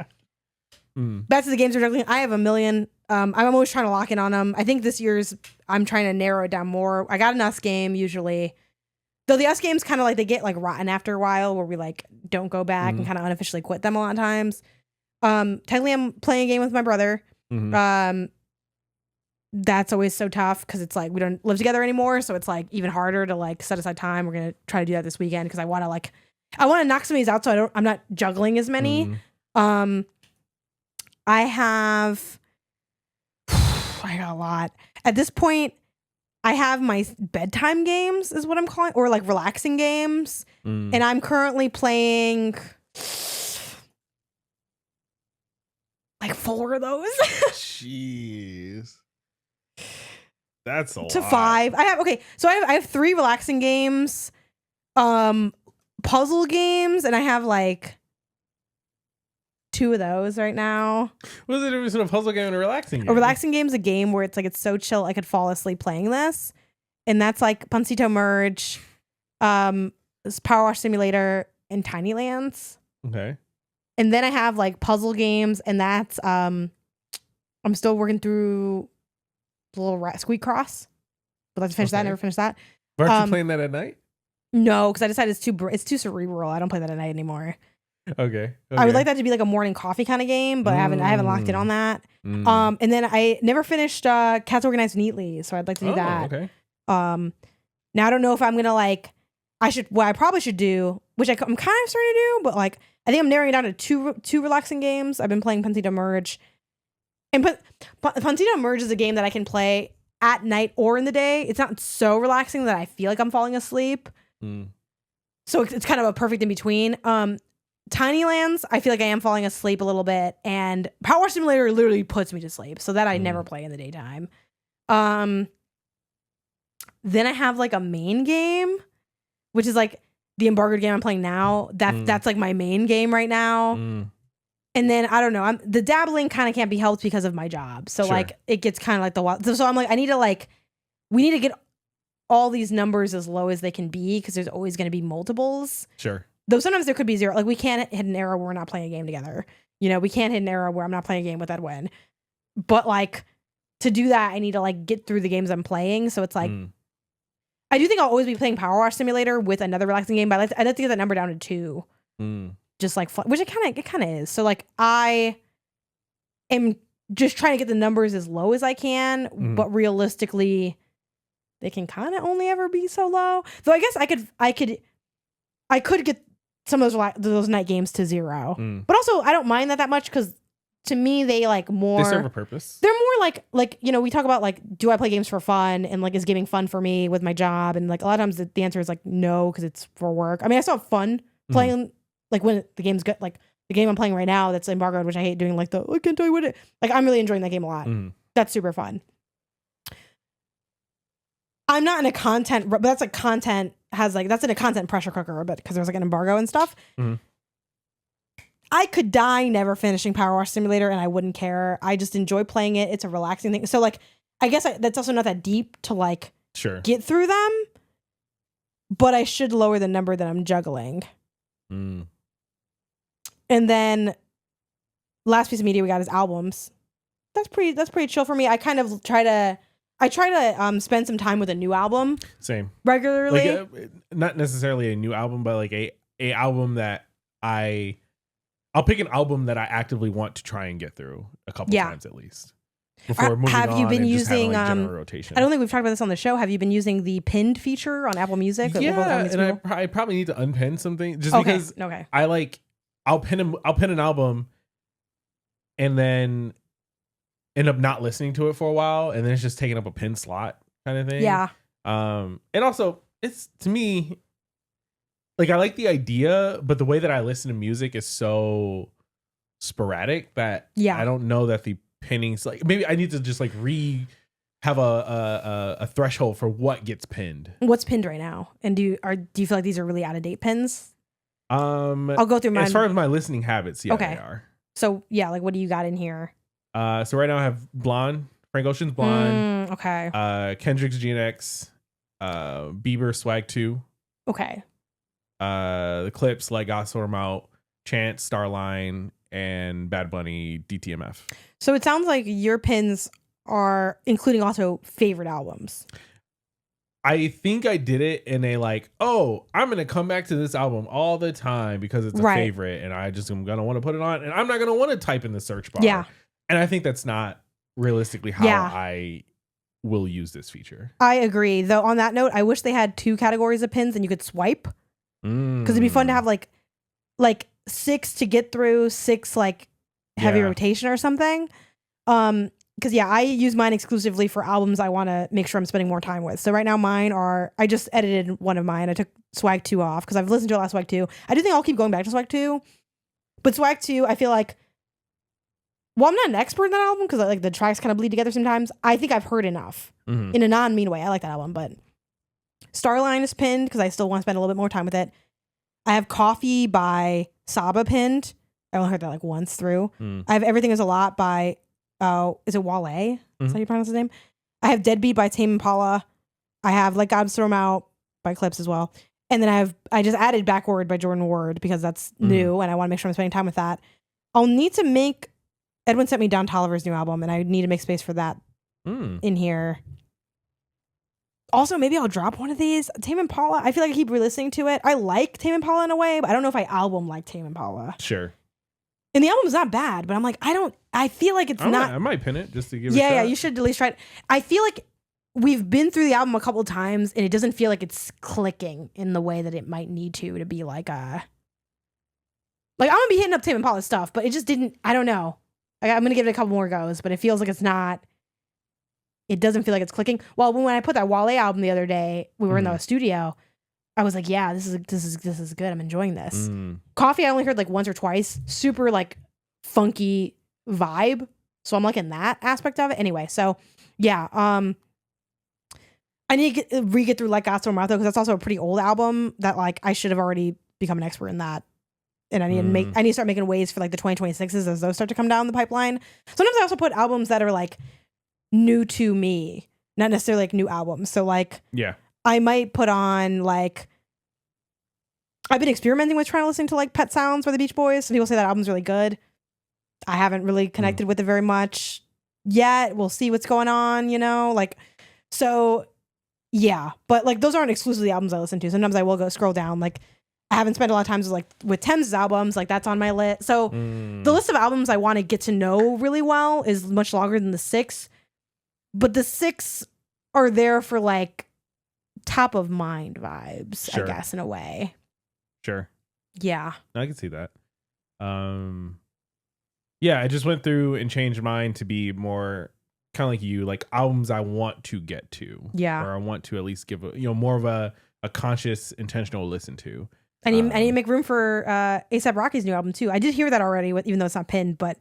Back to the games we're juggling. I have a million. I'm always trying to lock in on them. I think this year's I'm trying to narrow it down more. I got an S game usually. Though the S games kind of like, they get like rotten after a while where we like don't go back and kind of unofficially quit them a lot of times. Technically I'm playing a game with my brother. That's always so tough because it's like we don't live together anymore. So it's like even harder to like set aside time. We're going to try to do that this weekend because I want to knock some of these out so I'm not juggling as many. I got a lot. At this point, I have my bedtime games is what I'm calling, or like relaxing games. And I'm currently playing like 4 of those. Jeez. That's a lot. To 5. I have 3 relaxing games, puzzle games, and I have like 2 of those right now. What is the difference between a puzzle game and a relaxing game? A relaxing game is a game where it's so chill I could fall asleep playing this. And that's like Pancito Merge, Power Wash Simulator, and Tiny Lands. Okay. And then I have like puzzle games, and that's I'm still working through the little Squeak Cross. But let's finish that. Never finished that. Aren't you playing that at night? No, because I decided it's too cerebral. I don't play that at night anymore. Okay. I would like that to be like a morning coffee kind of game, but I haven't locked in on that. And then I never finished Cats Organized Neatly, so I'd like to do that. Okay. Now I don't know if I'm gonna like. What I probably should do, which I'm kind of starting to do, but like I think I'm narrowing it down to two relaxing games. I've been playing Pancito Merge, and Pancito Merge is a game that I can play at night or in the day. It's not so relaxing that I feel like I'm falling asleep. So it's kind of a perfect in between. Tiny Lands, I feel like I am falling asleep a little bit, and Power Wash Simulator literally puts me to sleep, so that I never play in the daytime. Then I have like a main game, which is like the embargoed game I'm playing now. That's like my main game right now. And then I don't know, the dabbling kind of can't be helped because of my job, so like it gets kind of like the wild. So I'm like, we need to get all these numbers as low as they can be because there's always going to be multiples. Sure. Though sometimes there could be 0. Like we can't hit an era where we're not playing a game together. We can't hit an era where I'm not playing a game with Edwin. But like to do that, I need to like get through the games I'm playing. So it's like, I do think I'll always be playing Power Wash Simulator with another relaxing game, but I'd like to get that number down to 2. Just like, which it kind of is. So like I am just trying to get the numbers as low as I can, but realistically, they can kind of only ever be so low. Though I guess I could get some of those night games to 0. But also I don't mind that much because to me they like more. They serve a purpose. They're more like we talk about like, do I play games for fun, and like is gaming fun for me with my job, and like a lot of times the answer is like no because it's for work. I mean I still have fun playing like when the game's good, like the game I'm playing right now that's embargoed, which I hate doing like I can't tell you what it. Like I'm really enjoying that game a lot. That's super fun. I'm not in a content, but that's like content has like, that's in a content pressure cooker a bit because there's like an embargo and stuff. I could die never finishing Power Wash Simulator and I wouldn't care. I just enjoy playing it. It's a relaxing thing. So like, I guess that's also not that deep to like get through them, but I should lower the number that I'm juggling. And then last piece of media we got is albums. That's pretty chill for me. I kind of try to spend some time with a new album. Same. Regularly. Like not necessarily a new album, but like a album that I'll pick an album that I actively want to try and get through a couple times at least. before moving have on you been and just having, using like, general rotation. I don't think we've talked about this on the show. Have you been using the pinned feature on Apple Music? Yeah, and I probably need to unpin something just because I like I'll pin an album and then end up not listening to it for a while, and then it's just taking up a pin slot kind of thing. Yeah. And also it's, to me, like, I like the idea, but the way that I listen to music is so sporadic that I don't know that the pinning's like, maybe I need to just like have a threshold for what gets pinned. What's pinned right now? And do you feel like these are really out of date pins? I'll go through mine. As far as my listening habits, yeah, they are. So yeah, like what do you got in here? So right now I have Blonde, Frank Ocean's Blonde. Okay. Kendrick's GNX, Bieber Swag 2. Okay. The Clips, Like Got Sort 'Em Out, Chance, Starline, and Bad Bunny, DTMF. So it sounds like your pins are including also favorite albums. I think I did it in a like, oh, I'm going to come back to this album all the time because it's a favorite, and I just am going to want to put it on, and I'm not going to want to type in the search bar. Yeah. And I think that's not realistically how I will use this feature. I agree. Though on that note, I wish they had 2 categories of pins and you could swipe. Because it'd be fun to have like 6 to get through, 6 like heavy rotation or something. Because I use mine exclusively for albums I want to make sure I'm spending more time with. So right now mine are, I just edited one of mine. I took Swag 2 off because I've listened to a lot of Swag 2. I do think I'll keep going back to Swag 2. But Swag 2, I feel like, well, I'm not an expert in that album because like the tracks kind of bleed together sometimes. I think I've heard enough in a non-mean way. I like that album, but Starline is pinned because I still want to spend a little bit more time with it. I have Coffee by Saba pinned. I only heard that like once through. I have Everything Is a Lot by, is it Wale? Is that how you pronounce his name? I have Deadbeat by Tame Impala. I have Like God Throw 'Em Out by Clips as well. And then I just added Backward by Jordan Ward because that's new and I want to make sure I'm spending time with that. I'll need to make, Edwin sent me Don Toliver's new album and I need to make space for that in here. Also, maybe I'll drop one of these. Tame Impala, I feel like I keep re-listening to it. I like Tame Impala in a way, but I don't know if I album like Tame Impala. Sure. And the album's not bad, but I'm like, I feel like it's not. I might pin it just to give it a shot. Yeah, you should at least try it. I feel like we've been through the album a couple times and it doesn't feel like it's clicking in the way that it might need to be like a. Like, I'm going to be hitting up Tame Impala stuff, but it just didn't, I don't know. I'm going to give it a couple more goes, but it feels like it's not. It doesn't feel like it's clicking. Well, when I put that Wale album the other day, we were in the studio. I was like, yeah, this is good. I'm enjoying this. Coffee, I only heard like once or twice. Super like funky vibe. So I'm liking that aspect of it. Anyway, so yeah. I need to get through Like God Throw 'Em Out though, because that's also a pretty old album that like I should have already become an expert in that. And I need to start making ways for like the 2026s as those start to come down the pipeline. Sometimes I also put albums that are like new to me, not necessarily like new albums. So like, I might put on like, I've been experimenting with trying to listen to like Pet Sounds by the Beach Boys. Some people say that album's really good. I haven't really connected with it very much yet. We'll see what's going on, you know, like, so yeah, but like those aren't exclusively albums I listen to. Sometimes I will go scroll down. Like I haven't spent a lot of time with Thames' albums, like that's on my list. So the list of albums I want to get to know really well is much longer than the 6. But the 6 are there for like top of mind vibes, I guess, in a way. Sure. Yeah. I can see that. Yeah, I just went through and changed mine to be more kind of like you, like albums I want to get to. Yeah. Or I want to at least give more of a conscious, intentional listen to. I need to make room for A$AP Rocky's new album too. I did hear that already, even though it's not pinned, but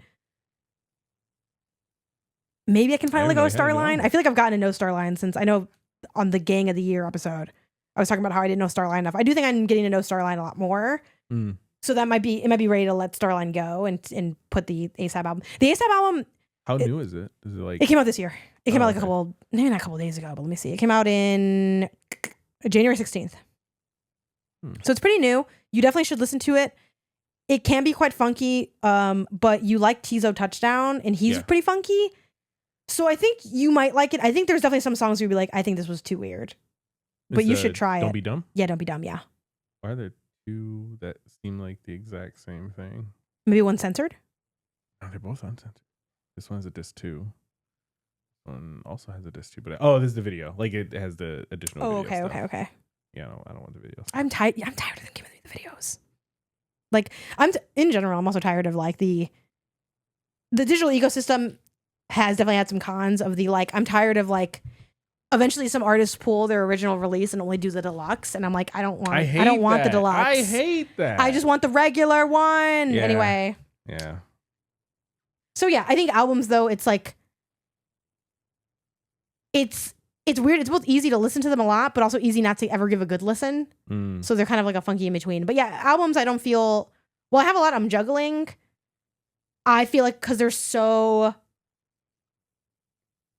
maybe I can finally go Starline. I feel like I've gotten to know Starline since I know on the Gang of the Year episode, I was talking about how I didn't know Starline enough. I do think I'm getting to know Starline a lot more. So it might be ready to let Starline go and put the A$AP album. The A$AP album. How new is it? Is it like? It came out this year. It came out like maybe not a couple days ago, but let me see. It came out in January 16th. So it's pretty new. You definitely should listen to it. It can be quite funky, but you like Tizo Touchdown, and he's pretty funky. So I think you might like it. I think there's definitely some songs where you'd be like, I think this was too weird. But you should try it. Don't Be Dumb? Yeah, Don't Be Dumb, yeah. Why are there 2 that seem like the exact same thing? Maybe one's censored? No, they're both uncensored. This one's a disc 2. one also has a disc too, but this is the video. Like it has the additional. Video stuff. Okay. Yeah, I don't want the videos. I'm tired. I'm tired of them giving me the videos. Like in general, I'm also tired of like the digital ecosystem has definitely had some cons of the like. I'm tired of like. Eventually, some artists pull their original release and only do the deluxe, and I'm like, I don't want the deluxe. I hate that. I just want the regular one. Yeah. Anyway. Yeah. So yeah, I think albums though, it's like it's weird. It's both easy to listen to them a lot, but also easy not to ever give a good listen. So they're kind of like a funky in between. But yeah, albums I don't feel. Well, I have a lot. I'm juggling. I feel like because they're so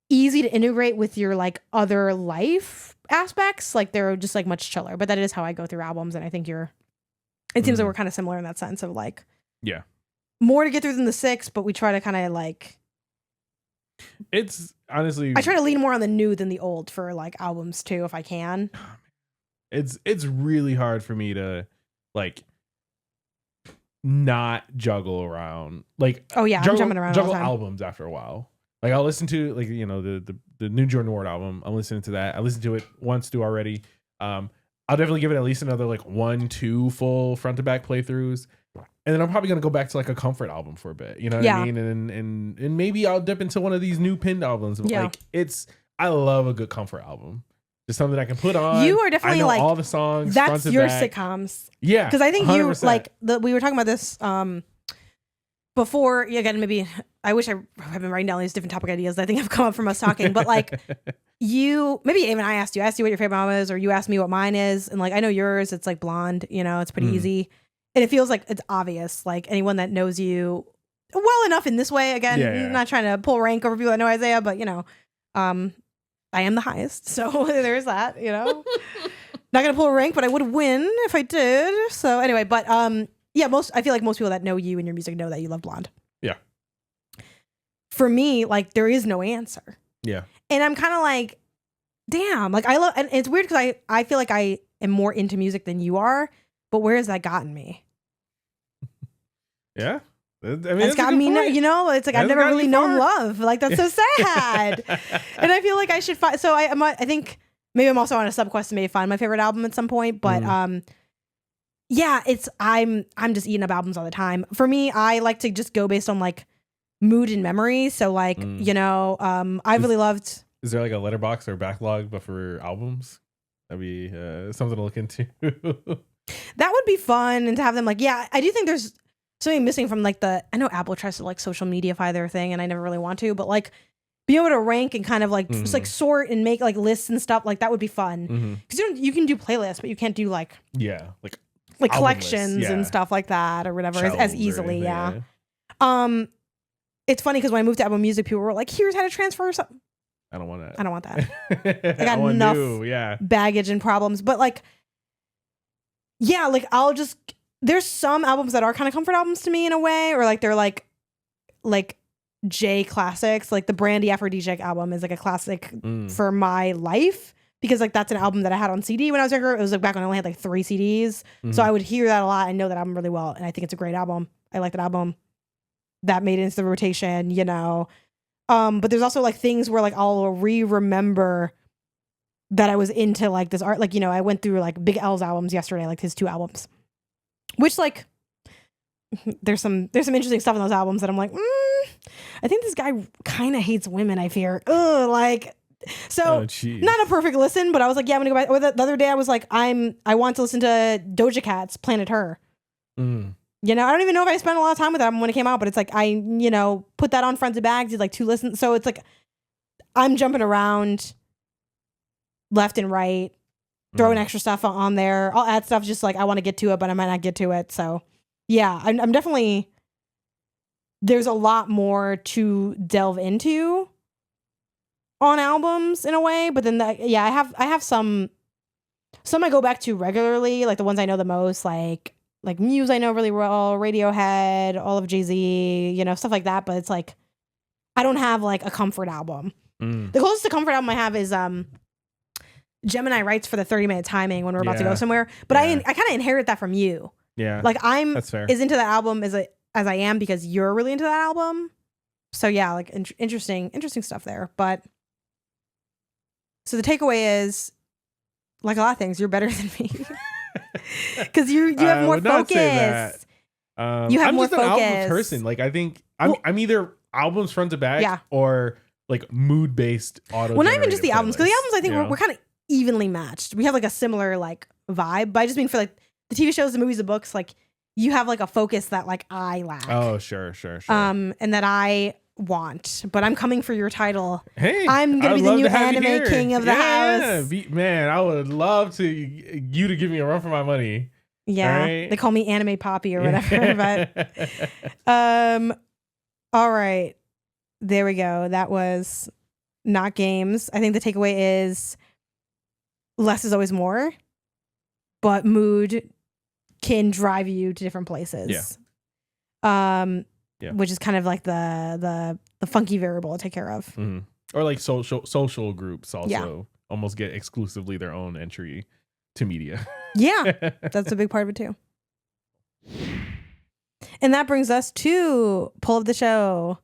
easy to integrate with your like other life aspects, like they're just like much chiller. But that is how I go through albums, and I think it seems like we're kind of similar in that sense of like more to get through than the 6, but we try to kind of like it's honestly I try to lean more on the new than the old for like albums too if I can. It's really hard for me to like not juggle around like I'm jumping around juggle all the time. albums after a while. Like I'll listen to like the new Jordan Ward album. I'm listening to that. I listened to it once through already. I'll definitely give it at least another like 1-2 full front to back playthroughs, and then I'm probably gonna go back to like a comfort album for a bit. You know what I mean? And maybe I'll dip into one of these new pinned albums. Like I love a good comfort album. Just something I can put on. You are definitely I know like all the songs. That's front to your back. sitcoms. Yeah, because I think 100%. you like we were talking about this before. Again, maybe I wish I have been writing down these different topic ideas that I think have come up from us talking. But like maybe even I asked you what your favorite album is, or you asked me what mine is, and like I know yours. It's like Blonde. It's pretty easy, and it feels like it's obvious. Like anyone that knows you well enough in this way. Again, not trying to pull rank over people that know Isaiah, but I am the highest, so there's that. Not gonna pull a rank, but I would win if I did. So anyway, but I feel like most people that know you and your music know that you love Blonde. Yeah. For me, like there is no answer. Yeah. And I'm kind of like, damn, like I love, and it's weird because I feel like I am more into music than you are, but where has that gotten me? Yeah. I mean, it's gotten me, it's like I've never really known love. Like that's so sad. And I feel like I should find. So I think maybe I'm also on a subquest to maybe find my favorite album at some point. But I'm just eating up albums all the time. For me, I like to just go based on like mood and memory. So like I really loved. Is there like a letterbox or backlog but for albums? That'd be something to look into. That would be fun, and to have them like I do think there's something missing from like I know Apple tries to like social mediafy their thing, and I never really want to, but like being able to rank and kind of like just like sort and make like lists and stuff like that would be fun. Because you can do playlists, but you can't do like collections and stuff like that or whatever as easily. It's funny because when I moved to Apple Music, people were like, "Here's how to transfer something." I don't want that. I don't want that. I got enough baggage and problems, but like, like I'll just. There's some albums that are kind of comfort albums to me in a way, or like they're like J classics. Like the Brandy Aphrodisiac album is like a classic for my life because like that's an album that I had on CD when I was younger. It was like back when I only had like 3 CDs, so I would hear that a lot and know that album really well, and I think it's a great album. I like that album. That made it into the rotation, But there's also like things where like I'll remember that I was into like this art. Like I went through like Big L's albums yesterday, like his 2 albums. Which like there's some interesting stuff in those albums that I'm like, I think this guy kind of hates women. I fear, not a perfect listen, but I was like, I'm gonna go back. Or the other day I was like, I want to listen to Doja Cat's Planet Her. I don't even know if I spent a lot of time with that album when it came out, but it's like I put that on front to back, did like 2 listens, so it's like I'm jumping around left and right. Throwing extra stuff on there. I'll add stuff just like I want to get to it, but I might not get to it. So, I'm definitely. There's a lot more to delve into on albums in a way, but then I have some I go back to regularly, like the ones I know the most, like Muse I know really well, Radiohead, all of Jay-Z, stuff like that. But it's like I don't have like a comfort album. The closest to comfort album I have is Gemini writes for the 30-minute timing when we're about to go somewhere, but I kind of inherit that from you. Yeah, like I'm as into that album as I am because you're really into that album. So like interesting stuff there. But So the takeaway is, like a lot of things, you're better than me. Because you have more focus. You have I'm more just an focus. album person. Like I think I'm either albums front to back or like mood based auto. Well, not even just the albums, because the albums I think we're kind of evenly matched. We have like a similar like vibe, but I just mean for like the TV shows, the movies, the books, like you have like a focus that like I lack. Oh, sure. And that I want, but I'm coming for your title. Hey, I'm gonna be the new anime king of the house. Man, I would love you to give me a run for my money. Yeah, right? They call me Anime Poppy or whatever. But all right, there we go. That was not games. I think the takeaway is less is always more, but mood can drive you to different places. Yeah. Which is kind of like the funky variable to take care of. Mm-hmm. Or like social groups also almost get exclusively their own entry to media. Yeah, that's a big part of it too. And that brings us to Pull of the Show.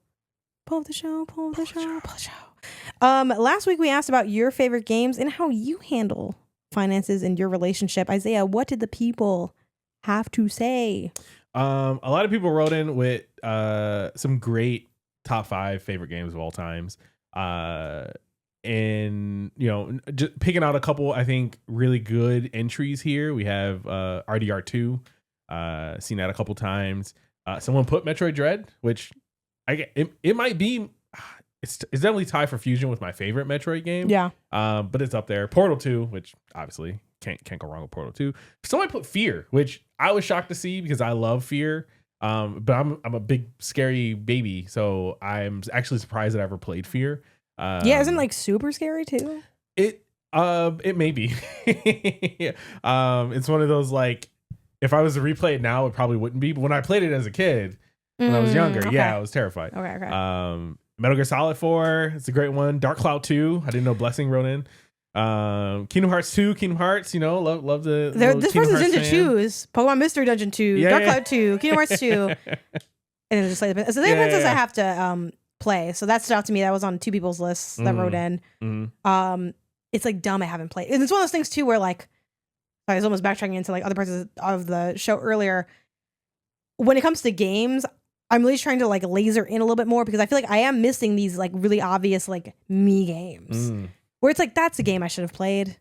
Last week we asked about your favorite games and how you handle finances in your relationship. Isaiah, what did the people have to say? A lot of people wrote in with some great top 5 favorite games of all times. And just picking out a couple, I think, really good entries here. We have RDR2, seen that a couple times. Someone put Metroid Dread, which it might be, it's definitely tied for fusion with my favorite Metroid game. Yeah. But it's up there. Portal 2, which obviously can't go wrong with Portal 2. Someone put Fear, which I was shocked to see because I love Fear. But I'm a big scary baby, so I'm actually surprised that I ever played Fear. Isn't it like super scary too? It may be. It's one of those, like, if I was to replay it now, it probably wouldn't be. But when I played it as a kid, when I was younger, I was terrified. Okay. Metal Gear Solid 4, it's a great one. Dark Cloud 2, I didn't know Blessing wrote in. Kingdom Hearts 2, love the. This person's into choose Pokemon Mystery Dungeon 2, Dark Cloud 2, Kingdom Hearts 2, and then just like so the Princess I have to play. So that stood out to me. That was on 2 people's lists that wrote in. Mm-hmm. It's like dumb I haven't played, and it's one of those things too where like I was almost backtracking into like other parts of the show earlier. When it comes to games, I'm really trying to like laser in a little bit more because I feel like I am missing these like really obvious like me games where it's like that's a game I should have played,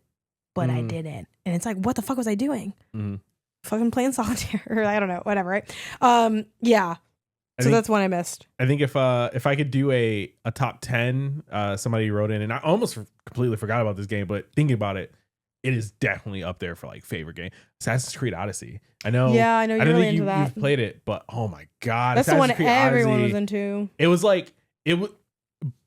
but I didn't, and it's like what the fuck was I doing? Fucking playing solitaire, or I don't know, whatever, right? Yeah. So that's one I missed. I think if I could do a top 10, somebody wrote in, and I almost completely forgot about this game, but thinking about it, it is definitely up there for like favorite game. Assassin's Creed Odyssey. I know. Yeah, I know you're really into that. You've played it, but oh my god, that's Assassin's the one Creed everyone Odyssey, was into. It was like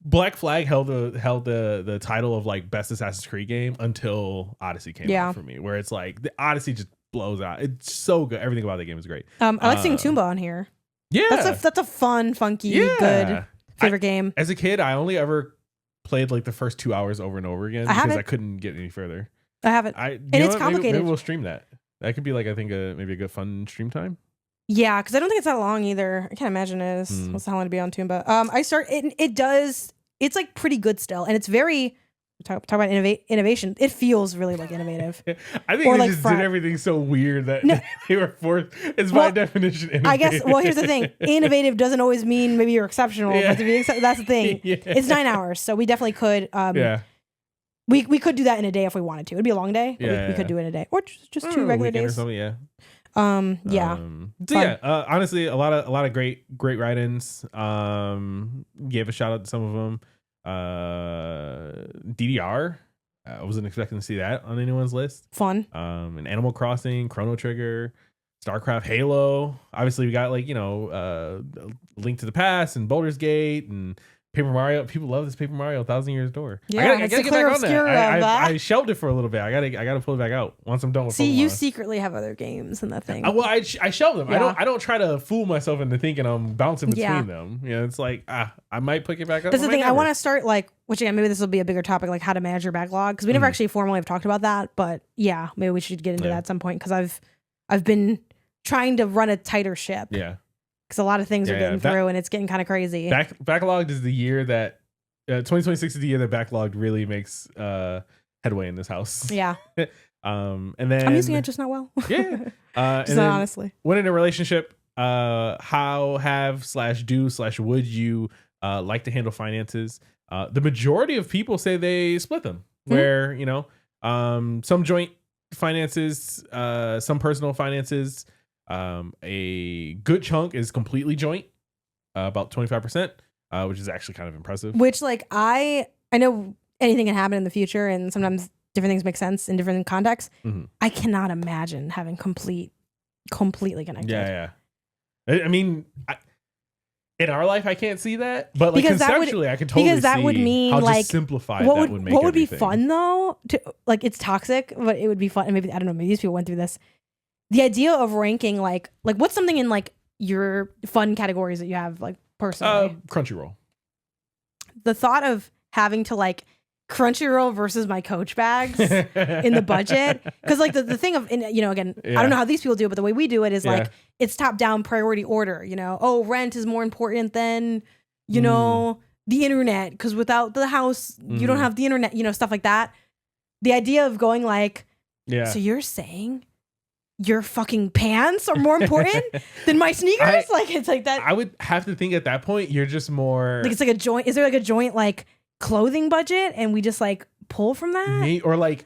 Black Flag held the title of like best Assassin's Creed game until Odyssey came out for me, where it's like the Odyssey just blows out. It's so good. Everything about that game is great. I like seeing Toomba on here. Yeah, that's a fun, funky, good favorite game. As a kid, I only ever played like the first 2 hours over and over again because I couldn't get any further. I haven't, and it's complicated. Maybe we'll stream that. That could be like, I think maybe a good fun stream time. Yeah, because I don't think it's that long either. I can't imagine it is. What's the hell to be on Toomba? It's like pretty good still, and it's very. Talk about innovation. It feels really like innovative. I think they just did everything so weird that they were forced. It's by definition innovative. I guess. Well, here's the thing: innovative doesn't always mean maybe you're exceptional. But that's the thing. It's 9 hours, so we definitely could. We could do that in a day if we wanted to. It'd be a long day. But we could do it in a day, or just 2 regular days. Or something, honestly, a lot of great write-ins. Gave a shout out to some of them. DDR, I wasn't expecting to see that on anyone's list. Fun. And Animal Crossing, Chrono Trigger, StarCraft, Halo. Obviously, we got like Link to the Past and Baldur's Gate and Paper Mario. People love this Paper Mario 1,000 Years Door. Yeah, I gotta get back on that. I shelved it for a little bit. I gotta pull it back out once I'm done with. See, Pokemon. you secretly have other games in that thing. I shelved them. Yeah. I don't try to fool myself into thinking I'm bouncing between them. It's like I might pick it back up. That's the thing. I want to start like, which again, maybe this will be a bigger topic, like how to manage your backlog, because we never actually formally have talked about that. But yeah, maybe we should get into that at some point, because I've been trying to run a tighter ship. Yeah, because a lot of things are getting through, and it's getting kind of crazy. Backloggd is the year that 2026 is the year that Backloggd really makes headway in this house. Yeah. And then I'm using it just not well. Yeah. Just and not then honestly. when in a relationship, how would you like to handle finances? The majority of people say they split them, where some joint finances, some personal finances. A good chunk is completely joint, about 25%, which is actually kind of impressive. Which, like, I know anything can happen in the future, and sometimes different things make sense in different contexts. I cannot imagine having completely connected. Yeah. I mean, in our life, I can't see that, but like Because conceptually, I could totally because that see would mean, how like, just simplified what that would make what would everything. be fun though? Like, it's toxic, but it would be fun. And maybe, I don't know, maybe these people went through this. The idea of ranking, like what's something in like your fun categories that you have, like, personally? Crunchyroll. The thought of having to like Crunchyroll versus my Coach bags in the budget, because like the thing of, again, I don't know how these people do it, but the way we do it is like it's top down priority order. Oh, rent is more important than the internet, because without the house you don't have the internet. Stuff like that. The idea of going like, so you're saying your fucking pants are more important than my sneakers? It's like that. I would have to think at that point you're just more like, it's like a joint. Is there like a joint like clothing budget and we just like pull from that? Or like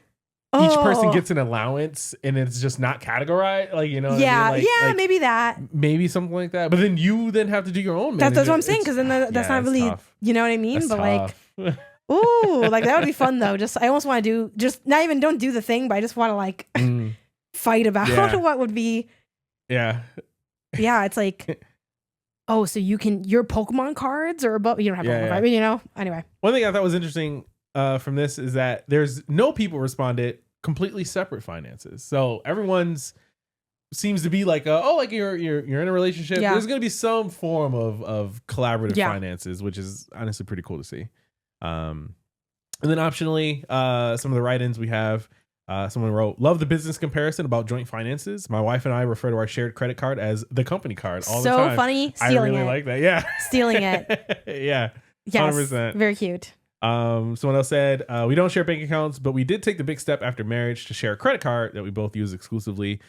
each person gets an allowance and it's just not categorized, like, like, maybe that, maybe something like that, but then you have to do your own that's what I'm saying, because then that's not really tough. You know what I mean? That's but tough. Like ooh, like that would be fun though. Just I almost want to do, just not even don't do the thing, but I just want to like fight about what would be. It's like, oh, so your Pokemon cards are above, you don't have Pokemon cards, but anyway. One thing I thought was interesting from this is that there's no people responded completely separate finances. So everyone's seems to be like, like you're in a relationship. There's going to be some form of collaborative finances, which is honestly pretty cool to see. And then optionally, some of the write-ins we have, someone wrote, love the business comparison about joint finances. My wife and I refer to our shared credit card as the company card all the time. So funny. I really like that. Yeah. Stealing it. Yeah. Yes. 100%. Very cute. Someone else said, we don't share bank accounts, but we did take the big step after marriage to share a credit card that we both use exclusively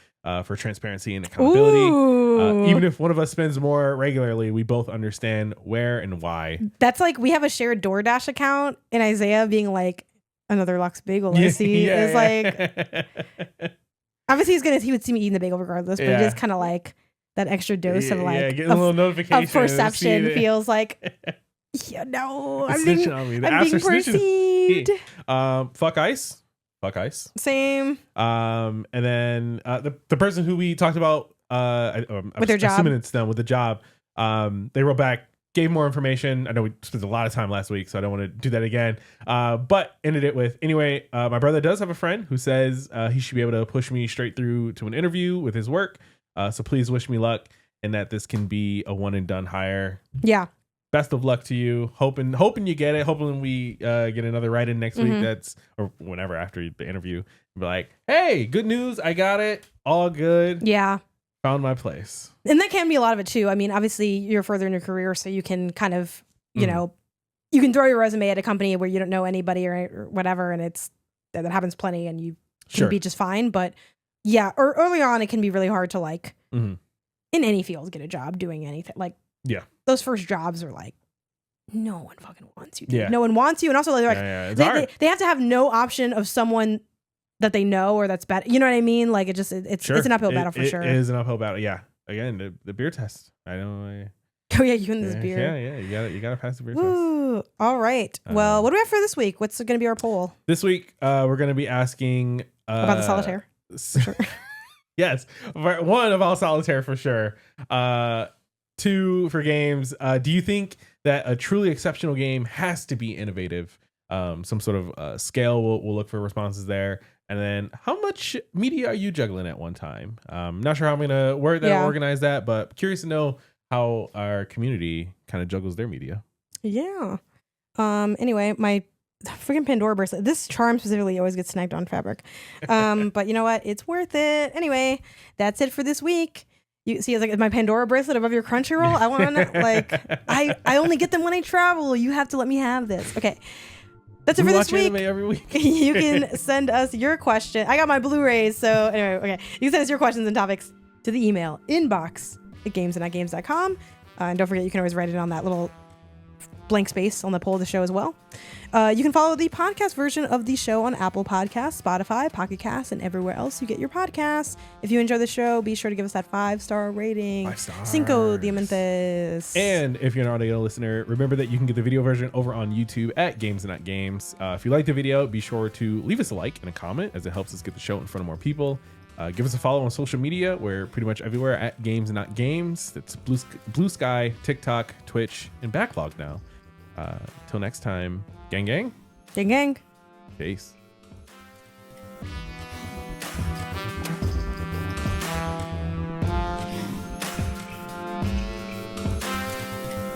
for transparency and accountability. Even if one of us spends more regularly, we both understand where and why. That's like, we have a shared DoorDash account, and Isaiah being like, another Lux bagel I see is like, obviously he would see me eating the bagel regardless, but it is kind of like that extra dose of like getting a little notification of perception feels like, I'm being perceived. Fuck ice. Same. And then the person who we talked about with their job, assuming it's done with the job, they wrote back, gave more information. I know we spent a lot of time last week, so I don't want to do that again. But ended it with, anyway, my brother does have a friend who says he should be able to push me straight through to an interview with his work. So please wish me luck and that this can be a one and done hire. Yeah. Best of luck to you. Hoping you get it. Hoping we get another write-in next week. Or whenever after the interview. Be like, hey, good news. I got it. All good. Yeah. Found my place. And that can be a lot of it too. I mean, obviously you're further in your career, so you can kind of, you can throw your resume at a company where you don't know anybody or whatever, and that happens plenty, and you can be just fine. But yeah, or early on, it can be really hard to like in any field get a job doing anything. Like those first jobs are like, no one fucking wants you. No one wants you, and also like they have to have no option of someone that they know or that's better. You know what I mean? Like it's an uphill battle for sure. It is an uphill battle. Yeah. Again, the beer test. I know. Oh yeah, you and this beer. Yeah. You gotta pass the beer test. All right. Well, what do we have for this week? What's going to be our poll? This week, we're going to be asking about the solitaire. Sure. Yes, one about solitaire for sure. 2 for games. Do you think that a truly exceptional game has to be innovative? Some sort of scale. We'll look for responses there. And then, how much media are you juggling at one time? Not sure how I'm going to word that or organize that, but curious to know how our community kind of juggles their media. Yeah. Anyway, my freaking Pandora bracelet. This charm specifically always gets snagged on fabric. But you know what? It's worth it. Anyway, that's it for this week. You see, it's like my Pandora bracelet above your Crunchyroll. I want to like, I only get them when I travel. You have to let me have this. Okay. That's it for this week. Every week. You can send us your question. I got my Blu-rays. So anyway, okay. You can send us your questions and topics to the email inbox@GamesAndNotGames.com. And don't forget, you can always write it on that little blank space on the poll of the show as well. You can follow the podcast version of the show on Apple Podcasts, Spotify, Pocket Casts, and everywhere else you get your podcasts. If you enjoy the show, be sure to give us that 5-star rating. 5 stars. Cinco Diamantes. And if you're an audio listener, remember that you can get the video version over on YouTube at GamesAndNotGames. If you like the video, be sure to leave us a like and a comment, as it helps us get the show in front of more people. Give us a follow on social media. We're pretty much everywhere at GamesAndNotGames. That's BlueSKy, TikTok, Twitch, and Backloggd now. Till next time, gang. Gang. Peace.